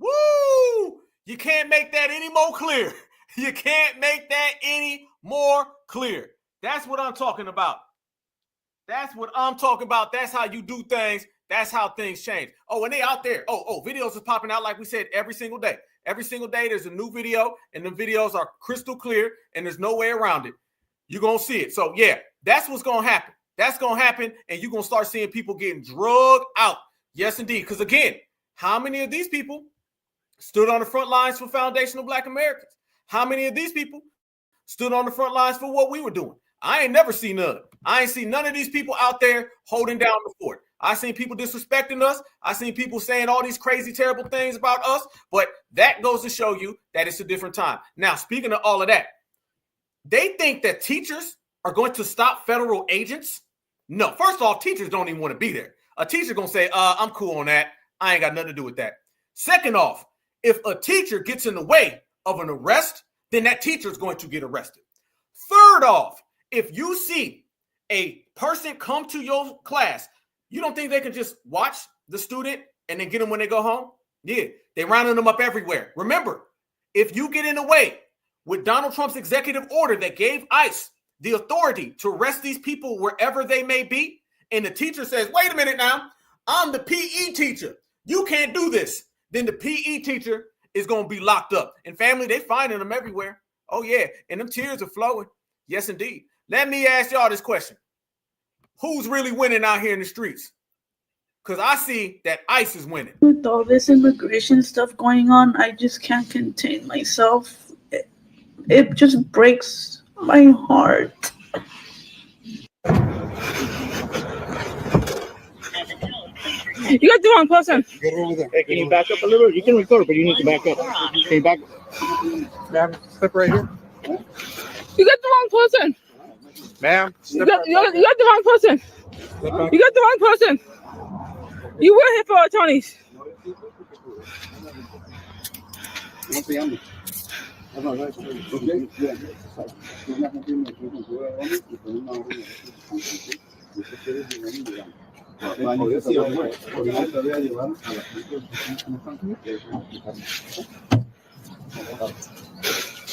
Woo! You can't make that any more clear. You can't make that any more clear. That's what I'm talking about. That's what I'm talking about. That's how you do things. That's how things change. Oh, and they out there. Videos are popping out, like we said, every single day. Every single day there's a new video, and the videos are crystal clear, and there's no way around it. You're going to see it. So, yeah, that's what's going to happen. That's going to happen, and you're going to start seeing people getting drugged out. Yes, indeed. Because, again, how many of these people stood on the front lines for foundational Black Americans? How many of these people stood on the front lines for what we were doing? I ain't never seen none. I ain't seen none of these people out there holding down the fort. I seen people disrespecting us. I seen people saying all these crazy, terrible things about us. But that goes to show you that it's a different time. Now, speaking of all of that, they think that teachers are going to stop federal agents. No, first of all, teachers don't even want to be there. A teacher going to say, I'm cool on that. I ain't got nothing to do with that. Second off, if a teacher gets in the way of an arrest, then that teacher is going to get arrested. Third off, if you see a person come to your class, you don't think they can just watch the student and then get them when they go home? Yeah, they rounding them up everywhere. Remember, if you get in the way with Donald Trump's executive order that gave ICE the authority to arrest these people wherever they may be, and the teacher says, wait a minute now, I'm the PE teacher. You can't do this. Then the PE teacher is going to be locked up. And family, they finding them everywhere. Oh, yeah, and them tears are flowing. Yes, indeed. Let me ask y'all this question. Who's really winning out here in the streets? Because I see that ICE is winning. With all this immigration stuff going on, I just can't contain myself. It just breaks my heart. You got the wrong person. Get over there. Hey, can you back up a little? You can record, but you need to back up. Can you back up? Ma'am, step right here. You got the wrong person. Ma'am, You got the wrong person. You got the wrong person. You were here for attorneys.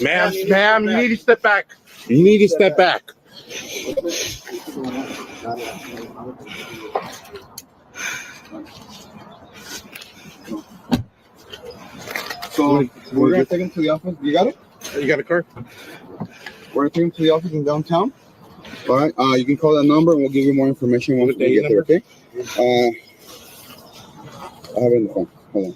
Ma'am, you need to step back. You need to step back. So we're gonna take him to the office. You got it? You got a car? We're gonna take him to the office in downtown. All right. You can call that number, and we'll give you more information once we get there. Okay. I have it in the phone. Hold on.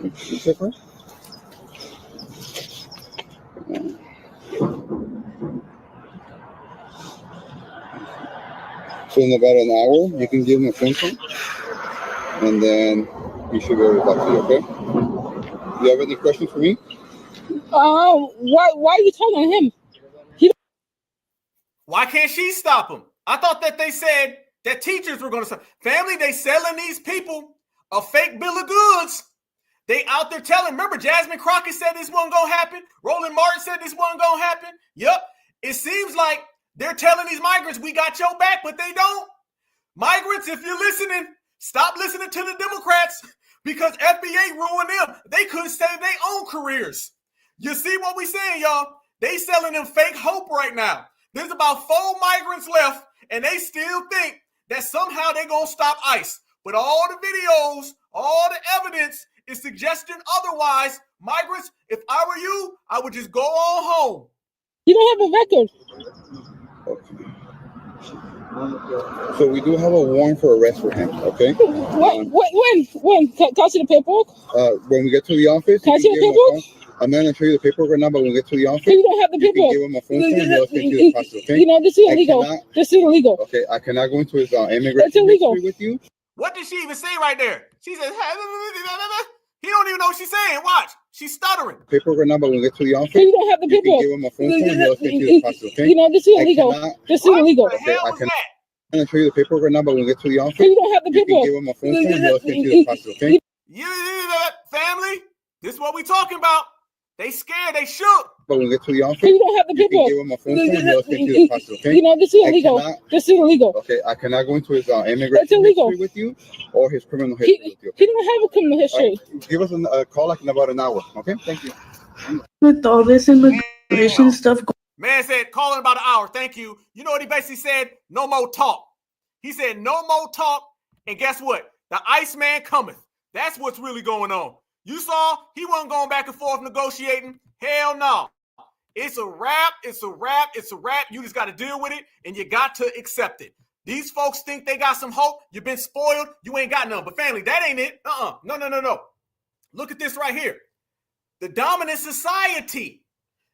You say first? So in about an hour, you can give him a phone call, and then he should be able to talk to you. Okay? Do you have any questions for me? Why are you talking to him? Why can't she stop him? I thought that they said that teachers were going to stop. Family, they selling these people a fake bill of goods. They out there telling. Remember, Jasmine Crockett said this wasn't going to happen. Roland Martin said this wasn't going to happen. Yep. It seems like they're telling these migrants, we got your back, but they don't. Migrants, if you're listening, stop listening to the Democrats because FBA ruined them. They couldn't save their own careers. You see what we saying, y'all? They selling them fake hope right now. There's about 4 migrants left, and they still think that somehow they're going to stop ICE. But all the videos, all the evidence is suggesting otherwise. Migrants, if I were you, I would just go on home. You don't have a record. So we do have a warrant for arrest for him. Okay. When? Can I see the paperwork? When we get to the office. Can I see the paperwork? I'm not going to show you the paperwork right now, but when we get to the office, you don't have the paperwork. You can give him a phone call and he'll explain to you the process, okay? You know, this is illegal. This is illegal. Okay, I cannot go into his immigration history with you. What did she even say right there? She says, he don't even know what she's saying. Watch. She's stuttering. Paperwork right now, but when we get to the office, you don't have the paperwork. You can give him a phone call and he'll explain to you the process, okay? You know, this is illegal. This is illegal. Okay, I cannot. I'm going to show you the paperwork right now, but when we get to the office, you don't have the paperwork. You can give him a phone call and he'll explain to you the process, okay? Family, this is what we talking about. They scared, they shook. But when we get to the office, you don't have the paperwork. You can give him a phone call and he'll explain to you the process, okay? You know, this is illegal. This is illegal. Okay, I cannot go into his immigration history with you or his criminal history with you. He don't have a criminal history. Right. Give us a call like in about an hour, okay? Thank you. With all this immigration stuff. Man said, call in about an hour. Thank you. You know what he basically said? No more talk. He said, no more talk. And guess what? The Iceman cometh. That's what's really going on. You saw he wasn't going back and forth negotiating. Hell no. It's a wrap. It's a wrap. It's a wrap. You just got to deal with it, and you got to accept it. These folks think they got some hope. You've been spoiled. You ain't got none. But family, that ain't it. No. Look at this right here. The dominant society.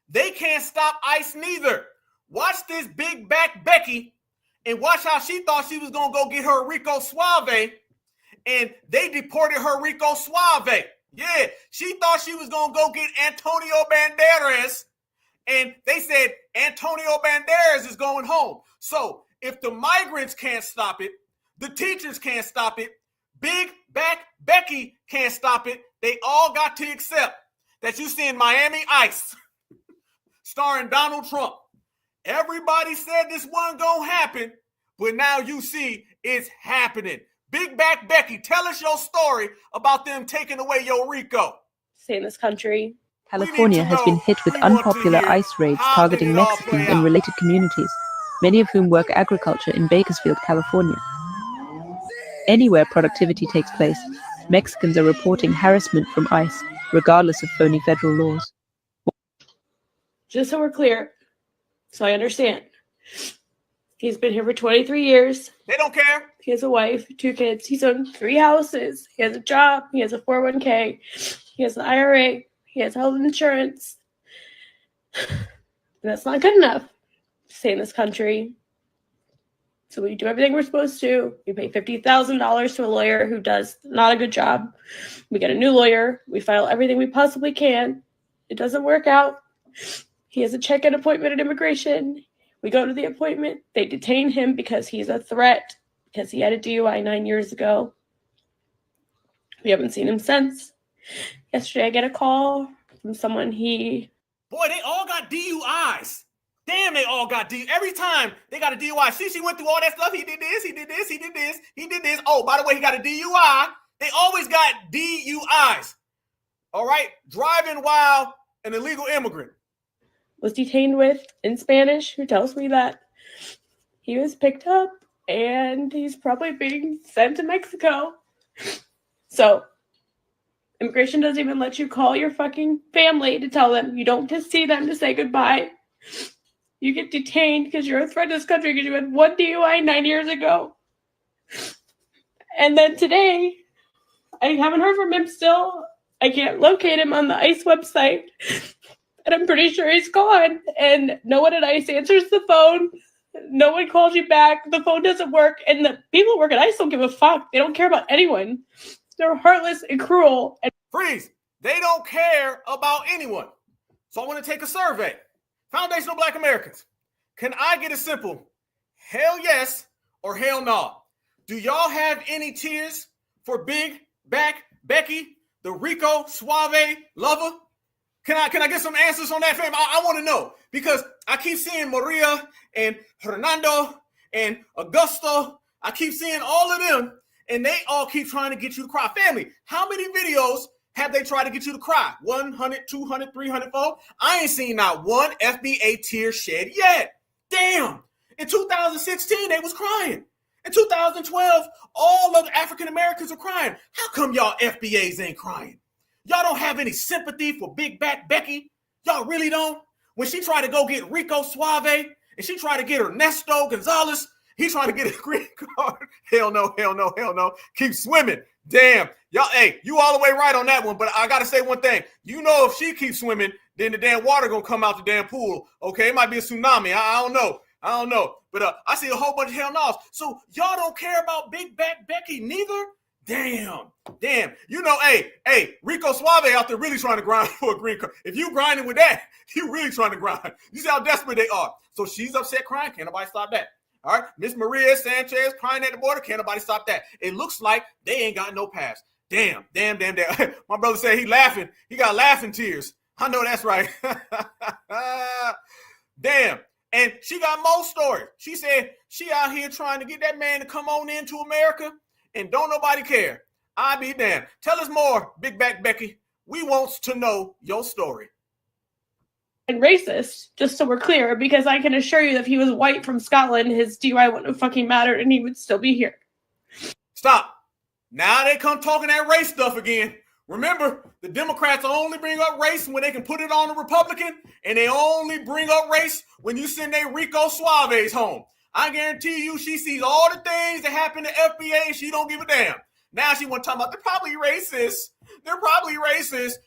They can't stop ICE neither. Watch this big back Becky and watch how she thought she was going to go get her Rico Suave, and they deported her Rico Suave. Yeah, she thought she was going to go get Antonio Banderas, and they said Antonio Banderas is going home. So if the migrants can't stop it, the teachers can't stop it, big back Becky can't stop it, they all got to accept that you seeing Miami Ice starring Donald Trump. Everybody said this wasn't going to happen, but now you see it's happening. Big back Becky, tell us your story about them taking away your Rico. Stay in this country. California has been hit with unpopular ICE raids targeting Mexicans and related communities, many of whom work agriculture in Bakersfield, California. Anywhere productivity takes place, Mexicans are reporting harassment from ICE, regardless of phony federal laws. Just so we're clear, so I understand. He's been here for 23 years. They don't care. He has a wife, 2 kids. He's owned 3 houses. He has a job. He has a 401k. He has an IRA. He has health insurance. And that's not good enough to stay in this country. So we do everything we're supposed to. We pay $50,000 to a lawyer who does not a good job. We get a new lawyer. We file everything we possibly can. It doesn't work out. He has a check-in appointment at immigration. We go to the appointment. They detain him because he's a threat, because he had a DUI 9 years ago. We haven't seen him since. Yesterday, I get a call from someone Boy, they all got DUIs. Damn, they all got DUIs. Every time they got a DUI. See, she went through all that stuff. He did this, he did this, he did this, he did this. Oh, by the way, he got a DUI. They always got DUIs. All right? Driving while an illegal immigrant was detained with in Spanish, who tells me that he was picked up and he's probably being sent to Mexico. So immigration doesn't even let you call your fucking family to tell them. You don't just see them to say goodbye. You get detained because you're a threat to this country because you had one DUI 9 years ago. And then today, I haven't heard from him still. I can't locate him on the ICE website. And I'm pretty sure he's gone. And no one at ICE answers the phone. No one calls you back. The phone doesn't work. And the people who work at ICE don't give a fuck. They don't care about anyone. They're heartless and cruel. Freeze. They don't care about anyone. So I want to take a survey. Foundational Black Americans. Can I get a simple hell yes or hell no? Do y'all have any tears for Big Back Becky, the Rico Suave lover? Can I get some answers on that, fam? I want to know, because I keep seeing Maria and Hernando and Augusto. I keep seeing all of them, and they all keep trying to get you to cry. Family, how many videos have they tried to get you to cry? 100, 200, 300 folks? I ain't seen not one FBA tear shed yet. Damn. In 2016, they was crying. In 2012, all of the African Americans are crying. How come y'all FBAs ain't crying? Y'all don't have any sympathy for Big Back Becky? Y'all really don't? When she tried to go get Rico Suave and she tried to get Ernesto Gonzalez, he trying to get a green card. Hell no, hell no, hell no. Keep swimming. Damn. Y'all, hey, you all the way right on that one, but I got to say one thing. You know, if she keeps swimming, then the damn water going to come out the damn pool. Okay, it might be a tsunami. I don't know. I don't know. But I see a whole bunch of hell no's. So y'all don't care about Big Back Becky neither? Damn. You know, hey, Rico Suave out there really trying to grind for a green card. If you grinding with that, you really trying to grind. You see how desperate they are. So she's upset crying. Can't nobody stop that. All right. Miss Maria Sanchez crying at the border. Can't nobody stop that. It looks like they ain't got no pass. Damn. My brother said he laughing. He got laughing tears. I know that's right. Damn. And she got more stories. She said she out here trying to get that man to come on into America, and don't nobody care. I be damned. Tell us more, Big Back Becky. We wants to know your story. And racist, just so we're clear, because I can assure you that if he was white from Scotland, his DUI wouldn't have fucking mattered and he would still be here. Stop. Now they come talking that race stuff again. Remember, the Democrats only bring up race when they can put it on a Republican, and they only bring up race when you send their Rico Suaves home. I guarantee you she sees all the things that happen to FBA and she don't give a damn. Now she want to talk about they're probably racist.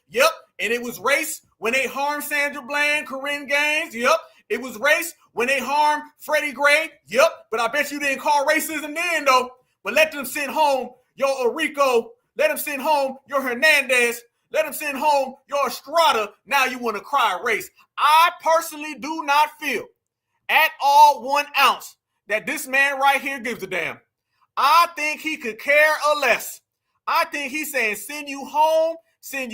Yep. And it was race when they harmed Sandra Bland, Corinne Gaines. Yep. It was race when they harmed Freddie Gray. Yep. But I bet you didn't call racism then, though. But let them send home your Rico. Let them send home your Hernandez. Let them send home your Estrada. Now you want to cry race. I personally do not feel at all 1 ounce that this man right here gives a damn. I think he could care or less. I think he's saying send you home, send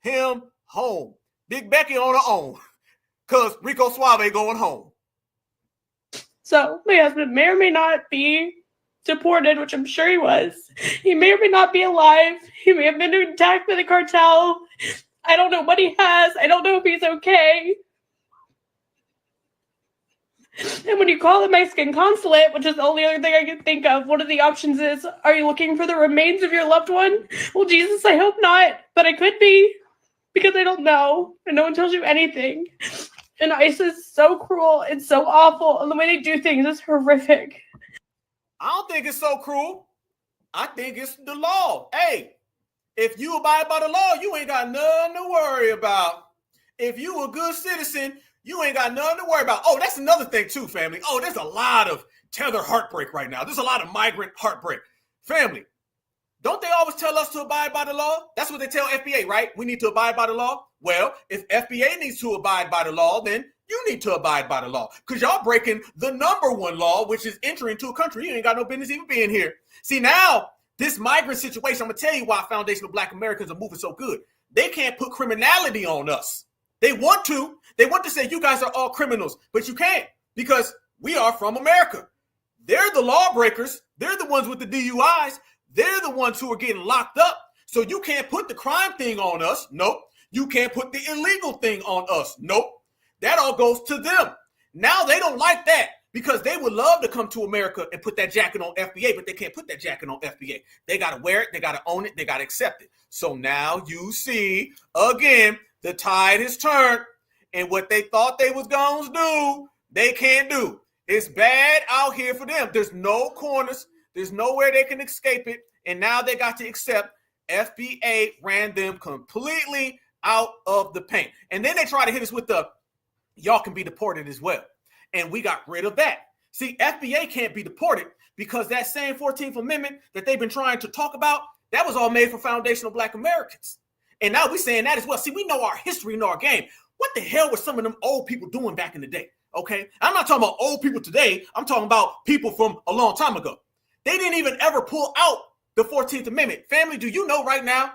him home. Big Becky on her own, because Rico Suave going home. So my husband may or may not be deported, which I'm sure he was. He may or may not be alive. He may have been attacked by the cartel. I don't know what he has. I don't know if he's okay. And when you call the Mexican consulate, which is the only other thing I can think of, one of the options is, are you looking for the remains of your loved one? Well, Jesus, I hope not, but I could be, because I don't know, and no one tells you anything. And ICE is so cruel and so awful, and the way they do things is horrific. I don't think it's so cruel. I think it's the law. Hey, if you abide by the law, you ain't got nothing to worry about. If you a good citizen, you ain't got nothing to worry about. Oh, that's another thing too, family. Oh, there's a lot of tether heartbreak right now. There's a lot of migrant heartbreak. Family, don't they always tell us to abide by the law? That's what they tell FBA, right? We need to abide by the law. Well, if FBA needs to abide by the law, then you need to abide by the law, because y'all breaking the number one law, which is entering into a country you ain't got no business even being here. See, now, this migrant situation, I'm going to tell you why foundational Black Americans are moving so good. They can't put criminality on us. They want to. They want to say you guys are all criminals, but you can't, because we are from America. They're the lawbreakers. They're the ones with the DUIs. They're the ones who are getting locked up. So you can't put the crime thing on us. Nope. You can't put the illegal thing on us. Nope. That all goes to them. Now they don't like that because they would love to come to America and put that jacket on FBA, but they can't put that jacket on FBA. They got to wear it. They got to own it. They got to accept it. So now you see, again, the tide has turned, and what they thought they was going to do, they can't do. It's bad out here for them. There's no corners. There's nowhere they can escape it. And now they got to accept FBA ran them completely out of the paint. And then they try to hit us with the, y'all can be deported as well. And we got rid of that. See, FBA can't be deported because that same 14th Amendment that they've been trying to talk about, that was all made for foundational Black Americans. And now we're saying that as well. See, we know our history, know our game. What the hell were some of them old people doing back in the day? Okay, I'm not talking about old people today. I'm talking about people from a long time ago. They didn't even ever pull out the 14th Amendment. Family, do you know right now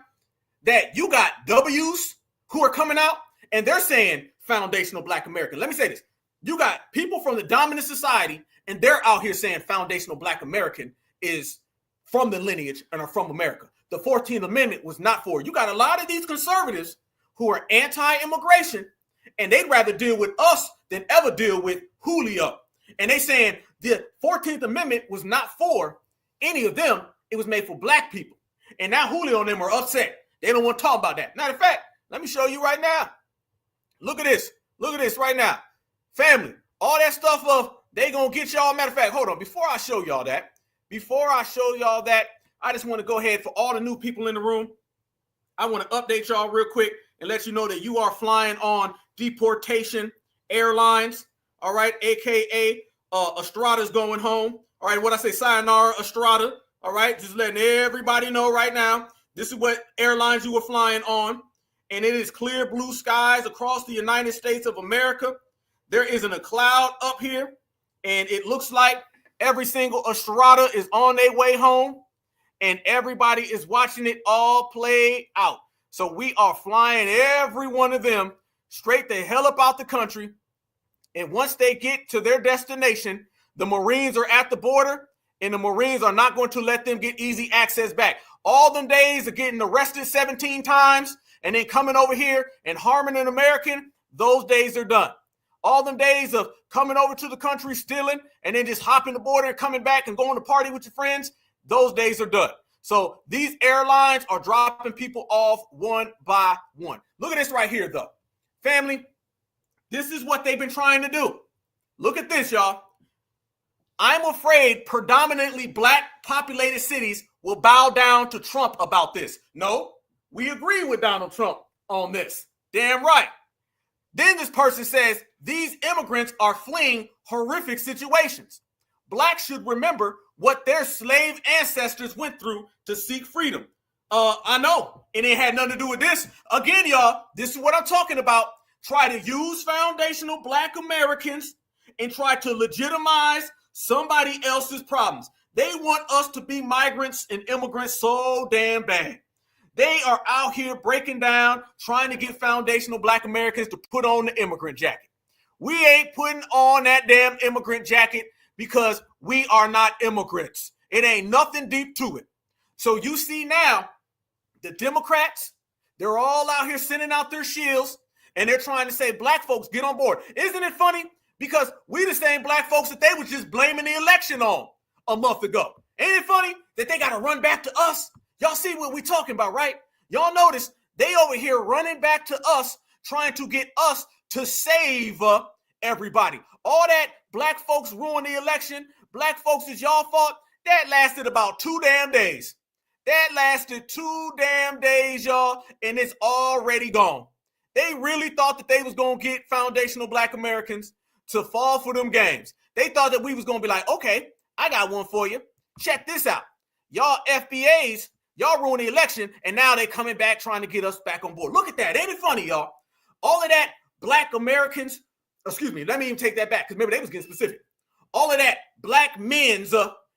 that you got W's who are coming out and they're saying foundational Black American? Let me say this. You got people from the dominant society and they're out here saying foundational Black American is from the lineage and are from America. The 14th Amendment was not for. You got a lot of these conservatives who are anti-immigration and they'd rather deal with us than ever deal with Julio. And they saying the 14th Amendment was not for any of them. It was made for Black people. And now Julio and them are upset. They don't want to talk about that. Matter of fact, let me show you right now. Look at this. Look at this right now. Family, all that stuff of they going to get y'all. Matter of fact, hold on. Before I show y'all that, I just want to go ahead for all the new people in the room. I want to update y'all real quick and let you know that you are flying on Deportation Airlines. All right, AKA Estrada's going home. All right, what I say, sayonara, Estrada. All right, just letting everybody know right now, this is what airlines you were flying on. And it is clear blue skies across the United States of America. There isn't a cloud up here. And it looks like every single Estrada is on their way home. And everybody is watching it all play out. So we are flying every one of them straight the hell up out the country. And once they get to their destination, the Marines are at the border, and the Marines are not going to let them get easy access back. All them days of getting arrested 17 times and then coming over here and harming an American, those days are done. All them days of coming over to the country, stealing, and then just hopping the border and coming back and going to party with your friends, those days are done. So these airlines are dropping people off one by one. Look at this right here, though. Family, this is what they've been trying to do. Look at this, y'all. I'm afraid predominantly Black populated cities will bow down to Trump about this. No, we agree with Donald Trump on this. Damn right. Then this person says these immigrants are fleeing horrific situations. Blacks should remember what their slave ancestors went through to seek freedom. I know, and it had nothing to do with this. Again, y'all, this is what I'm talking about. Try to use foundational Black Americans and try to legitimize somebody else's problems. They want us to be migrants and immigrants so damn bad. They are out here breaking down, trying to get foundational Black Americans to put on the immigrant jacket. We ain't putting on that damn immigrant jacket because we are not immigrants. It ain't nothing deep to it. So you see now, the Democrats, they're all out here sending out their shields, and they're trying to say, Black folks, get on board. Isn't it funny? Because we the same Black folks that they were just blaming the election on a month ago. Ain't it funny that they got to run back to us? Y'all see what we talking about, right? Y'all notice they over here running back to us, trying to get us to save everybody. All that Black folks ruined the election, Black folks is y'all fault, that lasted about 2 damn days. That lasted 2 damn days, y'all, and it's already gone. They really thought that they was going to get foundational Black Americans to fall for them games. They thought that we was going to be like, okay, I got one for you. Check this out. Y'all FBAs, y'all ruined the election, and now they coming back trying to get us back on board. Look at that. Ain't it funny, y'all? All of that Black Americans, excuse me, let me even take that back, because remember, they was getting specific. All of that Black men's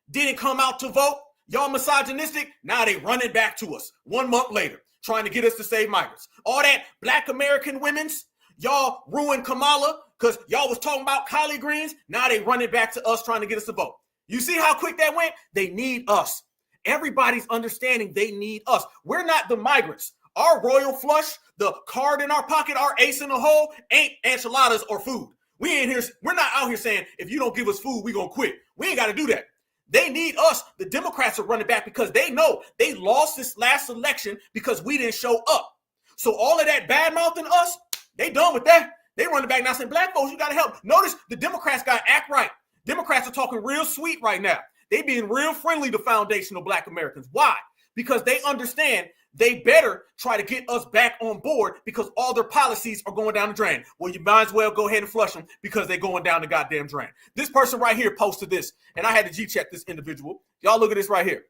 didn't come out to vote. Y'all misogynistic. Now they running back to us 1 month later, trying to get us to save migrants. All that Black American women's, y'all ruined Kamala because y'all was talking about collard greens. Now they running back to us trying to get us to vote. You see how quick that went? They need us. Everybody's understanding they need us. We're not the migrants. Our royal flush, the card in our pocket, our ace in the hole ain't enchiladas or food. We ain't here. We're not out here saying, if you don't give us food, we gonna quit. We ain't got to do that. They need us. The Democrats are running back because they know they lost this last election because we didn't show up. So all of that bad mouthing us, they done with that. They running back now saying, black folks, you got to help. Notice the Democrats got to act right. Democrats are talking real sweet right now. They being real friendly to foundational black Americans. Why? Because they understand they better try to get us back on board because all their policies are going down the drain. Well, you might as well go ahead and flush them because they're going down the goddamn drain. This person right here posted this, and I had to G-check this individual. Y'all look at this right here.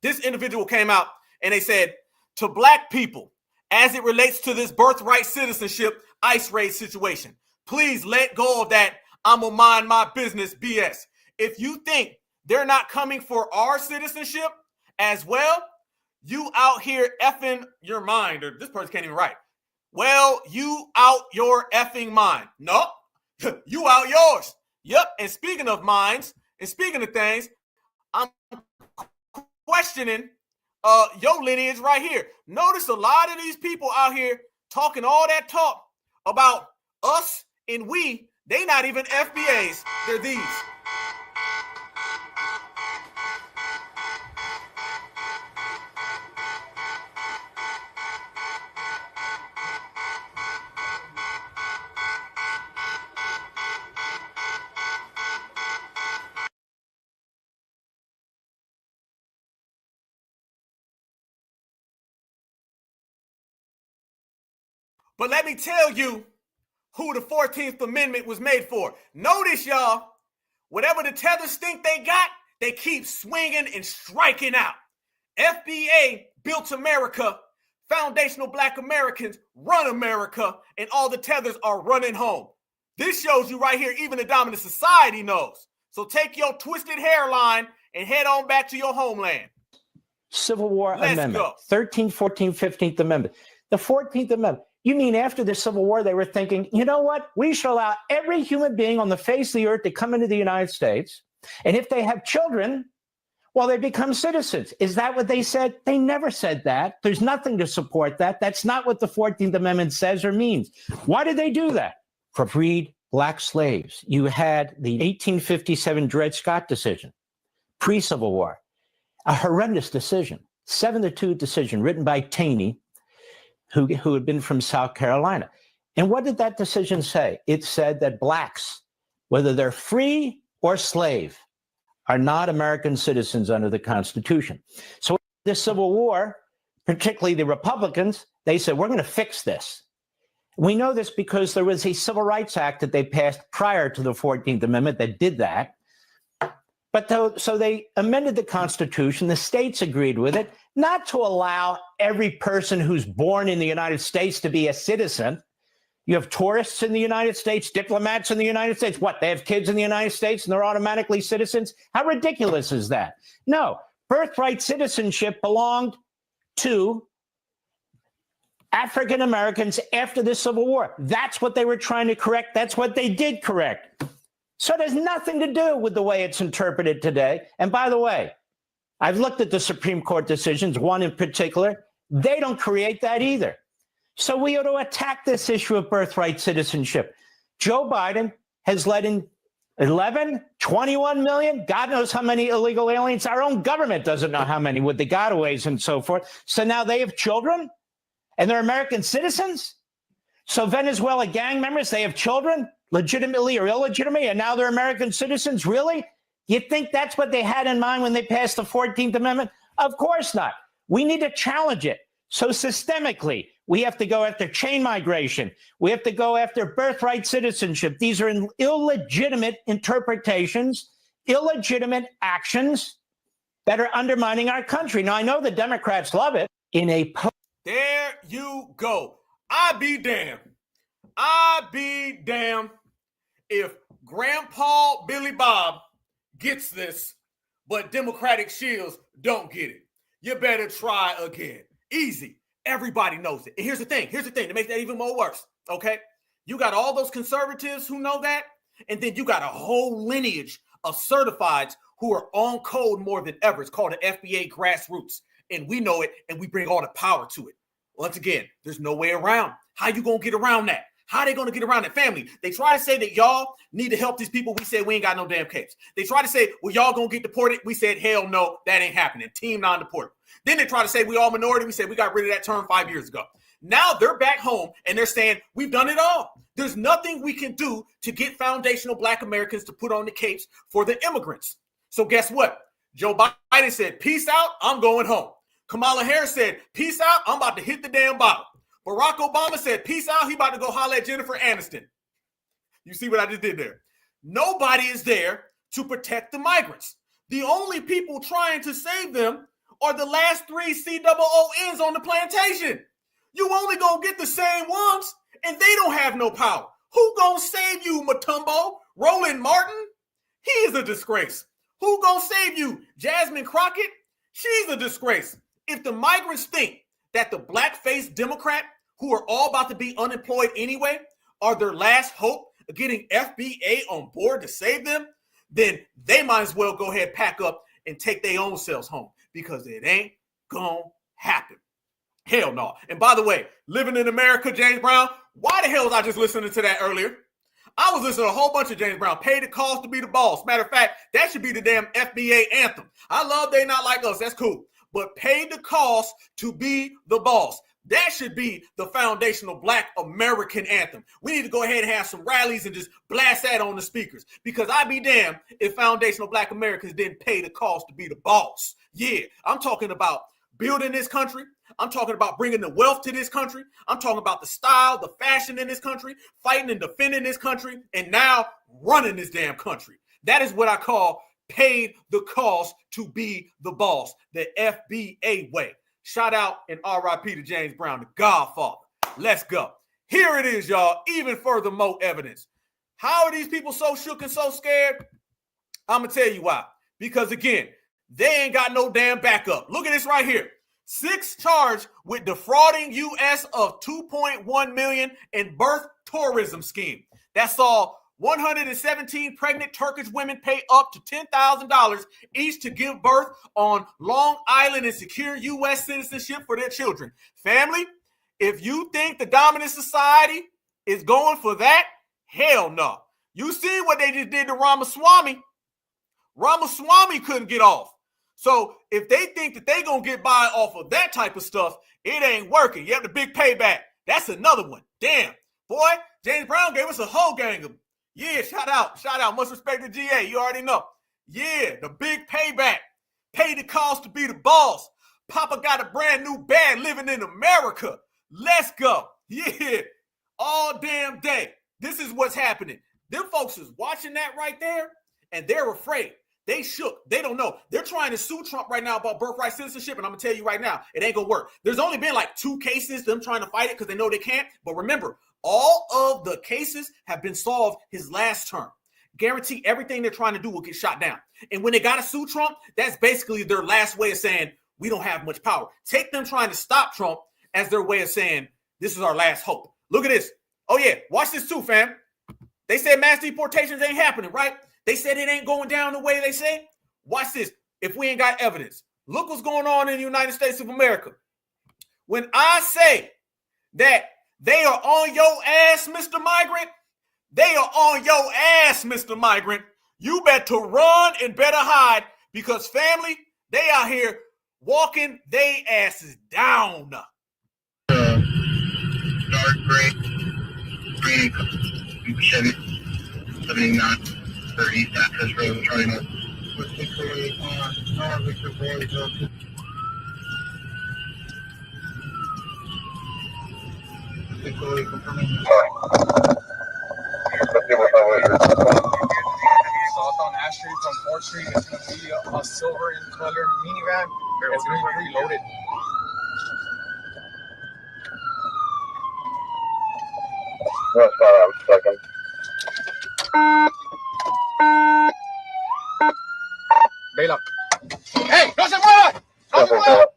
This individual came out, and they said, to black people, as it relates to this birthright citizenship ICE raid situation, please let go of that I'm gonna mind my business BS. If you think they're not coming for our citizenship as well, you out here effing your mind, or this person can't even write. Well, you out your effing mind. No, you out yours. Yep. And speaking of minds and speaking of things, I'm questioning your lineage right here. Notice a lot of these people out here talking all that talk about us and we. They not even FBAs. They're these. But let me tell you who the 14th Amendment was made for. Notice, y'all, whatever the tethers think they got, they keep swinging and striking out. FBA built America. Foundational black Americans run America, and all the tethers are running home. This shows you right here, even the dominant society knows. So take your twisted hairline and head on back to your homeland. Civil War Let's Amendment, go. 13th, 14th, 15th Amendment. The 14th Amendment. You mean after the Civil War, they were thinking, you know what? We should allow every human being on the face of the earth to come into the United States. And if they have children, well, they become citizens. Is that what they said? They never said that. There's nothing to support that. That's not what the 14th Amendment says or means. Why did they do that? For freed black slaves. You had the 1857 Dred Scott decision, pre-Civil War, a horrendous decision, 7-2 decision written by Taney, who had been from South Carolina. And what did that decision say? It said that blacks, whether they're free or slave, are not American citizens under the Constitution. So the Civil War, particularly the Republicans, they said, we're going to fix this. We know this because there was a Civil Rights Act that they passed prior to the 14th Amendment that did that. But so they amended the Constitution. The states agreed with it, not to allow every person who's born in the United States to be a citizen. You have tourists in the United States, diplomats in the United States. What, they have kids in the United States and they're automatically citizens? How ridiculous is that? No, birthright citizenship belonged to African Americans after the Civil War. That's what they were trying to correct. That's what they did correct. So it has nothing to do with the way it's interpreted today. And by the way, I've looked at the Supreme Court decisions, one in particular. They don't create that either. So we ought to attack this issue of birthright citizenship. Joe Biden has let in 11, 21 million, God knows how many illegal aliens. Our own government doesn't know how many with the gotaways and so forth. So now they have children and they're American citizens. So Venezuela gang members, they have children, legitimately or illegitimately, and now they're American citizens. Really? You think that's what they had in mind when they passed the 14th Amendment? Of course not. We need to challenge it. So systemically, we have to go after chain migration. We have to go after birthright citizenship. These are illegitimate interpretations, illegitimate actions that are undermining our country. Now, I know the Democrats love it. There you go. I be damned. I be damned if Grandpa Billy Bob gets this, but Democratic Shields don't get it. You better try again. Easy. Everybody knows it. And here's the thing to make that even more worse, okay? You got all those conservatives who know that, and then you got a whole lineage of certifieds who are on code more than ever. It's called the FBA grassroots, and we know it, and we bring all the power to it. Once again, there's no way around. How you gonna get around that? How they gonna get around that? Family, they try to say that y'all need to help these people. We said we ain't got no damn capes. They try to say, well, y'all gonna get deported. We said, hell no, that ain't happening. Team non-deportable. Then they try to say we all minority. We said we got rid of that term 5 years ago. Now they're back home and they're saying we've done it all. There's nothing we can do to get foundational Black Americans to put on the capes for the immigrants. So guess what? Joe Biden said, peace out, I'm going home. Kamala Harris said, peace out, I'm about to hit the damn bottom. Barack Obama said, peace out, he about to go holler at Jennifer Aniston. You see what I just did there? Nobody is there to protect the migrants. The only people trying to save them are the last 3 COONs on the plantation. You only gonna get the same ones, and they don't have no power. Who gonna save you, Matumbo? Roland Martin? He is a disgrace. Who gonna save you? Jasmine Crockett? She's a disgrace. If the migrants think that the black-faced Democrat, who are all about to be unemployed anyway, are their last hope of getting FBA on board to save them, then they might as well go ahead, pack up, and take their own selves home, because it ain't gonna happen. Hell no. And by the way, living in America, James Brown, why the hell was I just listening to that earlier? I was listening to a whole bunch of James Brown. Pay the cost to be the boss. Matter of fact, that should be the damn FBA anthem. I love They Not Like Us. That's cool. But pay the cost to be the boss. That should be the foundational Black American anthem. We need to go ahead and have some rallies and just blast that on the speakers, because I'd be damned if foundational Black Americans didn't pay the cost to be the boss. Yeah, I'm talking about building this country. I'm talking about bringing the wealth to this country. I'm talking about the style, the fashion in this country, fighting and defending this country, and now running this damn country. That is what I call paid the cost to be the boss, the FBA way. Shout out and RIP to James Brown, the Godfather. Let's go. Here it is, y'all. Even furthermore evidence. How are these people so shook and so scared? I'm going to tell you why. Because again, they ain't got no damn backup. Look at this right here. 6 charged with defrauding U.S. of $2.1 million in birth tourism scheme. That saw 117 pregnant Turkish women pay up to $10,000 each to give birth on Long Island and secure U.S. citizenship for their children. Family, if you think the dominant society is going for that, hell no. You see what they just did to Ramaswamy. Ramaswamy couldn't get off. So if they think that they're going to get by off of that type of stuff, it ain't working. You have the big payback. That's another one. Damn. Boy, James Brown gave us a whole gang of them. Yeah, shout out. Shout out. Much respect to GA. You already know. Yeah, the big payback. Pay the cost to be the boss. Papa got a brand new bag living in America. Let's go. Yeah. All damn day. This is what's happening. Them folks is watching that right there, and they're afraid. They shook. They don't know. They're trying to sue Trump right now about birthright citizenship, and I'm going to tell you right now, it ain't going to work. There's only been like 2 cases, them trying to fight it because they know they can't. But remember, all of the cases have been solved his last term. Guarantee everything they're trying to do will get shot down. And when they got to sue Trump, that's basically their last way of saying, we don't have much power. Take them trying to stop Trump as their way of saying, this is our last hope. Look at this. Oh, yeah. Watch this too, fam. They said mass deportations ain't happening, right? They said it ain't going down the way they say. Watch this. If we ain't got evidence, look what's going on in the United States of America. When I say that they are on your ass, Mr. Migrant, they are on your ass, Mr. Migrant. You better run and better hide, because family, they out here walking they asses down. Dark gray, green, Chevy, 79. 30 access road, trying to particularly on Victor Boyd. Particularly confirming. South on Ash Street from 4th Street. It's going to be a silver in color minivan. It's going to be preloaded. What's second? Vela. ¡Ey! ¡No se muevan! ¡No se muevan!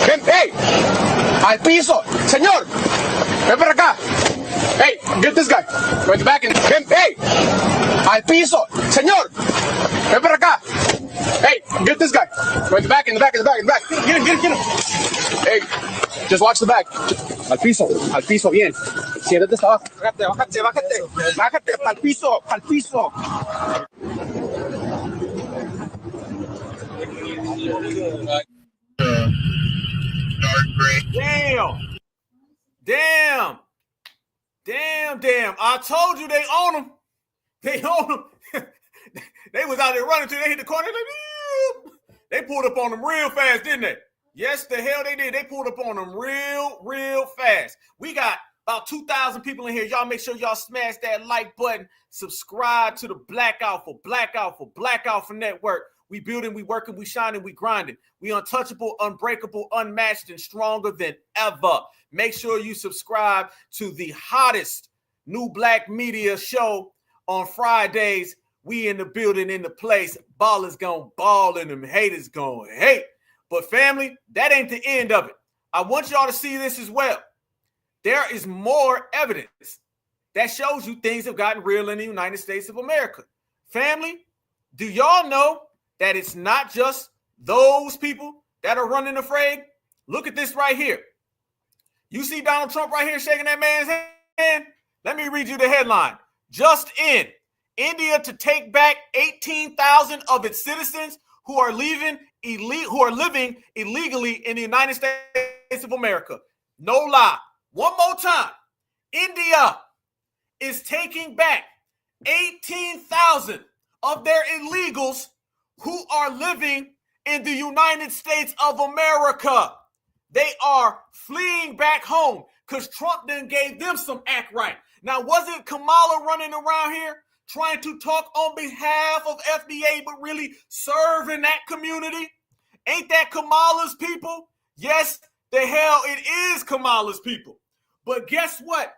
¡Ven, hey! ¡Al piso! ¡Señor! ¡Ven para acá! ¡Ey! get this guy. Right back in. Ven, hey, al piso, señor. Ven para acá. Hey, get this guy. Right back in the back. Get him. Hey, just watch the back. Al piso, bien. Siéntate hasta abajo. Bájate, al piso. Damn. I told you they own them. They was out there running till they hit the corner. They pulled up on them real fast, didn't they? Yes, the hell they did. They pulled up on them real fast. We got about 2,000 people in here. Y'all make sure y'all smash that like button. Subscribe to the Black Alpha Network. We building, we working, we shining, we grinding. We untouchable, unbreakable, unmatched, and stronger than ever. Make sure you subscribe to the hottest new black media show on Fridays. We in the building, in the place. Ballers gonna ball and them haters gonna hate. But family, that ain't the end of it. I want y'all to see this as well. There is more evidence that shows you things have gotten real in the United States of America. Family, do y'all know that it's not just those people that are running afraid? Look at this right here. You see Donald Trump right here shaking that man's hand? Let me read you the headline. Just in, India to take back 18,000 of its citizens who are living illegally in the United States of America. No lie. One more time. India is taking back 18,000 of their illegals who are living in the United States of America. They are fleeing back home because Trump then gave them some act right. Now, wasn't Kamala running around here trying to talk on behalf of FBA, but really serving that community? Ain't that Kamala's people? Yes, the hell it is Kamala's people. But guess what?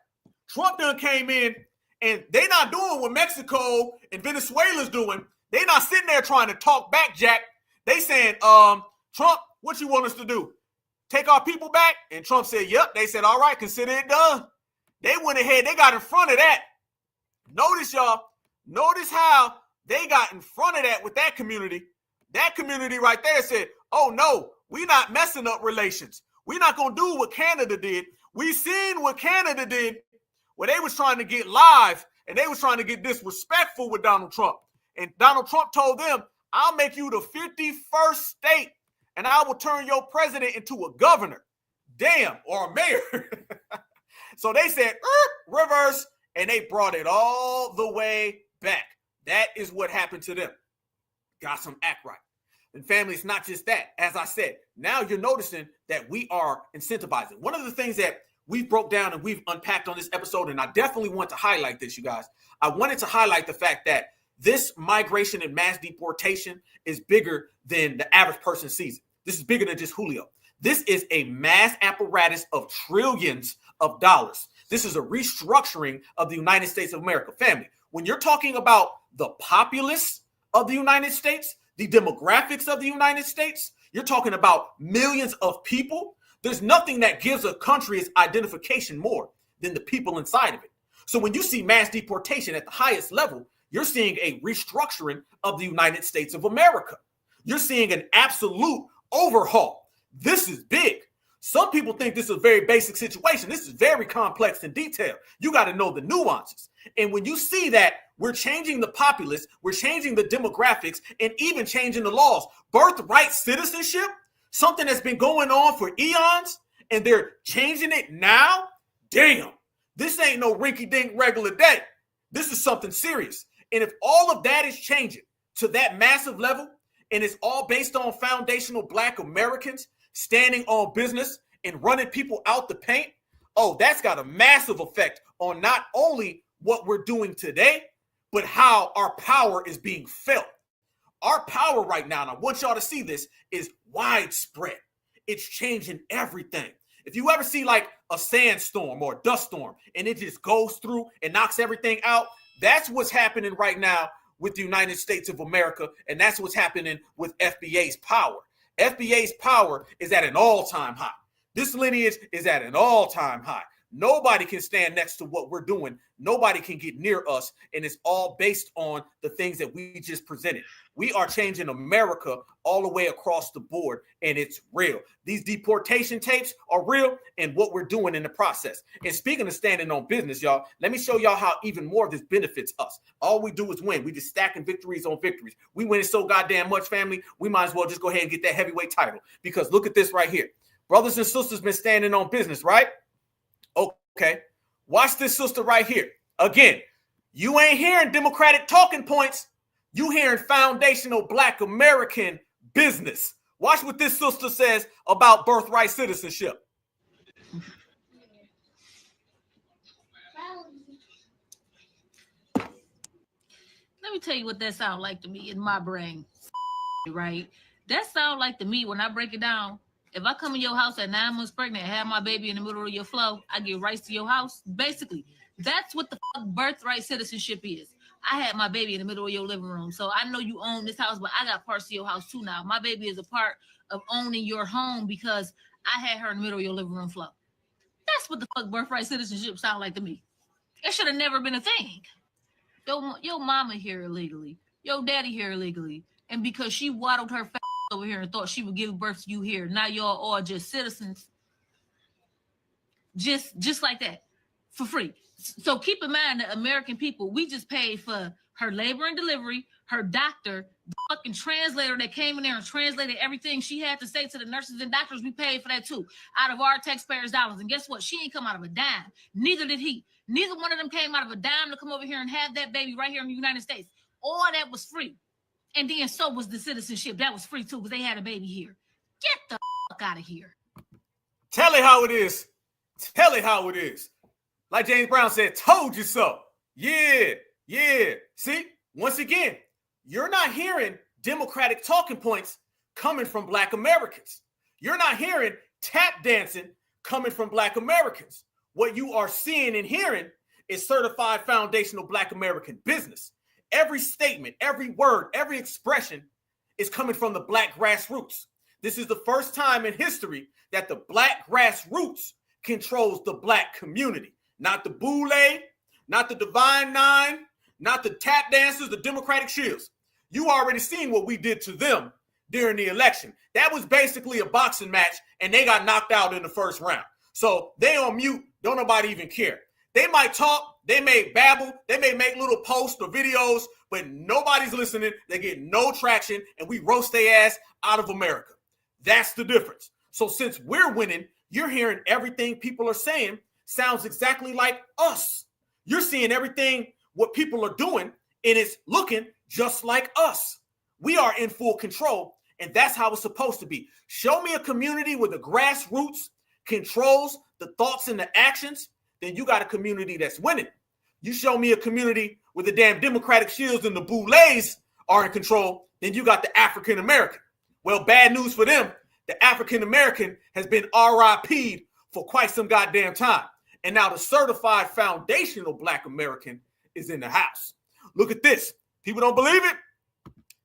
Trump done came in and they not doing what Mexico and Venezuela's doing. They not sitting there trying to talk back, Jack. They saying, Trump, what you want us to do? Take our people back? And Trump said, yep. They said, all right, consider it done. They went ahead. They got in front of that. Notice, y'all. Notice how they got in front of that with that community. That community right there said, oh, no, we not messing up relations. We're not going to do what Canada did. We seen what Canada did where they was trying to get live and they was trying to get disrespectful with Donald Trump. And Donald Trump told them, I'll make you the 51st state and I will turn your president into a governor. Damn, or a mayor. So they said, reverse, and they brought it all the way back. That is what happened to them. Got some act right. And family, it's not just that. As I said, now you're noticing that we are incentivizing. One of the things that we broke down and we've unpacked on this episode, and I definitely want to highlight this, you guys. I wanted to highlight the fact that this migration and mass deportation is bigger than the average person sees it. This is bigger than just Julio. This is a mass apparatus of trillions of dollars. This is a restructuring of the United States of America. Family, when you're talking about the populace of the United States, the demographics of the United States, you're talking about millions of people. There's nothing that gives a country its identification more than the people inside of it. So when you see mass deportation at the highest level, you're seeing a restructuring of the United States of America. You're seeing an absolute overhaul. This is big. Some people think this is a very basic situation. This is very complex and detailed. You got to know the nuances. And when you see that we're changing the populace, we're changing the demographics, and even changing the laws, birthright citizenship, something that's been going on for eons, and they're changing it now, damn, this ain't no rinky-dink regular day. This is something serious. And if all of that is changing to that massive level, and it's all based on foundational Black Americans standing on business and running people out the paint, oh, that's got a massive effect on not only what we're doing today, but how our power is being felt. Our power right now, and I want y'all to see this, is widespread. It's changing everything. If you ever see like a sandstorm or a dust storm and it just goes through and knocks everything out, that's what's happening right now with the United States of America, and that's what's happening with FBA's power. FBA's power is at an all-time high. This lineage is at an all-time high. Nobody can stand next to what we're doing. Nobody can get near us. And it's all based on the things that we just presented. We are changing America all the way across the board, and it's real. These deportation tapes are real, and what we're doing in the process. And speaking of standing on business, y'all, let me show y'all how even more of this benefits us. All we do is win. We just stacking victories on victories. We win so goddamn much, family, we might as well just go ahead and get that heavyweight title. Because look at this right here. Brothers and sisters been standing on business, right? Okay. Watch this sister right here. Again, you ain't hearing Democratic talking points. You hearing foundational Black American business. Watch what this sister says about birthright citizenship. Let me tell you what that sounds like to me in my brain, right? That sounds like to me when I break it down. If I come in your house at 9 months pregnant and have my baby in the middle of your flow, I get rights to your house. Basically, that's what the fuck birthright citizenship is. I had my baby in the middle of your living room. So I know you own this house, but I got parts of your house too now. My baby is a part of owning your home because I had her in the middle of your living room flow. That's what the fuck birthright citizenship sound like to me. It should have never been a thing. Your mama here illegally. Your daddy here illegally. And because she waddled her over here and thought she would give birth to you here. Now y'all all just citizens. Just like that. For free. So keep in mind that American people, we just paid for her labor and delivery, her doctor, the fucking translator that came in there and translated everything she had to say to the nurses and doctors. We paid for that too, out of our taxpayers' dollars. And guess what? She ain't come out of a dime. Neither did he. Neither one of them came out of a dime to come over here and have that baby right here in the United States. All that was free. And then so was the citizenship. That was free too because they had a baby here. Get the fuck out of here. Tell it how it is. Tell it how it is. Like James Brown said, told you so. Yeah. See, once again, you're not hearing Democratic talking points coming from Black Americans. You're not hearing tap dancing coming from Black Americans. What you are seeing and hearing is certified foundational Black American business. Every statement, every word, every expression is coming from the Black grassroots. This is the first time in history that the Black grassroots controls the Black community. Not the Boule, not the Divine Nine, not the tap dancers, the Democratic Shields. You already seen what we did to them during the election. That was basically a boxing match, and they got knocked out in the first round. So they on mute, don't nobody even care. They might talk, they may babble, they may make little posts or videos, but nobody's listening. They get no traction, and we roast their ass out of America. That's the difference. So since we're winning, you're hearing everything people are saying sounds exactly like us. You're seeing everything what people are doing, and it's looking just like us. We are in full control, and that's how it's supposed to be. Show me a community where the grassroots controls the thoughts and the actions, then you got a community that's winning. You show me a community where the damn Democratic Shields and the Boulets are in control, then you got the African American. Well, bad news for them. The African American has been RIP'd for quite some goddamn time. And now the certified foundational Black American is in the house. Look at this. People don't believe it.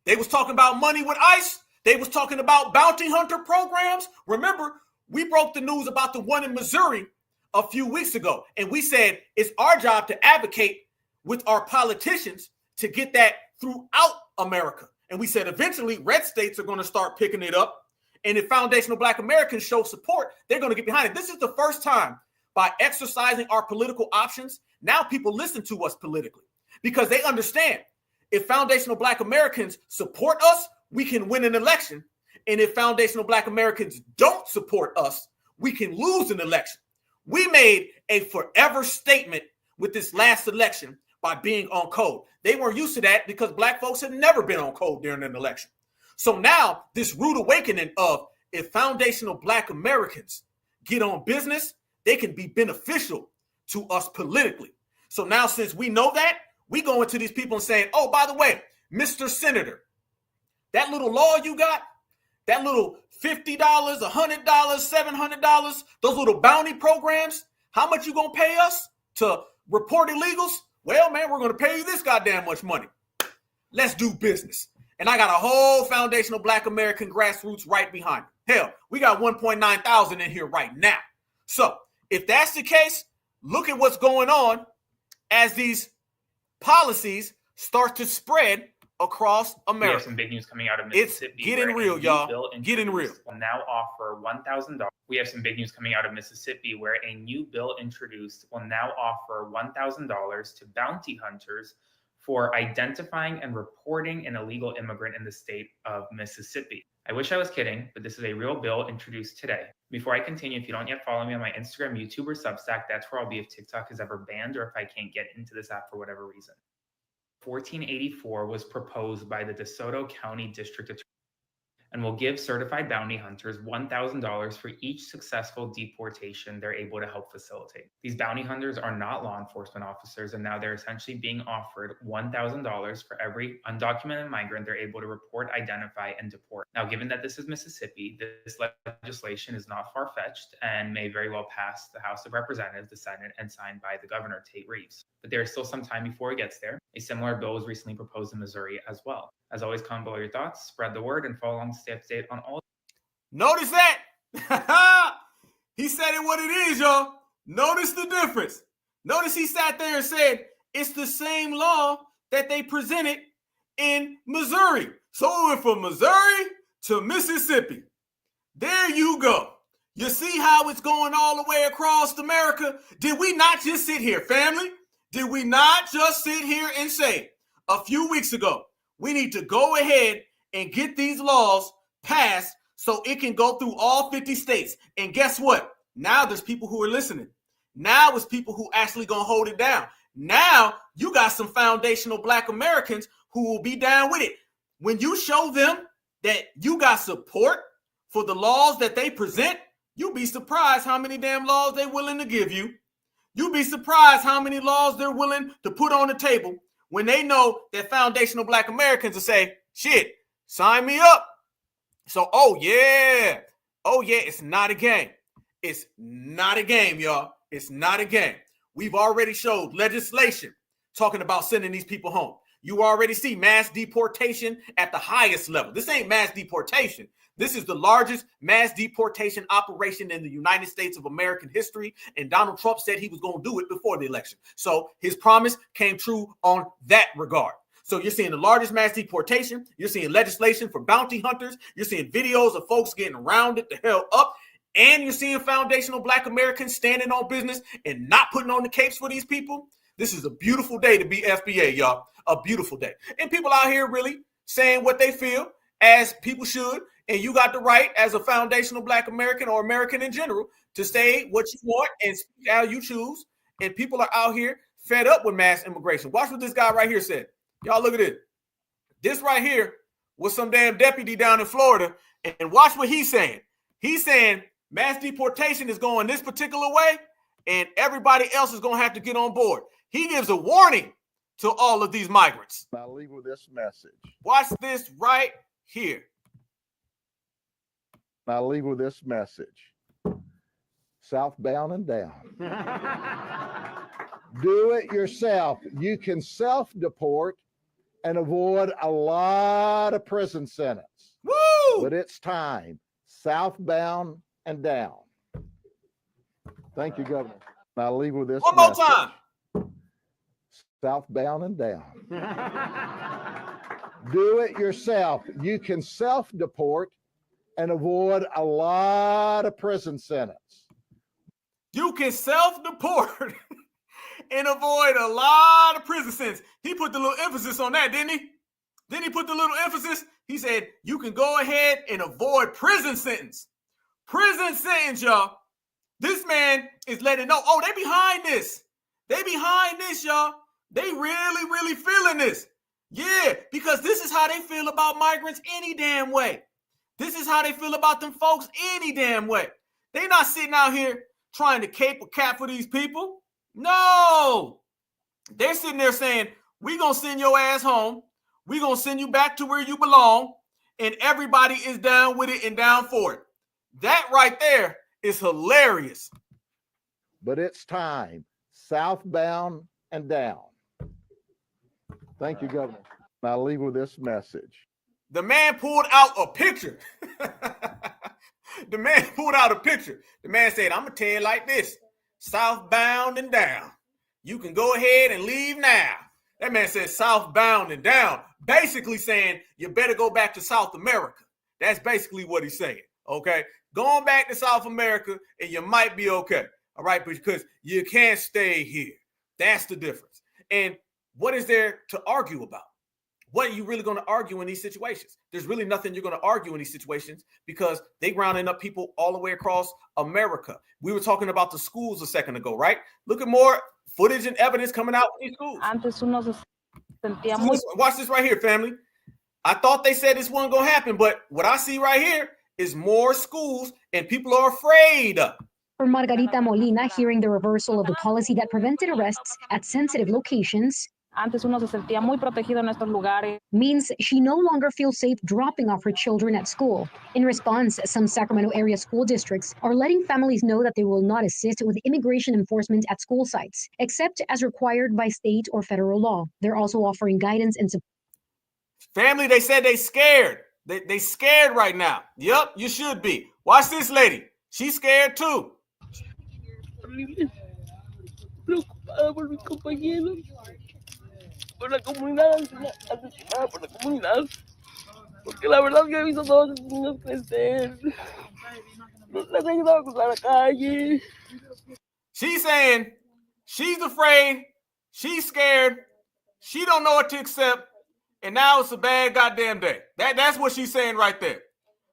They was talking about money with ICE. They was talking about bounty hunter programs. Remember, we broke the news about the one in Missouri a few weeks ago. And we said it's our job to advocate with our politicians to get that throughout America. And we said eventually red states are going to start picking it up. And if foundational Black Americans show support, they're going to get behind it. This is the first time by exercising our political options, now people listen to us politically because they understand if foundational Black Americans support us, we can win an election. And if foundational Black Americans don't support us, we can lose an election. We made a forever statement with this last election by being on code. They weren't used to that because Black folks had never been on code during an election. So now this rude awakening of if foundational Black Americans get on business, they can be beneficial to us politically. So now since we know that, we go into these people and saying, oh, by the way, Mr. Senator, that little law you got, that little $50, $100, $700, those little bounty programs, how much you gonna pay us to report illegals? Well, man, we're gonna pay you this goddamn much money. Let's do business. And I got a whole foundational Black American grassroots right behind it. Hell, we got 1.9 thousand in here right now. So if that's the case, look at what's going on as these policies start to spread across America. We have some big news coming out of Mississippi. It's getting real, y'all. Getting real. Will now offer $1,000. We have some big news coming out of Mississippi where a new bill introduced will now offer $1,000 to bounty hunters for identifying and reporting an illegal immigrant in the state of Mississippi. I wish I was kidding, but this is a real bill introduced today. Before I continue, if you don't yet follow me on my Instagram, YouTube, or Substack, that's where I'll be if TikTok is ever banned or if I can't get into this app for whatever reason. 1484 was proposed by the DeSoto County District Attorney and will give certified bounty hunters $1,000 for each successful deportation they're able to help facilitate. These bounty hunters are not law enforcement officers, and now they're essentially being offered $1,000 for every undocumented migrant they're able to report, identify, and deport. Now, given that this is Mississippi, this legislation is not far-fetched and may very well pass the House of Representatives, the Senate, and signed by the governor, Tate Reeves. But there is still some time before it gets there. A similar bill was recently proposed in Missouri as well. As always, comment below your thoughts, spread the word, and follow along to stay up to date on all. Notice that. He said it what it is, y'all. Notice the difference. Notice he sat there and said it's the same law that they presented in Missouri. So it went from Missouri to Mississippi. There you go. You see how it's going all the way across America? Did we not just sit here, family? Did we not just sit here and say a few weeks ago, we need to go ahead and get these laws passed so it can go through all 50 states? And guess what? Now there's people who are listening. Now it's people who actually gonna hold it down. Now you got some foundational Black Americans who will be down with it. When you show them that you got support for the laws that they present, you'll be surprised how many damn laws they're willing to give you. You'll be surprised how many laws they're willing to put on the table when they know that foundational Black Americans will say, shit, sign me up. So, oh yeah, it's not a game. It's not a game, y'all. It's not a game. We've already showed legislation talking about sending these people home. You already see mass deportation at the highest level. This ain't mass deportation. This is the largest mass deportation operation in the United States of American history, and Donald Trump said he was going to do it before the election. So his promise came true on that regard. So you're seeing the largest mass deportation. You're seeing legislation for bounty hunters. You're seeing videos of folks getting rounded the hell up. And you're seeing foundational Black Americans standing on business and not putting on the capes for these people. This is a beautiful day to be FBA, y'all. A beautiful day. And people out here really saying what they feel, as people should. And you got the right as a foundational Black American or American in general to say what you want and speak how you choose. And people are out here fed up with mass immigration. Watch what this guy right here said. Y'all look at it. This right here was some damn deputy down in Florida. And watch what he's saying. He's saying mass deportation is going this particular way and everybody else is going to have to get on board. He gives a warning to all of these migrants. I'll leave with this message. Watch this right here. I'll leave with this message. Southbound and down. Do it yourself. You can self-deport and avoid a lot of prison sentence. Woo! But it's time. Southbound and down. Thank you, Governor. I'll leave with this One message. more time. Southbound and down. Do it yourself. You can self-deport and avoid a lot of prison sentence. You can self-deport and avoid a lot of prison sentence. He put the little emphasis on that, didn't he? Then he put the little emphasis. He said, you can go ahead and avoid prison sentence. Prison sentence, y'all. This man is letting know, oh, they behind this. They behind this, y'all. They really, really feeling this. Yeah, because this is how they feel about migrants any damn way. This is how they feel about them folks any damn way. They not sitting out here trying to cape a cap for these people. No. They're sitting there saying, we're going to send your ass home. We're going to send you back to where you belong. And everybody is down with it and down for it. That right there is hilarious. But it's time. Southbound and down. Thank you, Governor. I'll leave with this message. The man pulled out a picture. The man pulled out a picture. The man said, I'm going to tell you like this. southbound and down. You can go ahead and leave now. That man says southbound and down, basically saying you better go back to South America. That's basically what he's saying, okay? Going back to South America and you might be okay, all right? Because you can't stay here. That's the difference. And what is there to argue about? What are you really going to argue in these situations? There's really nothing you're going to argue in these situations because they rounding up people all the way across America. We were talking about the schools a second ago, right? Look at more footage and evidence coming out of these schools. Watch this right here, family. I thought they said this wasn't going to happen, but what I see right here is more schools and people are afraid. For Margarita Molina, hearing the reversal of the policy that prevented arrests at sensitive locations means she no longer feels safe dropping off her children at school. In response, some Sacramento area school districts are letting families know that they will not assist with immigration enforcement at school sites, except as required by state or federal law. They're also offering guidance and support. Family, they said they scared. They scared right now. Yep, you should be. Watch this lady. She's scared too. Preocupada por mis compañeros, por la comunidad, asesinada por la comunidad, porque la verdad que he visto a todos esos niños crecer, les he ayudado a cruzar la calle. She's saying she's afraid, she's scared, she don't know what to accept, and now it's a bad goddamn day. That's what she's saying right there.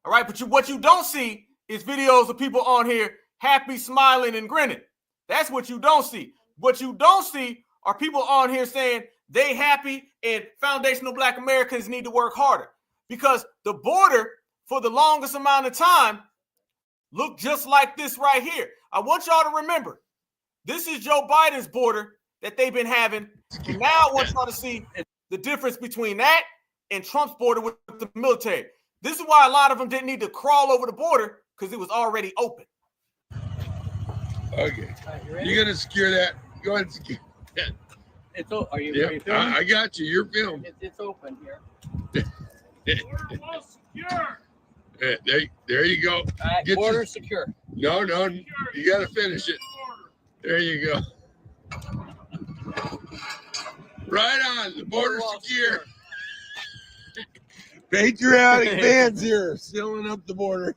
All right, but what you don't see is videos of people on here happy, smiling, and grinning. That's what you don't see. What you don't see are people on here saying they happy and foundational Black Americans need to work harder because the border for the longest amount of time looked just like this right here. I want y'all to remember, this is Joe Biden's border that they've been having. And now I want y'all to see the difference between that and Trump's border with the military. This is why a lot of them didn't need to crawl over the border because it was already open. Okay. You're going to secure that. Go ahead and secure that. Are you yep, I got you. You're filmed. It's open here. There you go. Right, border secure. No, you got to finish it. There you go. Right on. The border secure. Patriotic fans here, sealing up the border.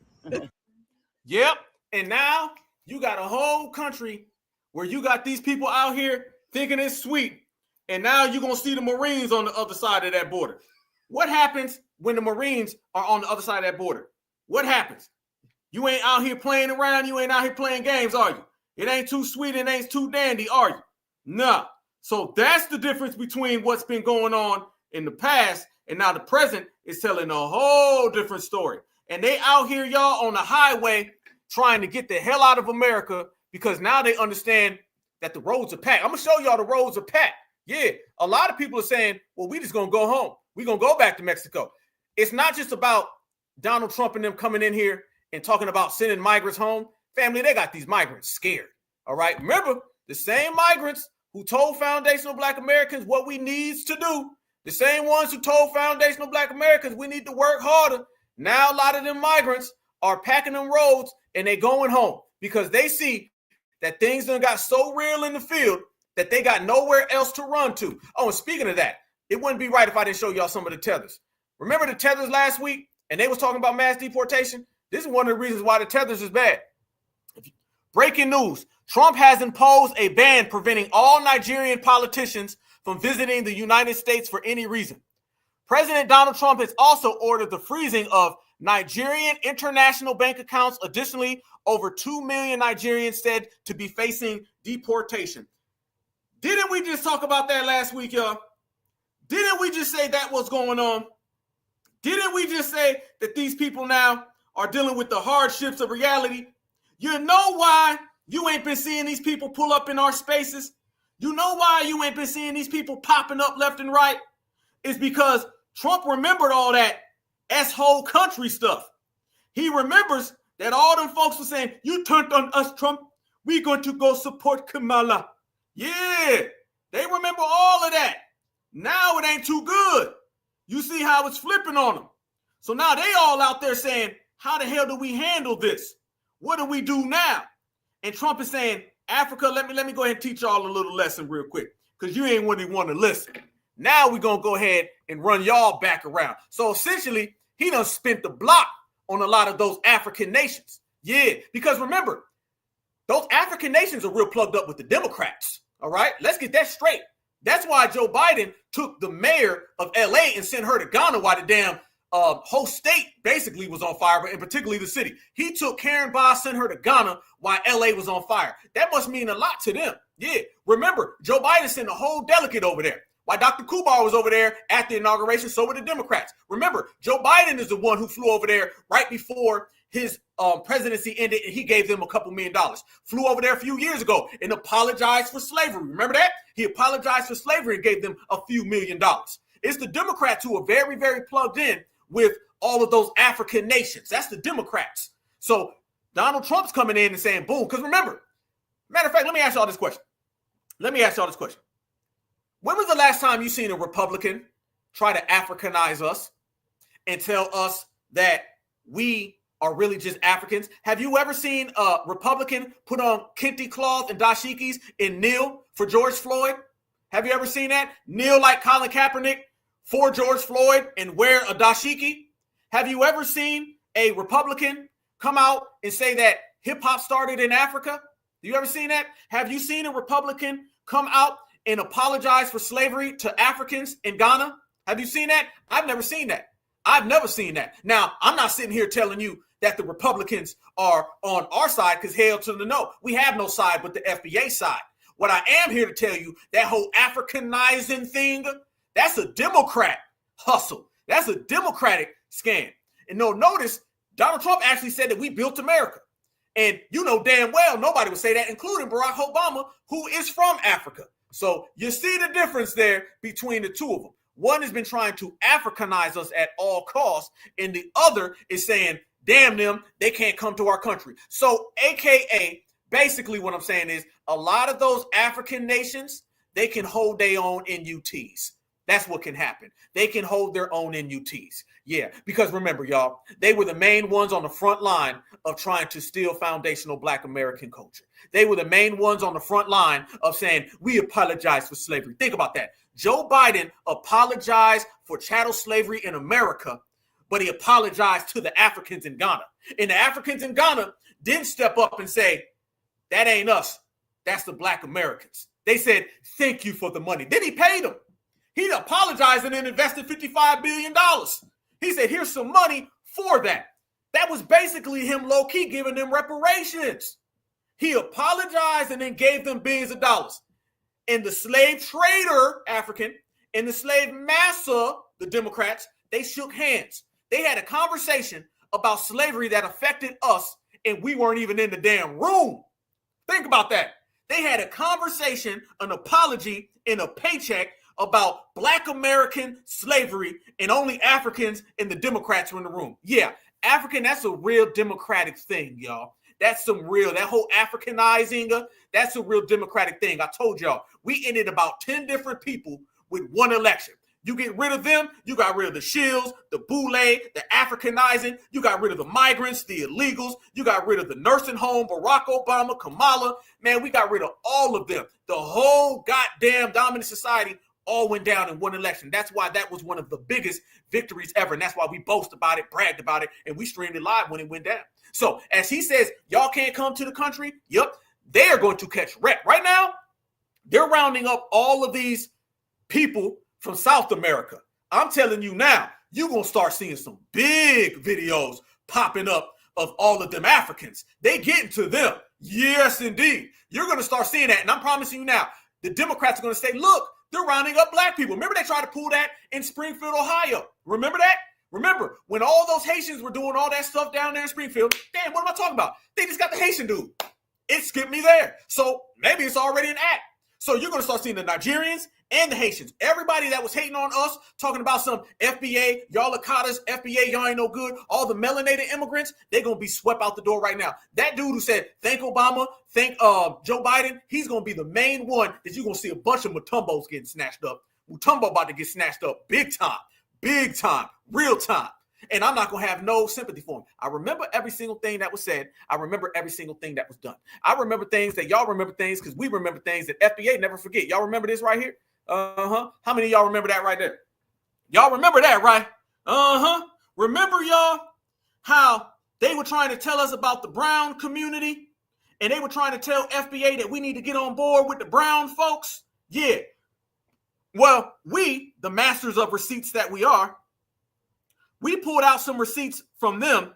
Yep. And now you got a whole country where you got these people out here thinking it's sweet. And now you're going to see the Marines on the other side of that border. What happens when the Marines are on the other side of that border? What happens? You ain't out here playing around. You ain't out here playing games, are you? It ain't too sweet. It ain't too dandy, are you? No. So that's the difference between what's been going on in the past and now the present is telling a whole different story. And they out here, y'all, on the highway trying to get the hell out of America because now they understand that the roads are packed. I'm going to show y'all the roads are packed. Yeah, a lot of people are saying, well, we just going to go home. We're going to go back to Mexico. It's not just about Donald Trump and them coming in here and talking about sending migrants home. Family, they got these migrants scared. All right. Remember, the same migrants who told foundational Black Americans what we need to do, the same ones who told foundational Black Americans we need to work harder. Now a lot of them migrants are packing them roads and they going home because they see that things done got so real in the field that they got nowhere else to run to. Oh, and speaking of that, it wouldn't be right if I didn't show y'all some of the tethers. Remember the tethers last week? And they was talking about mass deportation? This is one of the reasons why the tethers is bad. Breaking news. Trump has imposed a ban preventing all Nigerian politicians from visiting the United States for any reason. President Donald Trump has also ordered the freezing of Nigerian international bank accounts. Additionally, over 2 million Nigerians said to be facing deportation. Didn't we just talk about that last week, y'all? Didn't we just say that was going on? Didn't we just say that these people now are dealing with the hardships of reality? You know why you ain't been seeing these people pull up in our spaces? You know why you ain't been seeing these people popping up left and right? It's because Trump remembered all that whole country stuff. He remembers that all them folks were saying, you turned on us, Trump. We're going to go support Kamala. Yeah, they remember all of that. Now it ain't too good. You see how it's flipping on them. So now they all out there saying, how the hell do we handle this? What do we do now? And Trump is saying, Africa, let me go ahead and teach y'all a little lesson real quick, because you ain't really want to listen. Now we're going to go ahead and run y'all back around. So essentially, he done spent the block on a lot of those African nations. Yeah, because remember, those African nations are real plugged up with the Democrats. All right, let's get that straight. That's why Joe Biden took the mayor of LA and sent her to Ghana while the damn whole state basically was on fire, and particularly the city. He took Karen Bass, sent her to Ghana while LA was on fire. That must mean a lot to them. Yeah, remember, Joe Biden sent a whole delegate over there. While Dr. Kubar was over there at the inauguration, so were the Democrats. Remember, Joe Biden is the one who flew over there right before his presidency ended, and he gave them a couple $1 million. Flew over there a few years ago and apologized for slavery. Remember that? He apologized for slavery and gave them a few $1 million. It's the Democrats who are very, very plugged in with all of those African nations. That's the Democrats. So Donald Trump's coming in and saying, boom, because remember, matter of fact, let me ask y'all this question. When was the last time you seen a Republican try to Africanize us and tell us that we are really just Africans? Have you ever seen a Republican put on kente cloth and dashikis and kneel for George Floyd? Have you ever seen that? Kneel like Colin Kaepernick for George Floyd and wear a dashiki? Have you ever seen a Republican come out and say that hip hop started in Africa? Have you ever seen that? Have you seen a Republican come out and apologize for slavery to Africans in Ghana? Have you seen that? I've never seen that. I've never seen that. Now, I'm not sitting here telling you that the Republicans are on our side, because hell to the no. We have no side but the FBA side. What I am here to tell you, that whole Africanizing thing, that's a Democrat hustle. That's a Democratic scam. And notice, Donald Trump actually said that we built America. And you know damn well nobody would say that, including Barack Obama, who is from Africa. So you see the difference there between the two of them. One has been trying to Africanize us at all costs, and the other is saying, damn them, they can't come to our country. So AKA, basically what I'm saying is, a lot of those African nations, they can hold their own NUTs. That's what can happen. They can hold their own NUTs. Yeah, because remember, y'all, they were the main ones on the front line of trying to steal foundational Black American culture. They were the main ones on the front line of saying, we apologize for slavery. Think about that. Joe Biden apologized for chattel slavery in America, but he apologized to the Africans in Ghana. And the Africans in Ghana didn't step up and say, that ain't us. That's the Black Americans. They said, thank you for the money. Then he paid them. He apologized and then invested $55 billion. He said, here's some money for that. That was basically him low-key giving them reparations. He apologized and then gave them billions of dollars. And the slave trader, African, and the slave master, the Democrats, they shook hands. They had a conversation about slavery that affected us, and we weren't even in the damn room. Think about that. They had a conversation, an apology, and a paycheck about Black American slavery, and only Africans and the Democrats were in the room. Yeah, African, that's a real Democratic thing, y'all. That's some real, that whole Africanizing, that's a real Democratic thing. I told y'all, we ended about 10 different people with one election. You get rid of them, you got rid of the shills, the boule, the Africanizing, you got rid of the migrants, the illegals, you got rid of the nursing home, Barack Obama, Kamala. Man, we got rid of all of them. The whole goddamn dominant society all went down in one election. That's why that was one of the biggest victories ever. And that's why we boast about it, bragged about it, and we streamed it live when it went down. So as he says, y'all can't come to the country. Yep, they are going to catch wreck. Right now, they're rounding up all of these people from South America. I'm telling you now, you're going to start seeing some big videos popping up of all of them Africans. They getting to them. Yes, indeed. You're going to start seeing that. And I'm promising you now, the Democrats are going to say, look, they're rounding up Black people. Remember they tried to pull that in Springfield, Ohio. Remember that? Remember when all those Haitians were doing all that stuff down there in Springfield? Damn, what am I talking about? They just got the Haitian dude. It skipped me there. So maybe it's already an act. So you're going to start seeing the Nigerians and the Haitians. Everybody that was hating on us, talking about some FBA, y'all are Carter's, FBA, y'all ain't no good. All the melanated immigrants, they're going to be swept out the door right now. That dude who said, thank Obama, thank Joe Biden, he's going to be the main one that you're going to see a bunch of Mutombos getting snatched up. Mutombo about to get snatched up big time, real time. And I'm not going to have no sympathy for them. I remember every single thing that was said. I remember every single thing that was done. I remember things that y'all remember things because we remember things that FBA never forget. Y'all remember this right here? How many of y'all remember that right there? Y'all remember that, right? Remember, y'all, how they were trying to tell us about the brown community and they were trying to tell FBA that we need to get on board with the brown folks? Yeah. Well, we, the masters of receipts that we are, we pulled out some receipts from them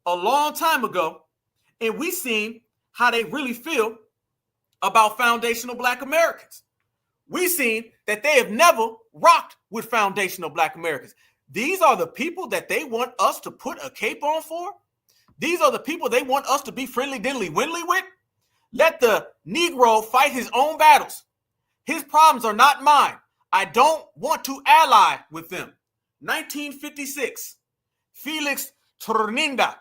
a long time ago, and we seen how they really feel about foundational Black Americans. We seen that they have never rocked with foundational Black Americans. These are the people that they want us to put a cape on for. These are the people they want us to be friendly, diddly, windly with. Let the Negro fight his own battles. His problems are not mine. I don't want to ally with them. 1956, Felix Turninga,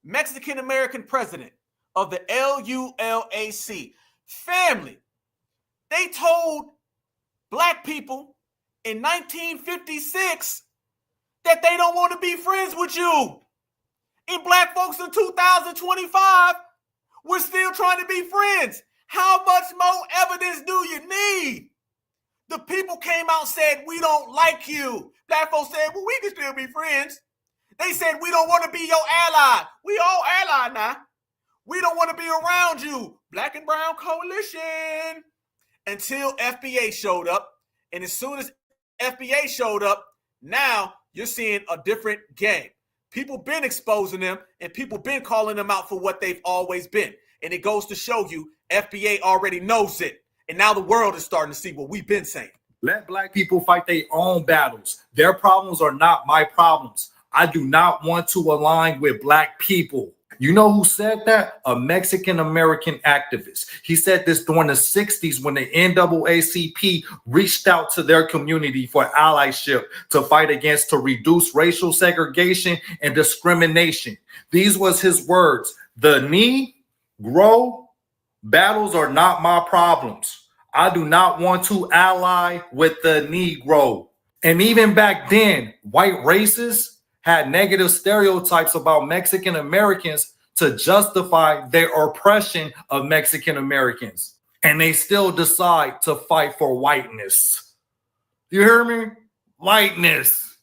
Mexican-American president of the LULAC. Family, they told Black people in 1956 that they don't want to be friends with you. And Black folks in 2025, we're still trying to be friends. How much more evidence do you need? The people came out and said, we don't like you. Black folks said, well, we can still be friends. They said, we don't want to be your ally. We all ally now. We don't want to be around you. Black and Brown Coalition. Until FBA showed up. And as soon as FBA showed up, now you're seeing a different game. People been exposing them and people been calling them out for what they've always been. And it goes to show you FBA already knows it. And now the world is starting to see what we've been saying. Let Black people fight their own battles. Their problems are not my problems. I do not want to align with Black people. You know who said that? A Mexican-American activist. He said this during the 60s when the NAACP reached out to their community for allyship to fight against, to reduce racial segregation and discrimination. These was his words. The Negro battles are not my problems. I do not want to ally with the Negro. And even back then, white racists had negative stereotypes about Mexican Americans to justify their oppression of Mexican Americans. And they still decide to fight for whiteness. You hear me? Whiteness.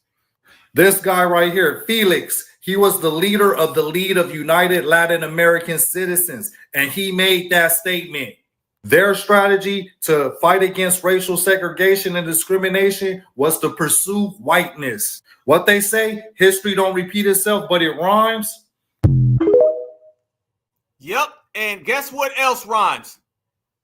This guy right here, Felix, he was the leader of the League of United Latin American Citizens, and he made that statement. Their strategy to fight against racial segregation and discrimination was to pursue whiteness. What they say, history don't repeat itself, but it rhymes. Yep, and guess what else rhymes?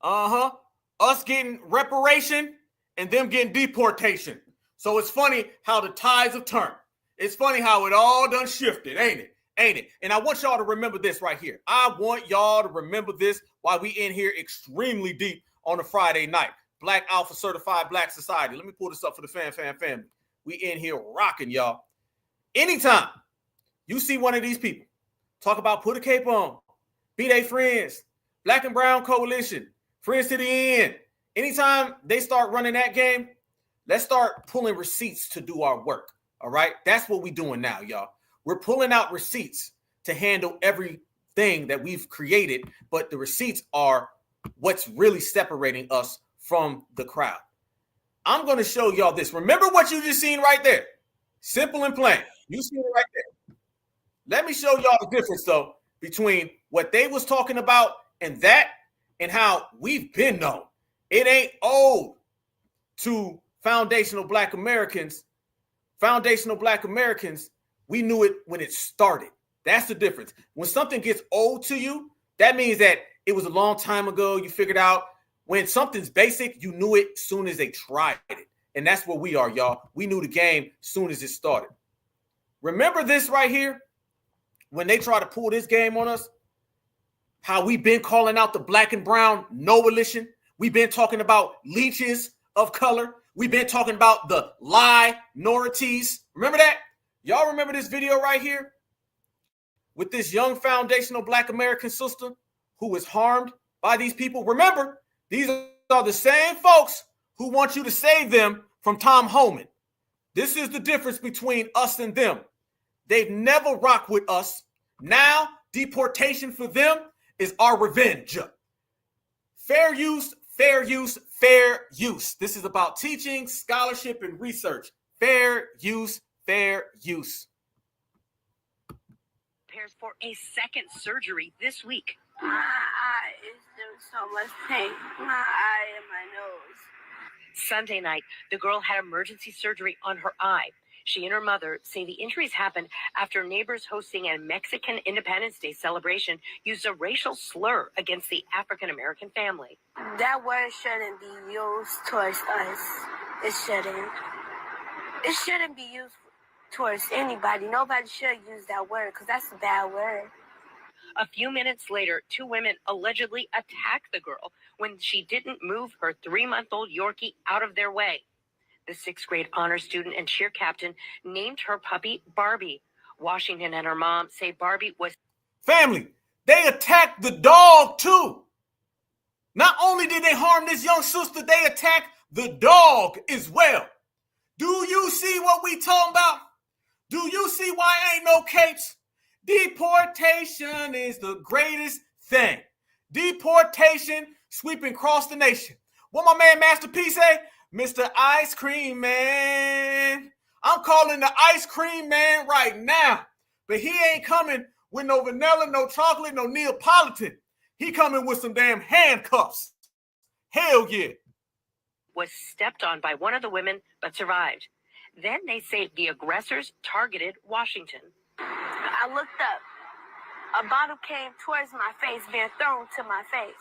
Us getting reparation and them getting deportation. So it's funny how the tides have turned. It's funny how it all done shifted, ain't it? Ain't it? And I want y'all to remember this right here. I want y'all to remember this while we in here extremely deep on a Friday night. Black Alpha Certified Black Society. Let me pull this up for the family. We in here rocking, y'all. Anytime you see one of these people talk about put a cape on, be they friends, Black and Brown Coalition, friends to the end. Anytime they start running that game, let's start pulling receipts to do our work. All right. That's what we're doing now, y'all. We're pulling out receipts to handle everything that we've created, but the receipts are what's really separating us from the crowd. I'm going to show y'all this. Remember what you just seen right there. Simple and plain. You see it right there. Let me show y'all the difference, though, between what they was talking about and that and how we've been known. It ain't old to foundational Black Americans. Foundational Black Americans, we knew it when it started. That's the difference. When something gets old to you, that means that it was a long time ago. You figured out when something's basic, you knew it soon as they tried it. And that's where we are, y'all. We knew the game soon as it started. Remember this right here? When they try to pull this game on us, how we've been calling out the Black and Brown coalition. We've been talking about leeches of color. We've been talking about the minorities. Remember that? Y'all remember this video right here with this young foundational Black American sister who was harmed by these people? Remember, these are the same folks who want you to save them from Tom Homan. This is the difference between us and them. They've never rocked with us. Now, deportation for them is our revenge. Fair use, fair use, fair use. This is about teaching, scholarship, and research. Fair use, fair use. Prepares for a second surgery this week. My eye is doing so much pain. My eye and my nose. Sunday night, the girl had emergency surgery on her eye. She and her mother say the injuries happened after neighbors hosting a Mexican Independence Day celebration used a racial slur against the African-American family. That word shouldn't be used towards us. It shouldn't. It shouldn't be used towards anybody. Nobody should use that word because that's a bad word. A few minutes later, two women allegedly attacked the girl when she didn't move her 3-month-old Yorkie out of their way. The 6th grade honor student and cheer captain named her puppy Barbie. Washington and her mom say Barbie was... Family, they attacked the dog too. Not only did they harm this young sister, they attacked the dog as well. Do you see what we talking about? Do you see why ain't no capes? Deportation is the greatest thing. Deportation sweeping across the nation. What my man Master P say? Mr. Ice Cream Man. I'm calling the Ice Cream Man right now. But he ain't coming with no vanilla, no chocolate, no Neapolitan. He coming with some damn handcuffs. Hell yeah. Was stepped on by one of the women, but survived. Then they say the aggressors targeted Washington. I looked up. A bottle came towards my face, being thrown to my face.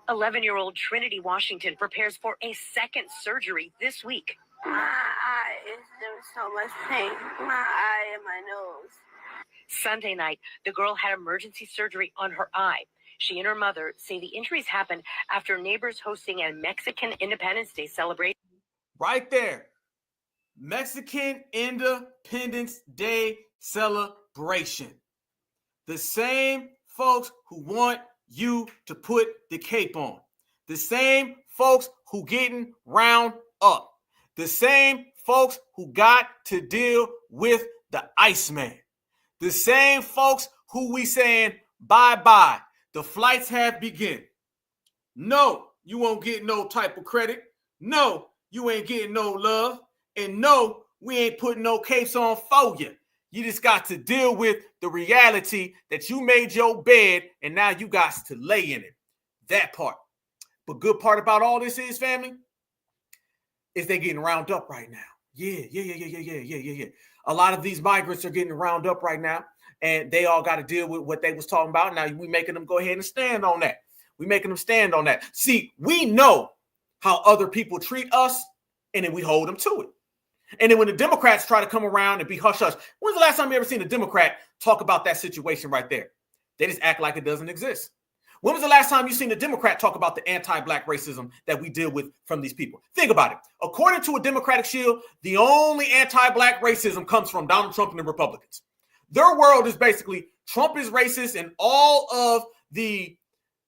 11-year-old Trinity Washington prepares for a second surgery this week. My eye is doing so much pain. My eye and my nose. Sunday night, the girl had emergency surgery on her eye. She and her mother say the injuries happened after neighbors hosting a Mexican Independence Day celebration. Right there. Mexican Independence Day celebration. The same folks who want you to put the cape on. The same folks who getting round up. The same folks who got to deal with the Iceman. The same folks who we saying bye-bye. The flights have begun. No, you won't get no type of credit. No, you ain't getting no love. And no, we ain't putting no capes on for you. You just got to deal with the reality that you made your bed and now you got to lay in it. That part. But good part about all this is, family, is they getting round up right now. Yeah. A lot of these migrants are getting round up right now, and they all got to deal with what they was talking about. Now we making them go ahead and stand on that. We making them stand on that. See, we know how other people treat us, and then we hold them to it. And then when the Democrats try to come around and be hush-hush, when's the last time you ever seen a Democrat talk about that situation right there? They just act like it doesn't exist. When was the last time you seen a Democrat talk about the anti-black racism that we deal with from these people? Think about it. According to a Democratic Shield, the only anti-black racism comes from Donald Trump and the Republicans. Their world is basically Trump is racist and all of the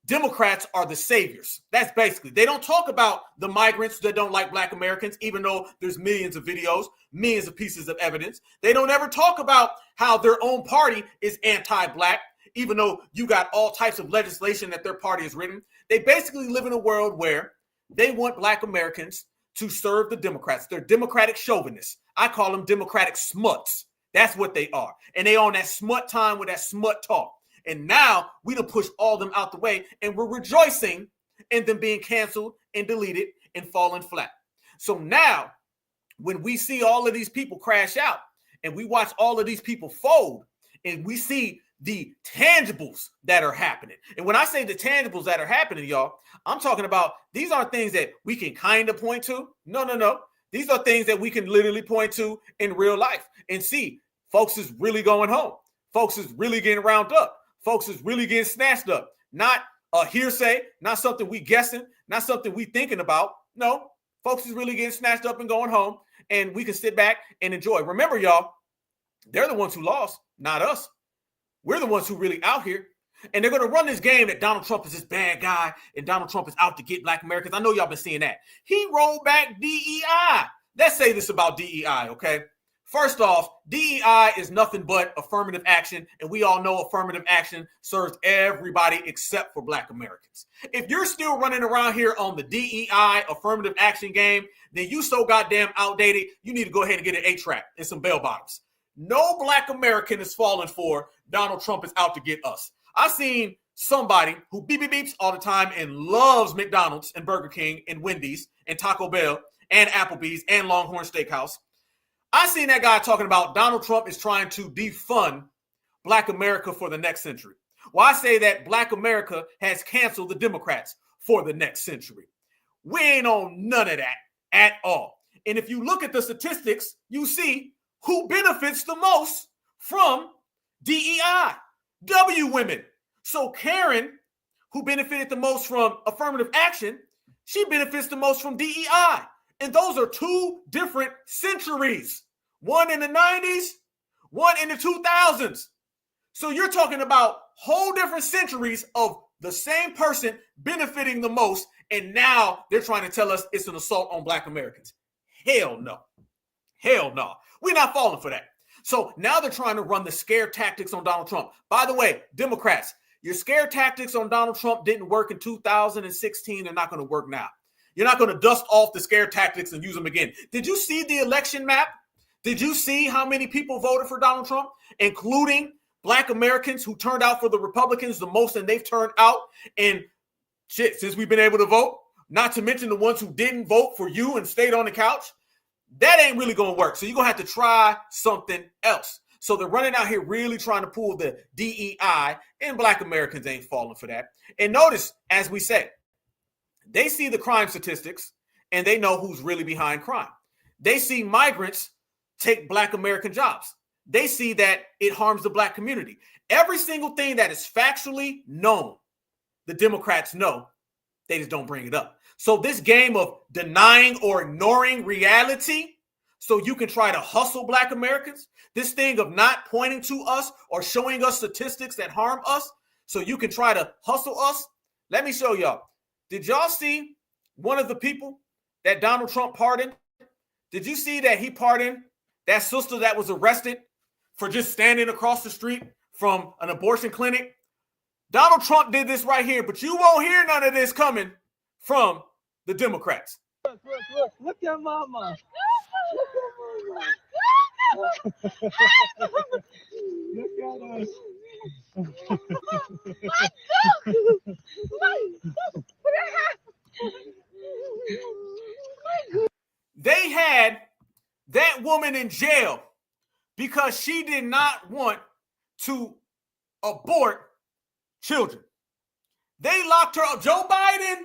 Democrats are the saviors. That's basically, they don't talk about the migrants that don't like black Americans, even though there's millions of videos, millions of pieces of evidence. They don't ever talk about how their own party is anti-black, even though you got all types of legislation that their party has written. They basically live in a world where they want black Americans to serve the Democrats. They're Democratic chauvinists. I call them Democratic smuts. That's what they are. And they on that smut time with that smut talk. And now we done push all them out the way, and we're rejoicing in them being canceled and deleted and falling flat. So now, when we see all of these people crash out, and we watch all of these people fold, and we see the tangibles that are happening. And when I say the tangibles that are happening, y'all, I'm talking about these aren't things that we can kind of point to. No. These are things that we can literally point to in real life and see folks is really going home. Folks is really getting round up. Folks is really getting snatched up. Not a hearsay, not something we guessing, not something we thinking about. No, folks is really getting snatched up and going home, and we can sit back and enjoy. Remember, y'all, they're the ones who lost, not us. We're the ones who really out here. And they're going to run this game that Donald Trump is this bad guy and Donald Trump is out to get black Americans. I know y'all been seeing that. He rolled back DEI. Let's say this about DEI, okay? First off, DEI is nothing but affirmative action, and we all know affirmative action serves everybody except for Black Americans. If you're still running around here on the DEI affirmative action game, then you so goddamn outdated, you need to go ahead and get an A-track and some bell bottoms. No Black American is falling for Donald Trump is out to get us. I seen somebody who beeps all the time and loves McDonald's and Burger King and Wendy's and Taco Bell and Applebee's and Longhorn Steakhouse. I seen that guy talking about Donald Trump is trying to defund Black America for the next century. Well, I say that Black America has canceled the Democrats for the next century. We ain't on none of that at all. And if you look at the statistics, you see who benefits the most from DEI. W women. So Karen, who benefited the most from affirmative action, she benefits the most from DEI. And those are two different centuries. One in the 90s, one in the 2000s. So you're talking about whole different centuries of the same person benefiting the most, and now they're trying to tell us it's an assault on Black Americans. Hell no. Hell no. We're not falling for that. So now they're trying to run the scare tactics on Donald Trump. By the way, Democrats, your scare tactics on Donald Trump didn't work in 2016. They're not going to work now. You're not going to dust off the scare tactics and use them again. Did you see the election map? Did you see how many people voted for Donald Trump, including Black Americans who turned out for the Republicans the most than they've turned out in shit since we've been able to vote? Not to mention the ones who didn't vote for you and stayed on the couch. That ain't really going to work. So you're going to have to try something else. So they're running out here really trying to pull the DEI, and Black Americans ain't falling for that. And notice, as we say, they see the crime statistics and they know who's really behind crime. They see migrants take Black American jobs. They see that it harms the Black community. Every single thing that is factually known, the Democrats know. They just don't bring it up. So this game of denying or ignoring reality so you can try to hustle Black Americans, this thing of not pointing to us or showing us statistics that harm us so you can try to hustle us. Let me show y'all. Did y'all see one of the people that Donald Trump pardoned? Did you see that he pardoned that sister that was arrested for just standing across the street from an abortion clinic? Donald Trump did this right here, but you won't hear none of this coming from the Democrats. Look at mama. Look at us. They had that woman in jail because she did not want to abort children. They locked her up. Joe Biden,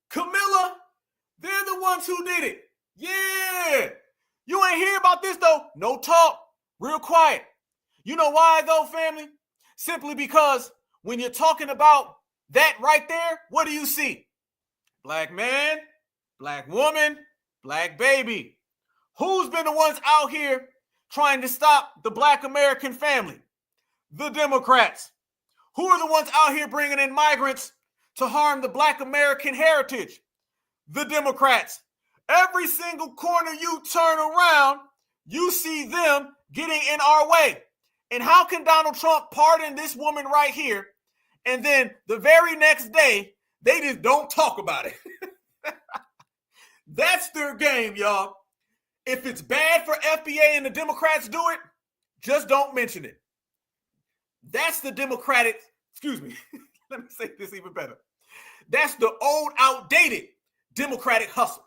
Camilla, they're the ones who did it. Yeah. You ain't hear about this, though. No talk. Real quiet. You know why, though, family? Simply because when you're talking about that right there, what do you see? Black man, Black woman, Black baby. Who's been the ones out here trying to stop the Black American family? The Democrats. Who are the ones out here bringing in migrants to harm the Black American heritage? The Democrats. Every single corner you turn around, you see them getting in our way. And how can Donald Trump pardon this woman right here, and then the very next day, they just don't talk about it? That's their game, y'all. If it's bad for FBA and the Democrats do it, just don't mention it. That's the Democratic, excuse me, let me say this even better. That's the old, outdated Democratic hustle.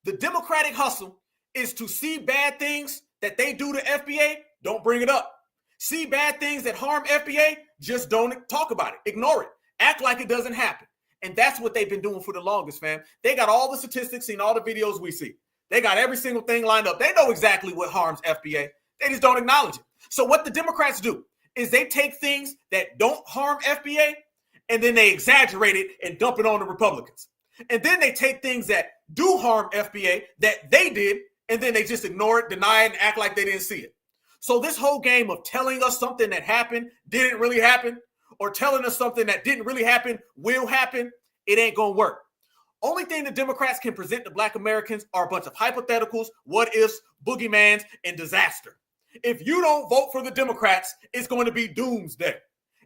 The Democratic hustle is to see bad things that they do to FBA, don't bring it up. See bad things that harm FBA, just don't talk about it. Ignore it. Act like it doesn't happen. And that's what they've been doing for the longest, fam. They got all the statistics, seen all the videos we see. They got every single thing lined up. They know exactly what harms FBA. They just don't acknowledge it. So what the Democrats do is they take things that don't harm FBA and then they exaggerate it and dump it on the Republicans. And then they take things that do harm FBA that they did, and then they just ignore it, deny it, and act like they didn't see it. So this whole game of telling us something that happened didn't really happen, or telling us something that didn't really happen will happen, it ain't gonna work. Only thing the Democrats can present to Black Americans are a bunch of hypotheticals, what ifs, boogeymans, and disaster. If you don't vote for the Democrats, it's going to be doomsday.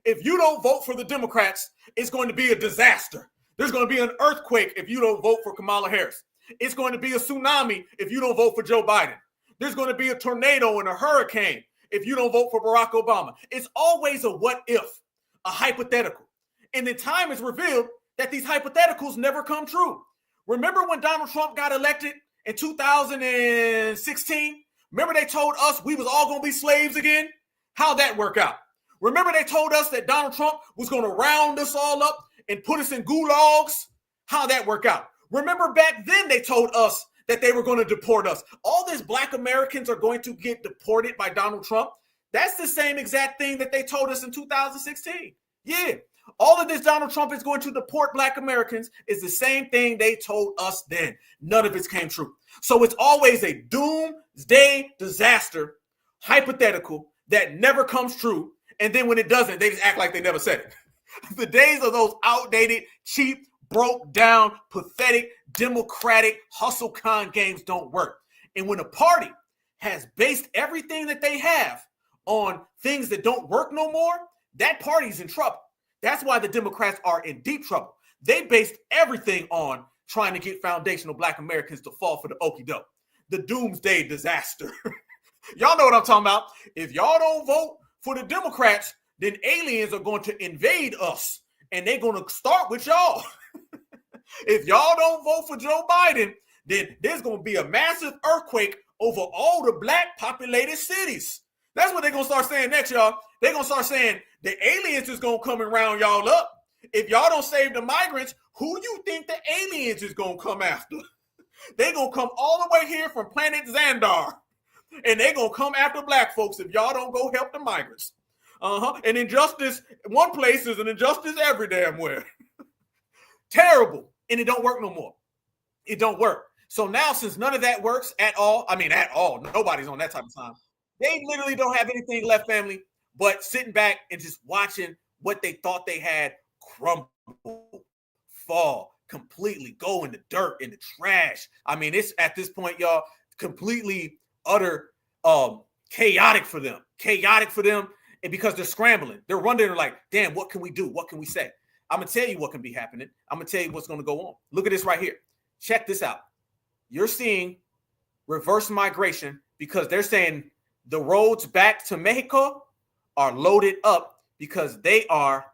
If you don't vote for the Democrats, it's going to be a disaster. There's going to be an earthquake if you don't vote for Kamala Harris. It's going to be a tsunami if you don't vote for Joe Biden. There's going to be a tornado and a hurricane if you don't vote for Barack Obama. It's always a what if, a hypothetical. And then time is revealed that these hypotheticals never come true. Remember when Donald Trump got elected in 2016? Remember they told us we was all going to be slaves again? How'd that work out? Remember they told us that Donald Trump was going to round us all up and put us in gulags? How'd that work out? Remember back then they told us that they were going to deport us. All these Black Americans are going to get deported by Donald Trump. That's the same exact thing that they told us in 2016. Yeah. All of this Donald Trump is going to deport Black Americans is the same thing they told us then. None of it came true. So it's always a doomsday disaster hypothetical that never comes true. And then when it doesn't, they just act like they never said it. The days of those outdated, cheap, broke down, pathetic, democratic hustle con games don't work. And when a party has based everything that they have on things that don't work no more, that party's in trouble. That's why the Democrats are in deep trouble. They based everything on trying to get foundational Black Americans to fall for the okie doke, the doomsday disaster. Y'all know what I'm talking about. If y'all don't vote for the Democrats, then aliens are going to invade us, and they're going to start with y'all. If y'all don't vote for Joe Biden, then there's going to be a massive earthquake over all the Black populated cities. That's what they're going to start saying next, y'all. They're going to start saying the aliens is going to come and round y'all up. If y'all don't save the migrants, who you think the aliens is going to come after? They're going to come all the way here from planet Xandar. And they're going to come after Black folks if y'all don't go help the migrants. And injustice, one place is an injustice every damn where. Terrible. And it don't work no more. It don't work. So now, since none of that works at all, nobody's on that type of time. They literally don't have anything left, family, but sitting back and just watching what they thought they had crumble, fall, completely go in the dirt, in the trash. I mean, it's at this point, y'all, completely utter chaotic for them. And because they're scrambling, they're wondering like, damn, what can we do? What can we say? I'm going to tell you what can be happening. I'm going to tell you what's going to go on. Look at this right here. Check this out. You're seeing reverse migration because they're saying the roads back to Mexico are loaded up because they are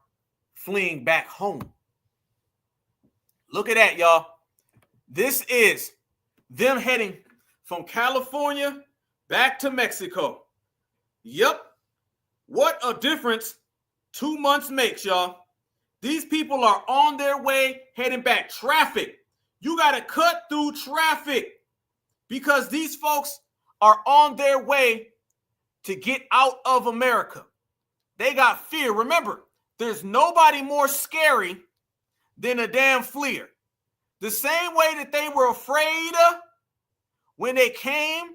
fleeing back home. Look at that, y'all. This is them heading from California back to Mexico. Yep. What a difference 2 months makes, y'all. These people are on their way heading back. Traffic. You got to cut through traffic because these folks are on their way to get out of America. They got fear. Remember, there's nobody more scary than a damn fleer. The same way that they were afraid when they came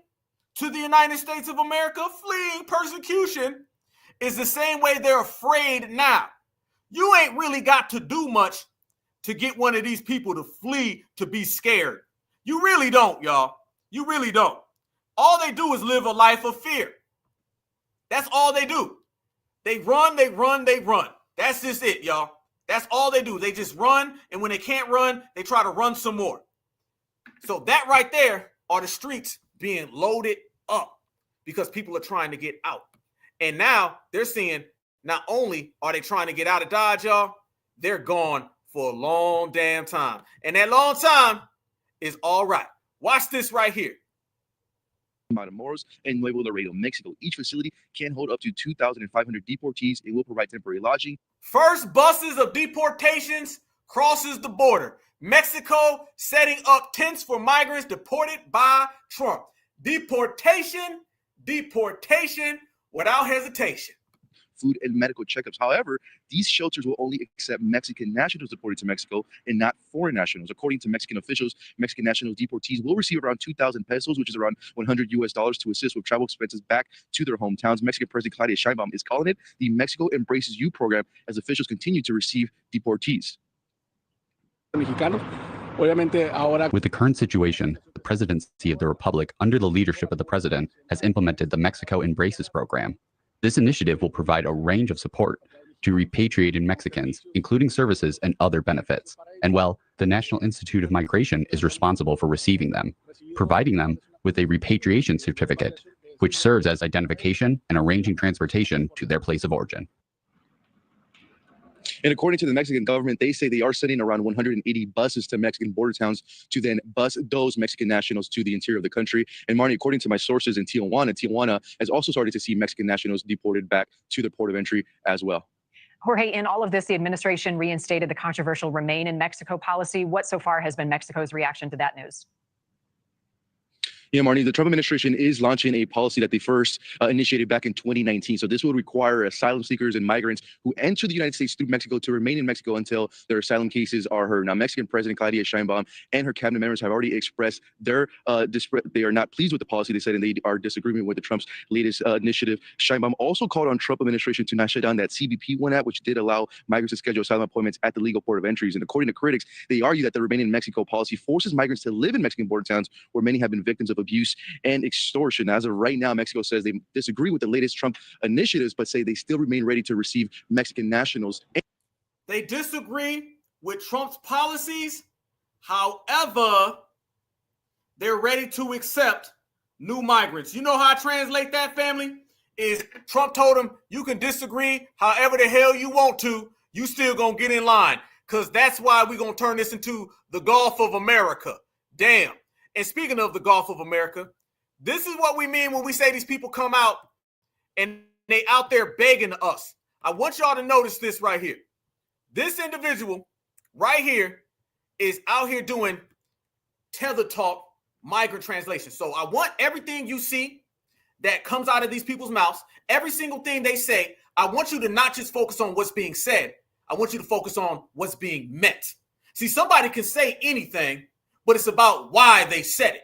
to the United States of America, fleeing persecution, is the same way they're afraid now. You ain't really got to do much to get one of these people to flee to be scared. You really don't, y'all. You really don't. All they do is live a life of fear. That's all they do. They run. That's just it, y'all. That's all they do. They just run, and when they can't run, they try to run some more. So that right there are the streets being loaded up because people are trying to get out. And now they're seeing not only are they trying to get out of Dodge, y'all, they're gone for a long damn time. And that long time is all right. Watch this right here. Matamoros and Nuevo Laredo, Mexico. Each facility can hold up to 2,500 deportees. It will provide temporary lodging. First buses of deportations crosses the border. Mexico setting up tents for migrants deported by Trump. Deportation without hesitation. Food and medical checkups. However, these shelters will only accept Mexican nationals deported to Mexico and not foreign nationals. According to Mexican officials, Mexican national deportees will receive around 2,000 pesos, which is around $100 to assist with travel expenses back to their hometowns. Mexican President Claudia Sheinbaum is calling it the Mexico Embraces You program as officials continue to receive deportees. Mexicanos With the current situation, the presidency of the Republic, under the leadership of the president, has implemented the Mexico Embraces program. This initiative will provide a range of support to repatriated Mexicans, including services and other benefits. And well, the National Institute of Migration is responsible for receiving them, providing them with a repatriation certificate, which serves as identification and arranging transportation to their place of origin. And according to the Mexican government, they say they are sending around 180 buses to Mexican border towns to then bus those Mexican nationals to the interior of the country. And Marnie, according to my sources in Tijuana has also started to see Mexican nationals deported back to the port of entry as well. Jorge, in all of this, the administration reinstated the controversial Remain in Mexico policy. What so far has been Mexico's reaction to that news? Yeah, Marnie, the Trump administration is launching a policy that they first initiated back in 2019. So this would require asylum seekers and migrants who enter the United States through Mexico to remain in Mexico until their asylum cases are heard. Now, Mexican President Claudia Sheinbaum and her cabinet members have already expressed their they are not pleased with the policy. They said, and they are disagreement with the Trump's latest initiative. Sheinbaum also called on Trump administration to not shut down that CBP one app, which did allow migrants to schedule asylum appointments at the legal port of entries. And according to critics, they argue that the Remain in Mexico policy forces migrants to live in Mexican border towns where many have been victims of abuse and extortion. As of right now, Mexico says they disagree with the latest Trump initiatives, but say they still remain ready to receive Mexican nationals. They disagree with Trump's policies. However, they're ready to accept new migrants. You know how I translate that, family? Is Trump told them, you can disagree however the hell you want to. You still gonna get in line. Because that's why we're gonna turn this into the Gulf of America. Damn. And speaking of the Gulf of America, this is what we mean when we say these people come out and they out there begging us. I want y'all to notice this right here. This individual right here is out here doing tether talk migrant translation. So I want everything you see that comes out of these people's mouths, every single thing they say, I want you to not just focus on what's being said. I want you to focus on what's being meant. See, somebody can say anything, but it's about why they said it.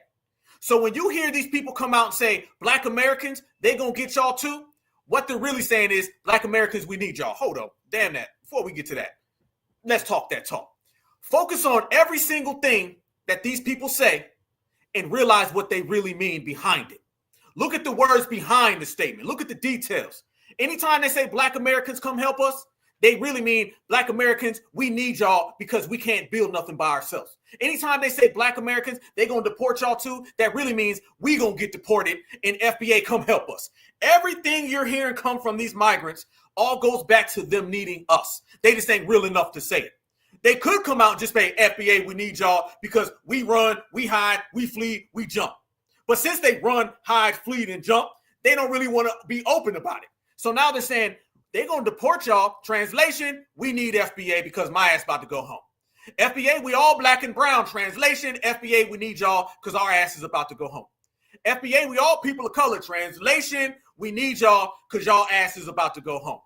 So when you hear these people come out and say, Black Americans, they gonna get y'all too, what they're really saying is, Black Americans, we need y'all. Hold up, damn that. Before we get to that, let's talk that talk. Focus on every single thing that these people say and realize what they really mean behind it. Look at the words behind the statement. Look at the details. Anytime they say Black Americans come help us, they really mean Black Americans, we need y'all because we can't build nothing by ourselves. Anytime they say Black Americans, they going to deport y'all too, that really means we going to get deported and FBA come help us. Everything you're hearing come from these migrants all goes back to them needing us. They just ain't real enough to say it. They could come out and just say, FBA, we need y'all because we run, we hide, we flee, we jump. But since they run, hide, flee, and jump, they don't really want to be open about it. So now they're saying, they're going to deport y'all. Translation, we need FBA because my ass about to go home. FBA, we all Black and brown. Translation, FBA, we need y'all because our ass is about to go home. FBA, we all people of color. Translation, we need y'all because y'all ass is about to go home.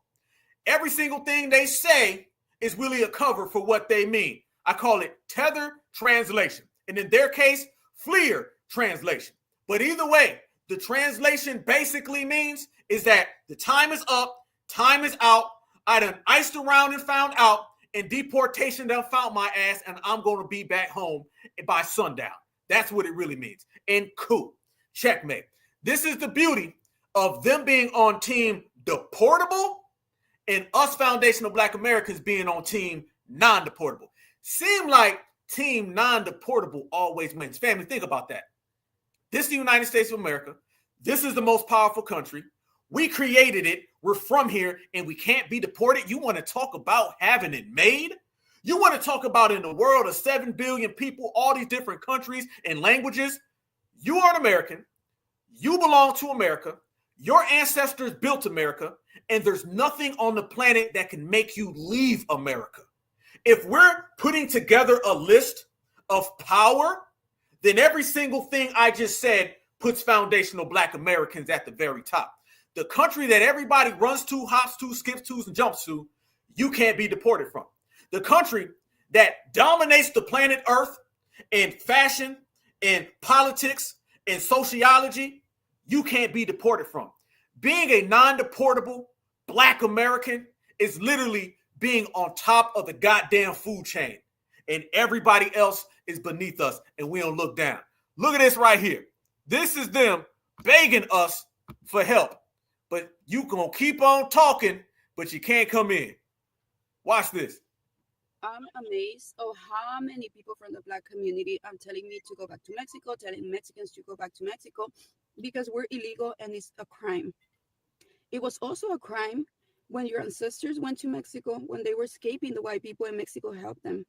Every single thing they say is really a cover for what they mean. I call it tether translation. And in their case, FLIR translation. But either way, the translation basically means is that the time is up, time is out. I done iced around and found out, and deportation done found my ass, and I'm going to be back home by sundown. That's what it really means. And cool. Checkmate. This is the beauty of them being on team deportable and us foundational Black Americans being on team non-deportable. Seem like team non-deportable always wins. Family, think about that. This is the United States of America. This is the most powerful country. We created it. We're from here and we can't be deported. You want to talk about having it made? You want to talk about in a world of 7 billion people, all these different countries and languages? You are an American. You belong to America. Your ancestors built America, and there's nothing on the planet that can make you leave America. If we're putting together a list of power, then every single thing I just said puts foundational Black Americans at the very top. The country that everybody runs to, hops to, skips to, and jumps to, you can't be deported from. The country that dominates the planet Earth in fashion, in politics, in sociology, you can't be deported from. Being a non-deportable Black American is literally being on top of the goddamn food chain. And everybody else is beneath us and we don't look down. Look at this right here. This is them begging us for help. But you gonna keep on talking, but you can't come in. Watch this. I'm amazed of how many people from the Black community are telling me to go back to Mexico, telling Mexicans to go back to Mexico because we're illegal and it's a crime. It was also a crime when your ancestors went to Mexico, when they were escaping the white people and Mexico helped them.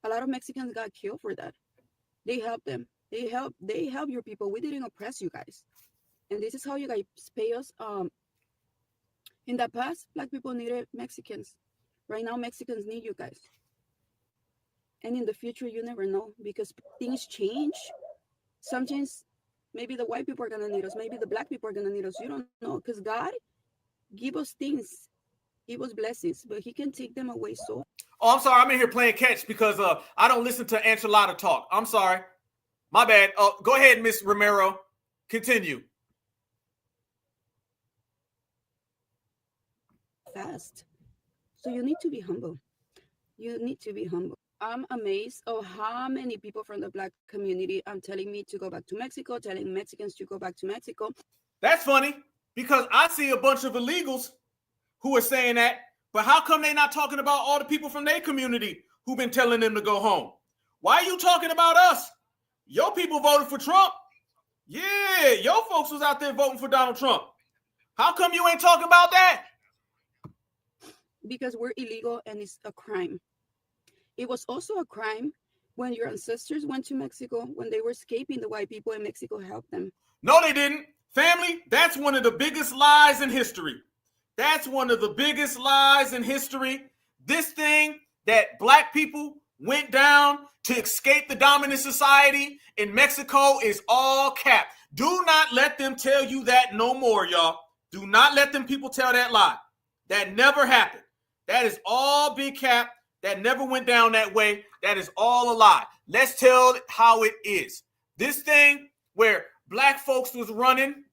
A lot of Mexicans got killed for that. They helped them. They help your people. We didn't oppress you guys. And this is how you guys pay us. In the past, Black people needed Mexicans. Right now, Mexicans need you guys. And in the future, you never know because things change. Sometimes maybe the white people are going to need us. Maybe the Black people are going to need us. You don't know because God give us things. Give us blessings, but he can take them away. So. Oh, I'm sorry. I'm in here playing catch because I don't listen to enchilada talk. I'm sorry. My bad. Go ahead, Miss Romero. Continue. Fast. So you need to be humble. You need to be humble. I'm amazed of how many people from the Black community are telling me to go back to Mexico, telling Mexicans to go back to Mexico. That's funny because I see a bunch of illegals who are saying that, but how come they not talking about all the people from their community who've been telling them to go home? Why are you talking about us? Your people voted for Trump. Yeah, your folks was out there voting for Donald Trump. How come you ain't talking about that? Because we're illegal and it's a crime. It was also a crime when your ancestors went to Mexico, when they were escaping the white people and Mexico helped them. No, they didn't. Family, that's one of the biggest lies in history. That's one of the biggest lies in history. This thing that Black people went down to escape the dominant society in Mexico is all cap. Do not let them tell you that no more, y'all. Do not let them people tell that lie. That never happened. That is all big cap. That never went down that way. That is all a lie. Let's tell how it is. This thing where Black folks was running,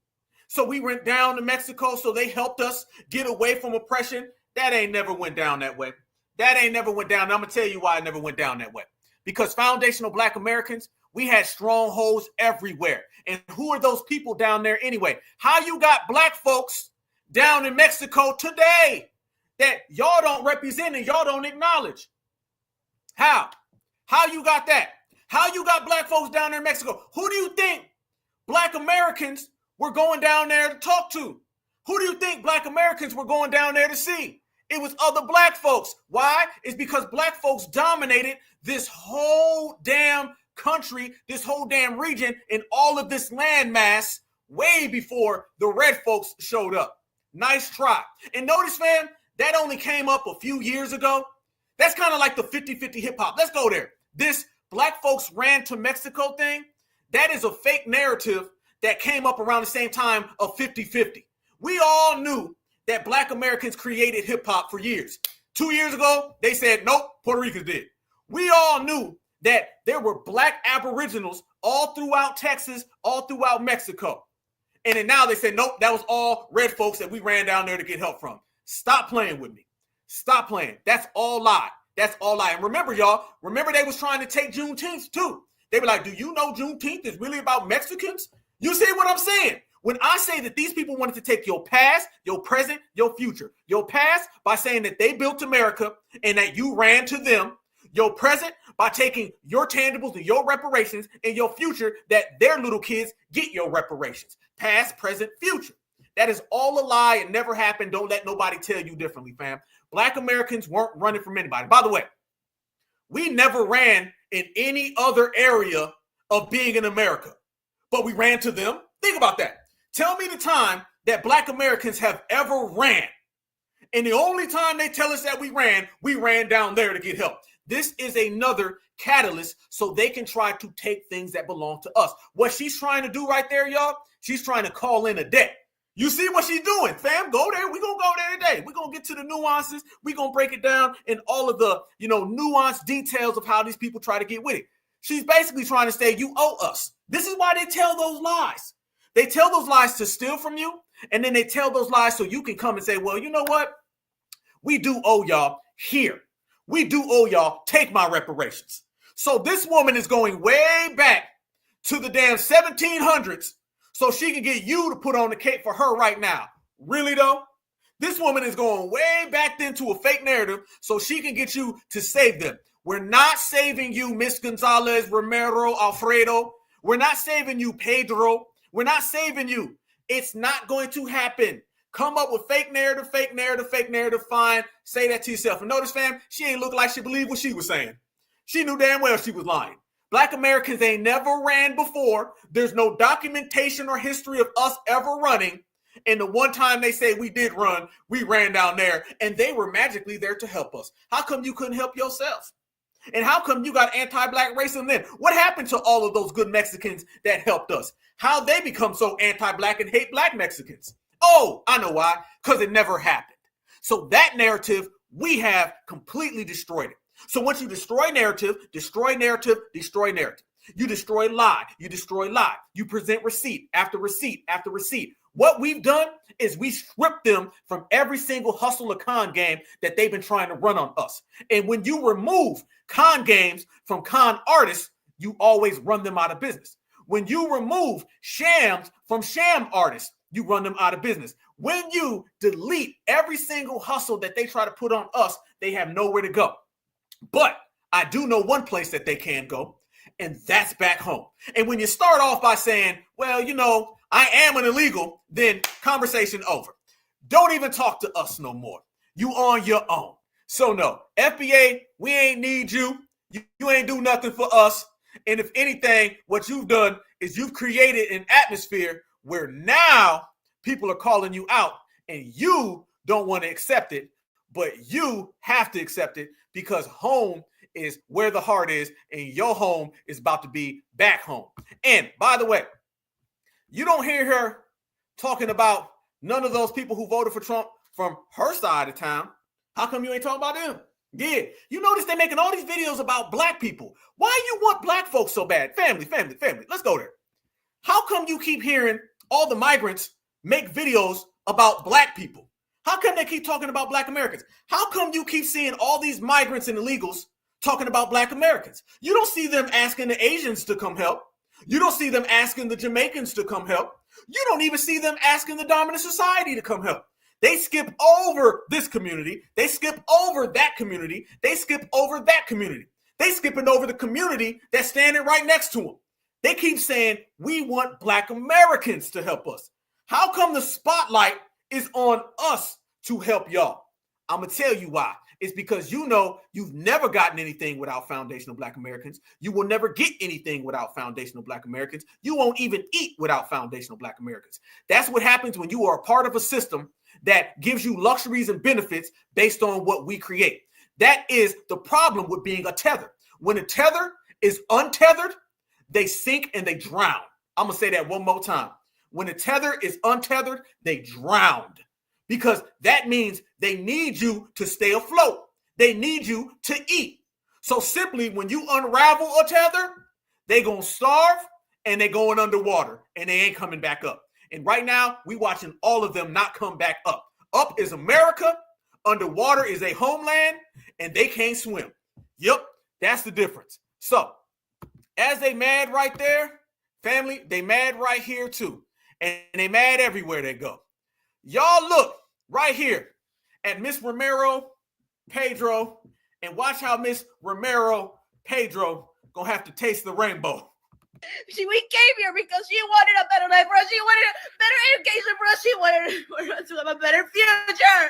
so we went down to Mexico, so they helped us get away from oppression. That ain't never went down that way. That ain't never went down. And I'm going to tell you why it never went down that way. Because foundational Black Americans, we had strongholds everywhere. And who are those people down there anyway? How you got Black folks down in Mexico today that y'all don't represent and y'all don't acknowledge? How? How you got that? How you got Black folks down there in Mexico? Who do you think Black Americans were going down there to talk to? Who do you think Black Americans were going down there to see? It was other Black folks. Why? It's because Black folks dominated this whole damn country, this whole damn region, and all of this landmass way before the red folks showed up. Nice try. And notice, fam, that only came up a few years ago. That's kind of like the 50-50 hip hop. Let's go there. This Black folks ran to Mexico thing, that is a fake narrative that came up around the same time of 50-50. We all knew that Black Americans created hip hop for years. 2 years ago, they said, nope, Puerto Ricans did. We all knew that there were Black Aboriginals all throughout Texas, all throughout Mexico. And then now they said, nope, that was all red folks that we ran down there to get help from. Stop playing with me. Stop playing. That's all lie. That's all lie. And remember, y'all, they was trying to take Juneteenth too. They were like, do you know Juneteenth is really about Mexicans? You see what I'm saying? When I say that these people wanted to take your past, your present, your future. Your past by saying that they built America and that you ran to them. Your present by taking your tangibles and your reparations, and your future that their little kids get your reparations. Past, present, future. That is all a lie. It never happened. Don't let nobody tell you differently, fam. Black Americans weren't running from anybody. By the way, we never ran in any other area of being in America, but we ran to them. Think about that. Tell me the time that Black Americans have ever ran. And the only time they tell us that we ran down there to get help. This is another catalyst so they can try to take things that belong to us. What she's trying to do right there, y'all, she's trying to call in a debt. You see what she's doing, fam? Go there. We're going to go there today. We're going to get to the nuances. We're going to break it down in all of the, nuanced details of how these people try to get with it. She's basically trying to say, you owe us. This is why they tell those lies. They tell those lies to steal from you, and then they tell those lies so you can come and say, well, you know what? We do owe y'all here. We do owe y'all. Take my reparations. So this woman is going way back to the damn 1700s so she can get you to put on the cape for her right now. Really though? This woman is going way back then to a fake narrative so she can get you to save them. We're not saving you, Miss Gonzalez, Romero, Alfredo. We're not saving you, Pedro. We're not saving you. It's not going to happen. Come up with fake narrative, fake narrative, fake narrative, fine. Say that to yourself. And notice, fam, she ain't look like she believed what she was saying. She knew damn well she was lying. Black Americans ain't never ran before. There's no documentation or history of us ever running. And the one time they say we did run, we ran down there and they were magically there to help us. How come you couldn't help yourself? And how come you got anti-black racism then? What happened to all of those good Mexicans that helped us? How they become so anti-black and hate black Mexicans? Oh, I know why. Because it never happened. So that narrative, we have completely destroyed it. So once you destroy narrative, destroy narrative, destroy narrative. You destroy lie, you destroy lie. You present receipt after receipt after receipt. What we've done is we stripped them from every single hustle or con game that they've been trying to run on us. And when you remove con games from con artists, you always run them out of business. When you remove shams from sham artists, you run them out of business. When you delete every single hustle that they try to put on us, they have nowhere to go. But I do know one place that they can go, and that's back home. And when you start off by saying, well, you know, I am an illegal, then conversation over. Don't even talk to us no more. You on your own. So no, FBA, we ain't need you. You ain't do nothing for us. And if anything, what you've done is you've created an atmosphere where now people are calling you out and you don't want to accept it, but you have to accept it because home is where the heart is and your home is about to be back home. And by the way, you don't hear her talking about none of those people who voted for Trump from her side of town. How come you ain't talking about them? Yeah. You notice they're making all these videos about black people. Why you want black folks so bad? Family. Let's go there. How come you keep hearing all the migrants make videos about black people? How come they keep talking about black Americans? How come you keep seeing all these migrants and illegals talking about black Americans? You don't see them asking the Asians to come help. You don't see them asking the Jamaicans to come help. You don't even see them asking the dominant society to come help. They skip over this community. They skip over that community. They skip over that community. They skipping over the community that's standing right next to them. They keep saying, we want black Americans to help us. How come the spotlight is on us to help y'all? I'm going to tell you why. It's because you know you've never gotten anything without foundational black Americans. You will never get anything without foundational black Americans. You won't even eat without foundational black Americans. That's what happens when you are a part of a system that gives you luxuries and benefits based on what we create. That is the problem with being a tether. When a tether is untethered, they sink and they drown. I'm going to say that one more time. When a tether is untethered, they drowned. Because that means they need you to stay afloat. They need you to eat. So simply when you unravel a tether, they going to starve and they going underwater and they ain't coming back up. And right now we watching all of them not come back up. Up is America, underwater is a homeland, and they can't swim. Yep, that's the difference. So as they mad right there, family, they mad right here too. And they mad everywhere they go. Y'all look right here at Miss Romero Pedro and watch how Miss Romero Pedro gonna have to taste the rainbow. We came here because she wanted a better life for us. She wanted a better education for us. She wanted for us to have a better future.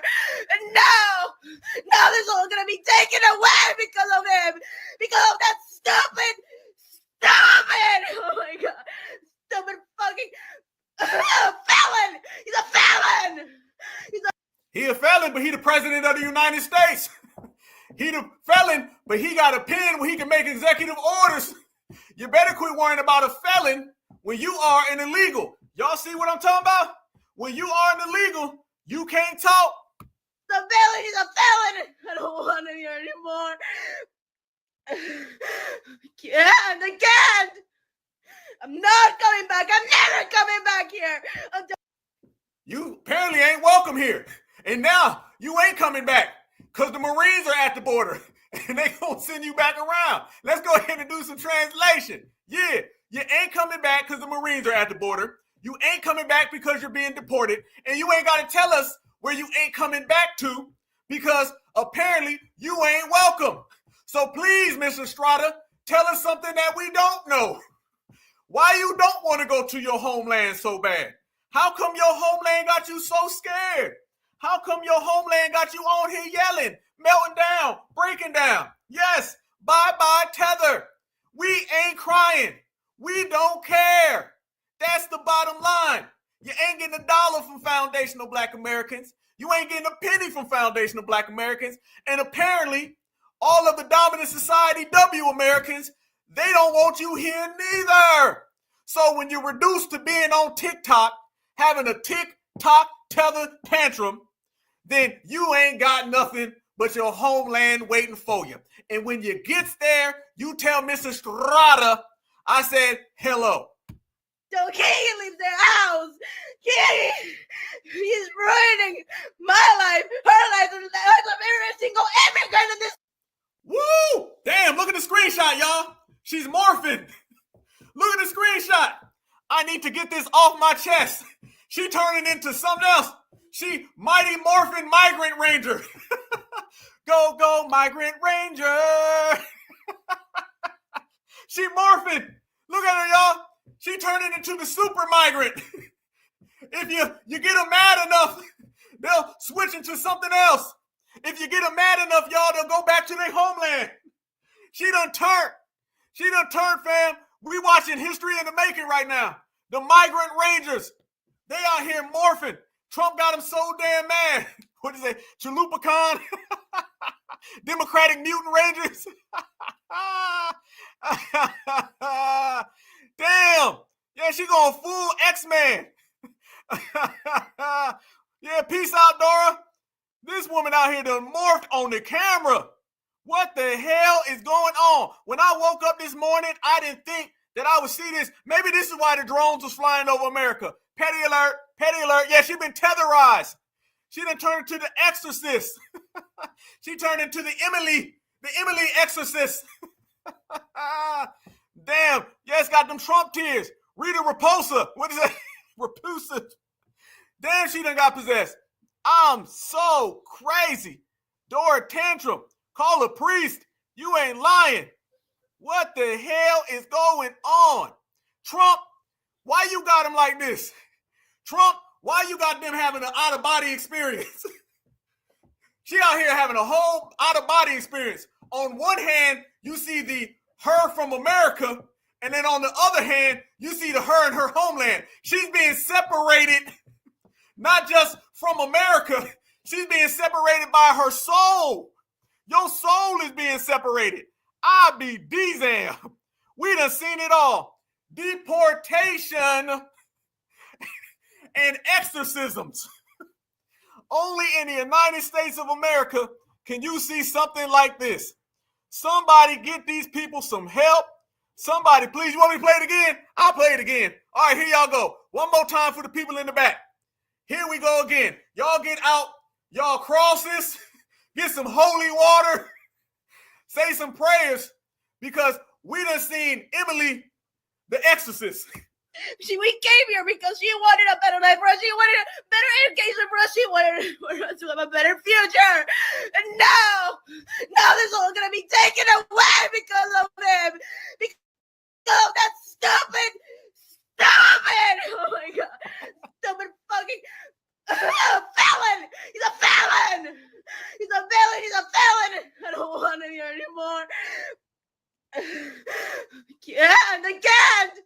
And now this is all gonna be taken away because of him. Because of that stupid. Oh my god. Stupid fucking felon. He's a felon. He a felon, but he the president of the United States. He the felon, but he got a pen where he can make executive orders. You better quit worrying about a felon when you are an illegal. Y'all see what I'm talking about? When you are an illegal, you can't talk. The felon is a felon. I don't want him here anymore. I can't. I'm not coming back. I'm never coming back here. You apparently ain't welcome here. And now you ain't coming back because the Marines are at the border. and they gonna send you back around. Let's go ahead and do some translation. Yeah, you ain't coming back because the Marines are at the border. You ain't coming back because you're being deported, and you ain't got to tell us where you ain't coming back to because apparently you ain't welcome. So please, Miss Estrada, tell us something that we don't know. Why you don't want to go to your homeland so bad? How come your homeland got you so scared? How come your homeland got you on here yelling, melting down, breaking down? Yes, bye-bye tether. We ain't crying. We don't care. That's the bottom line. You ain't getting $1 from foundational Black Americans. You ain't getting a penny from foundational Black Americans. And apparently, all of the dominant society W Americans, they don't want you here neither. So when you're reduced to being on TikTok, having a TikTok tether tantrum, then you ain't got nothing but your homeland waiting for you. And when you get there, you tell Miss Estrada, I said hello. So Keegan leaves their house. He's ruining my life, her life, and the life of every single immigrant in this. Woo! Damn, look at the screenshot, y'all. She's morphing. Look at the screenshot. I need to get this off my chest. She turning into something else. She mighty morphin migrant ranger. Go, go, migrant ranger. She morphing. Look at her, y'all. She turning into the super migrant. If you get them mad enough, they'll switch into something else. If you get them mad enough, y'all, they'll go back to their homeland. She done turned. She done turned, fam. We watching history in the making right now. The migrant rangers. They out here morphing. Trump got them so damn mad. What is it? Chalupacan? Democratic mutant rangers? Damn. Yeah, she going full X-Man. Yeah, peace out, Dora. This woman out here done morphed on the camera. What the hell is going on? When I woke up this morning, I didn't think that I would see this. Maybe this is why the drones was flying over America. Petty alert, petty alert. Yeah, she been tetherized. She done turned into the exorcist. She turned into the Emily exorcist. Damn, yeah, it's got them Trump tears. Rita Raposa. What is that? Raposa. Damn, she done got possessed. I'm so crazy. Dora Tantrum. Call a priest. You ain't lying. What the hell is going on? Trump, why you got him like this? Trump, why you got them having an out-of-body experience? She out here having a whole out-of-body experience. On one hand, you see the her from America, and then on the other hand, you see the her in her homeland. She's being separated, not just from America. She's being separated by her soul. Your soul is being separated. I be D-Zam. We done seen it all. Deportation and exorcisms. Only in the United States of America can you see something like this. Somebody get these people some help. Somebody, please, you want me to play it again? I'll play it again. All right, here y'all go. One more time for the people in the back. Here we go again. Y'all get out y'all crosses. Get some holy water. Say some prayers because we done seen Emily the Exorcist. We came here because she wanted a better life for us. She wanted a better education for us. She wanted for us to have a better future. And now this is all going to be taken away because of them. Because of that stupid. Oh my God. Stupid fucking felon. He's a felon. He's a villain. He's a felon. I don't want him here anymore. I can't.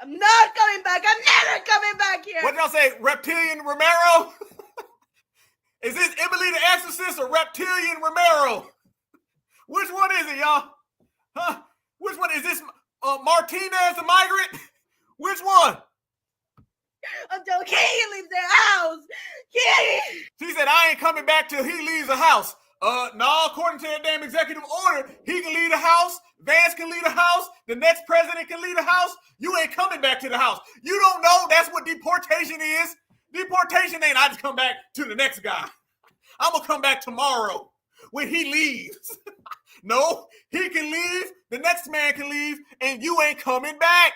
I'm not coming back. I'm never coming back here. What y'all say? Reptilian Romero? Is this Emily the Exorcist or Reptilian Romero? Which one is it, y'all? Huh? Which one? Is this Martinez the migrant? Which one? Until Keegan leaves their house. Keegan! She said, I ain't coming back till he leaves the house. No, according to that damn executive order, he can leave the house, Vance can leave the house, the next president can leave the house. You ain't coming back to the house. You don't know that's what deportation is. Deportation ain't I just come back to the next guy. I'm going to come back tomorrow. when he leaves. No, he can leave, the next man can leave, and you ain't coming back.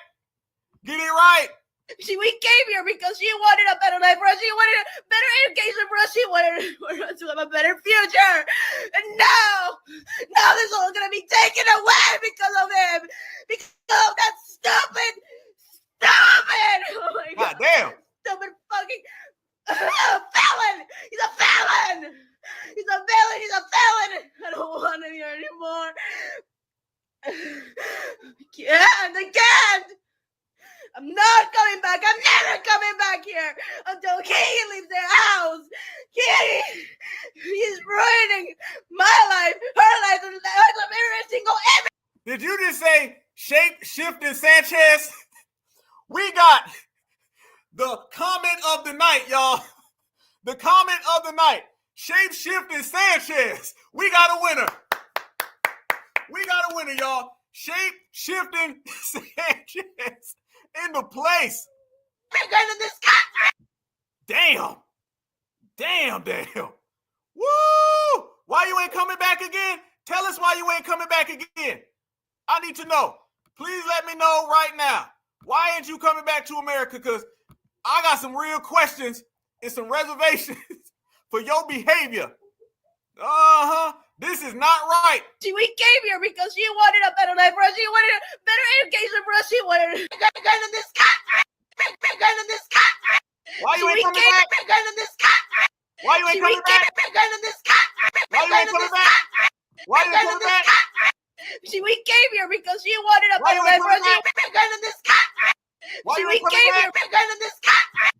Get it right. We came here because she wanted a better life for us. She wanted a better education for us. She wanted for us to have a better future. And now this is all going to be taken away because of him. Because of that stupid. Oh my God. God damn. Stupid fucking felon. He's a felon. He's a villain. He's a felon. I don't want him here anymore. I can't. I'm not coming back. I'm never coming back here until Katie leaves the house. Katie, he's ruining my life, her life, and the life of every single. Did you just say shape-shifting Sanchez? We got the comment of the night, y'all. The comment of the night. Shape-shifting Sanchez. We got a winner. We got a winner, y'all. Shape-shifting Sanchez in the place. Bigger than this country. Damn. Woo! Why you ain't coming back again? Tell us why you ain't coming back again. I need to know. Please let me know right now. Why ain't you coming back to America? Because I got some real questions and some reservations for your behavior. This is not right. We came here because she wanted a better life for us. She wanted a better education for us. She wanted bigger than this country. Bigger than this country. Why you ain't coming back? Bigger than this country. Why you ain't coming back? Bigger than this country. Why you ain't coming back? Why you ain't coming back? We came here because she wanted a better life for us. Bigger than this country. Why you We ain't coming came back? here bigger than this country.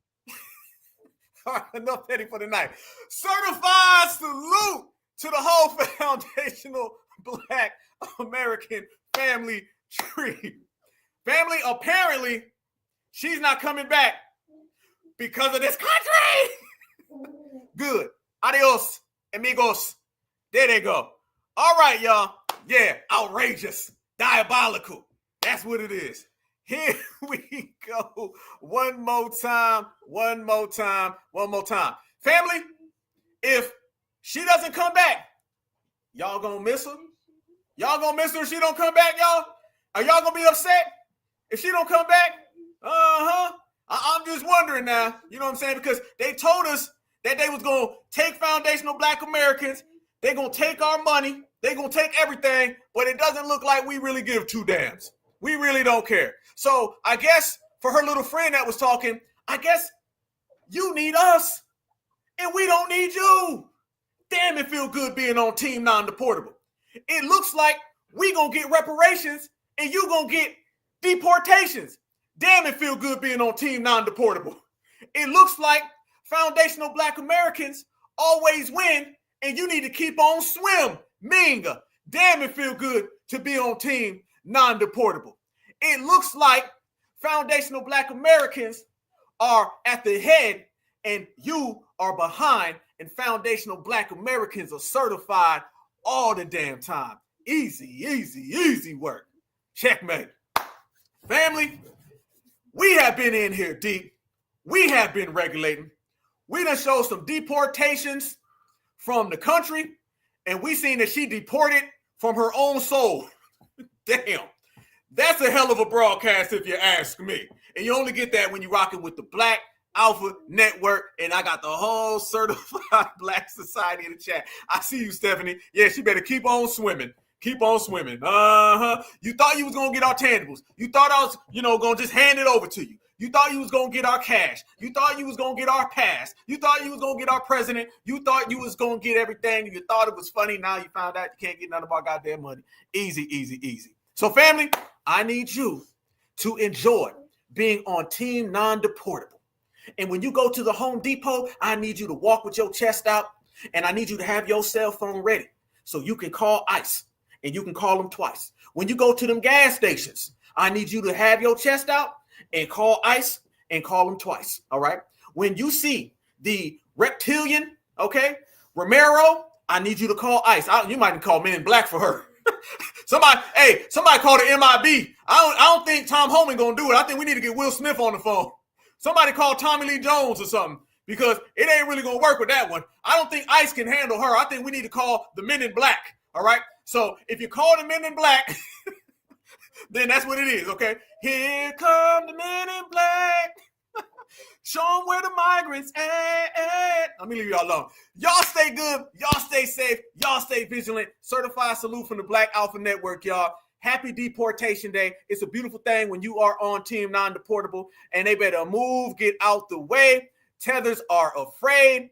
All right, enough petty for the night. Certified salute to the whole foundational Black American family tree. Family, apparently, she's not coming back because of this country. Good. Adios, amigos. There they go. All right, y'all. Yeah, outrageous, diabolical. That's what it is. Here we go. One more time. Family, if she doesn't come back, y'all gonna miss her? Y'all gonna miss her if she don't come back, y'all? Are y'all gonna be upset if she don't come back? I'm just wondering now, you know what I'm saying? Because they told us that they was gonna take foundational Black Americans, they gonna take our money, they gonna take everything, but it doesn't look like we really give two damns. We really don't care. So I guess for her little friend that was talking, I guess you need us and we don't need you. Damn, it feel good being on Team Non-Deportable. It looks like we gonna get reparations and you gonna get deportations. Damn, it feel good being on Team Non-Deportable. It looks like foundational Black Americans always win and you need to keep on swim. Minga. Damn, it feel good to be on Team Non-Deportable. It looks like foundational Black Americans are at the head and you are behind, and foundational Black Americans are certified all the damn time. Easy work. Checkmate. Family, we have been in here deep. We have been regulating. We done showed some deportations from the country, and we seen that she deported from her own soul. Damn. That's a hell of a broadcast if you ask me. And you only get that when you rock it with the Black Alpha Network, and I got the whole certified Black society in the chat. I see you, Stephanie. Yeah, she better keep on swimming. Keep on swimming. You thought you was going to get our tangibles. You thought I was, going to just hand it over to you. You thought you was going to get our cash. You thought you was going to get our pass. You thought you was going to get our president. You thought you was going to get everything. You thought it was funny. Now you found out you can't get none of our goddamn money. Easy. So, family, I need you to enjoy being on Team Non-Deportable. And when you go to the Home Depot, I need you to walk with your chest out, and I need you to have your cell phone ready so you can call ICE, and you can call them twice. When you go to them gas stations, I need you to have your chest out and call ICE and call them twice, all right? When you see the reptilian, okay, Romero, I need you to call ICE. You might call Men in Black for her. Somebody call the MIB. I don't think Tom Homan gonna do it. I think we need to get Will Smith on the phone. Somebody call Tommy Lee Jones or something. because it ain't really gonna work with that one. I don't think ICE can handle her. I think we need to call the Men in Black. All right. So if you call the Men in Black, then that's what it is. Okay. Here come the Men in Black. Show them where the migrants at. Let me leave y'all alone. Y'all stay good. Y'all stay safe. Y'all stay vigilant. Certified salute from the Black Alpha Network, y'all. Happy Deportation Day. It's a beautiful thing when you are on Team Non-Deportable, and they better move, get out the way. Tethers are afraid.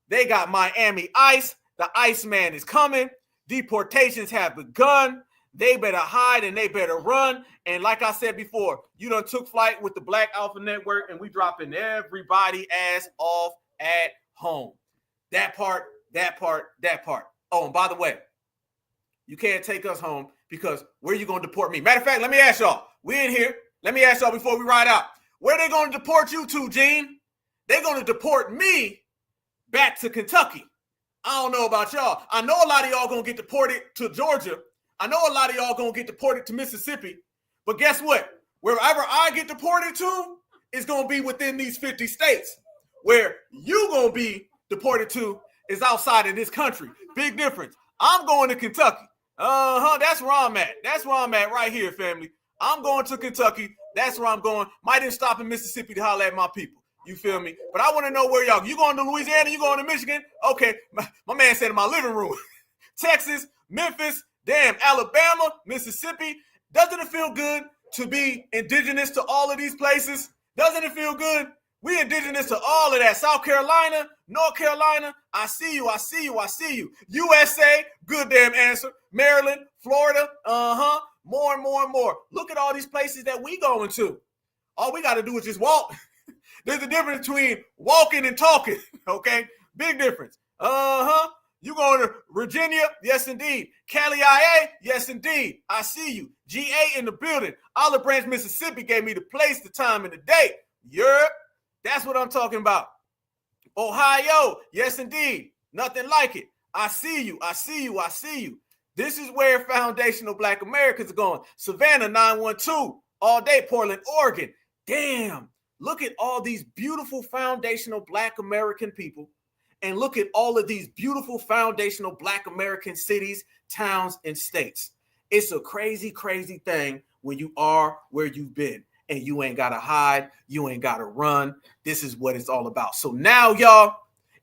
They got Miami ICE. The Iceman is coming. Deportations have begun. They better hide and they better run. And like I said before, you done took flight with the Black Alpha Network, and we dropping everybody ass off at home. That part. Oh, and by the way, you can't take us home because where you going to deport me? Matter of fact, let me ask y'all. We in here. Let me ask y'all before we ride out. Where they going to deport you to, Gene? They're going to deport me back to Kentucky. I don't know about y'all. I know a lot of y'all going to get deported to Georgia. I know a lot of y'all going to get deported to Mississippi. But guess what? Wherever I get deported to is going to be within these 50 states. Where you going to be deported to is outside of this country. Big difference. I'm going to Kentucky. That's where I'm at. That's where I'm at right here, family. I'm going to Kentucky. That's where I'm going. Might even stop in Mississippi to holler at my people. You feel me? But I want to know where y'all. You going to Louisiana? You going to Michigan? Okay. My man said in my living room. Texas, Memphis, damn, Alabama, Mississippi. Doesn't it feel good to be indigenous to all of these places? Doesn't it feel good? We indigenous to all of that. South Carolina, North Carolina. I see you. USA, good damn answer. Maryland, Florida, more and more and more. Look at all these places that we going to. All we got to do is just walk. There's a difference between walking and talking, okay? Big difference. You going to Virginia? Yes, indeed. Cali, IA? Yes, indeed. I see you. GA in the building. Olive Branch, Mississippi gave me the place, the time, and the date. Europe. That's what I'm talking about. Ohio. Yes, indeed. Nothing like it. I see you. This is where foundational Black Americans are going. Savannah 912. All day. Portland, Oregon. Damn. Look at all these beautiful foundational Black American people, and look at all of these beautiful foundational Black American cities, towns, and states. It's a crazy, crazy thing when you are where you've been, and you ain't got to hide. You ain't got to run. This is what it's all about. So now, y'all,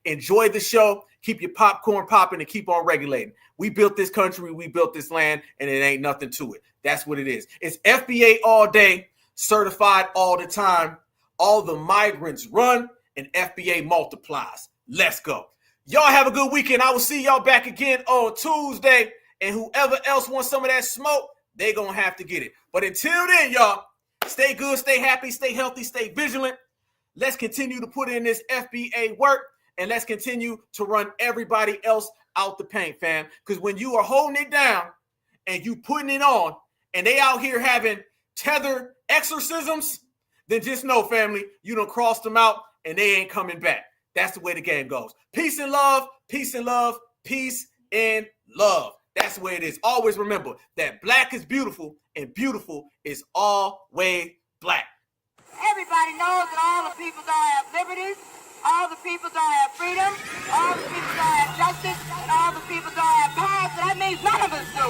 enjoy the show. Keep your popcorn popping and keep on regulating. We built this country. We built this land, and it ain't nothing to it. That's what it is. It's FBA all day, certified all the time. All the migrants run and FBA multiplies. Let's go. Y'all have a good weekend. I will see y'all back again on Tuesday. And whoever else wants some of that smoke, they going to have to get it. But until then, y'all, stay good, stay happy, stay healthy, stay vigilant. Let's continue to put in this FBA work, and let's continue to run everybody else out the paint, fam. Because when you are holding it down and you putting it on, and they out here having tether exorcisms, then just know, family, you done crossed them out and they ain't coming back. That's the way the game goes. Peace and love, peace and love, peace and love. That's the way it is. Always remember that Black is beautiful and beautiful is always Black. Everybody knows that all the people don't have liberties, all the people don't have freedom, all the people don't have justice, and all the people don't have power, so that means none of us do.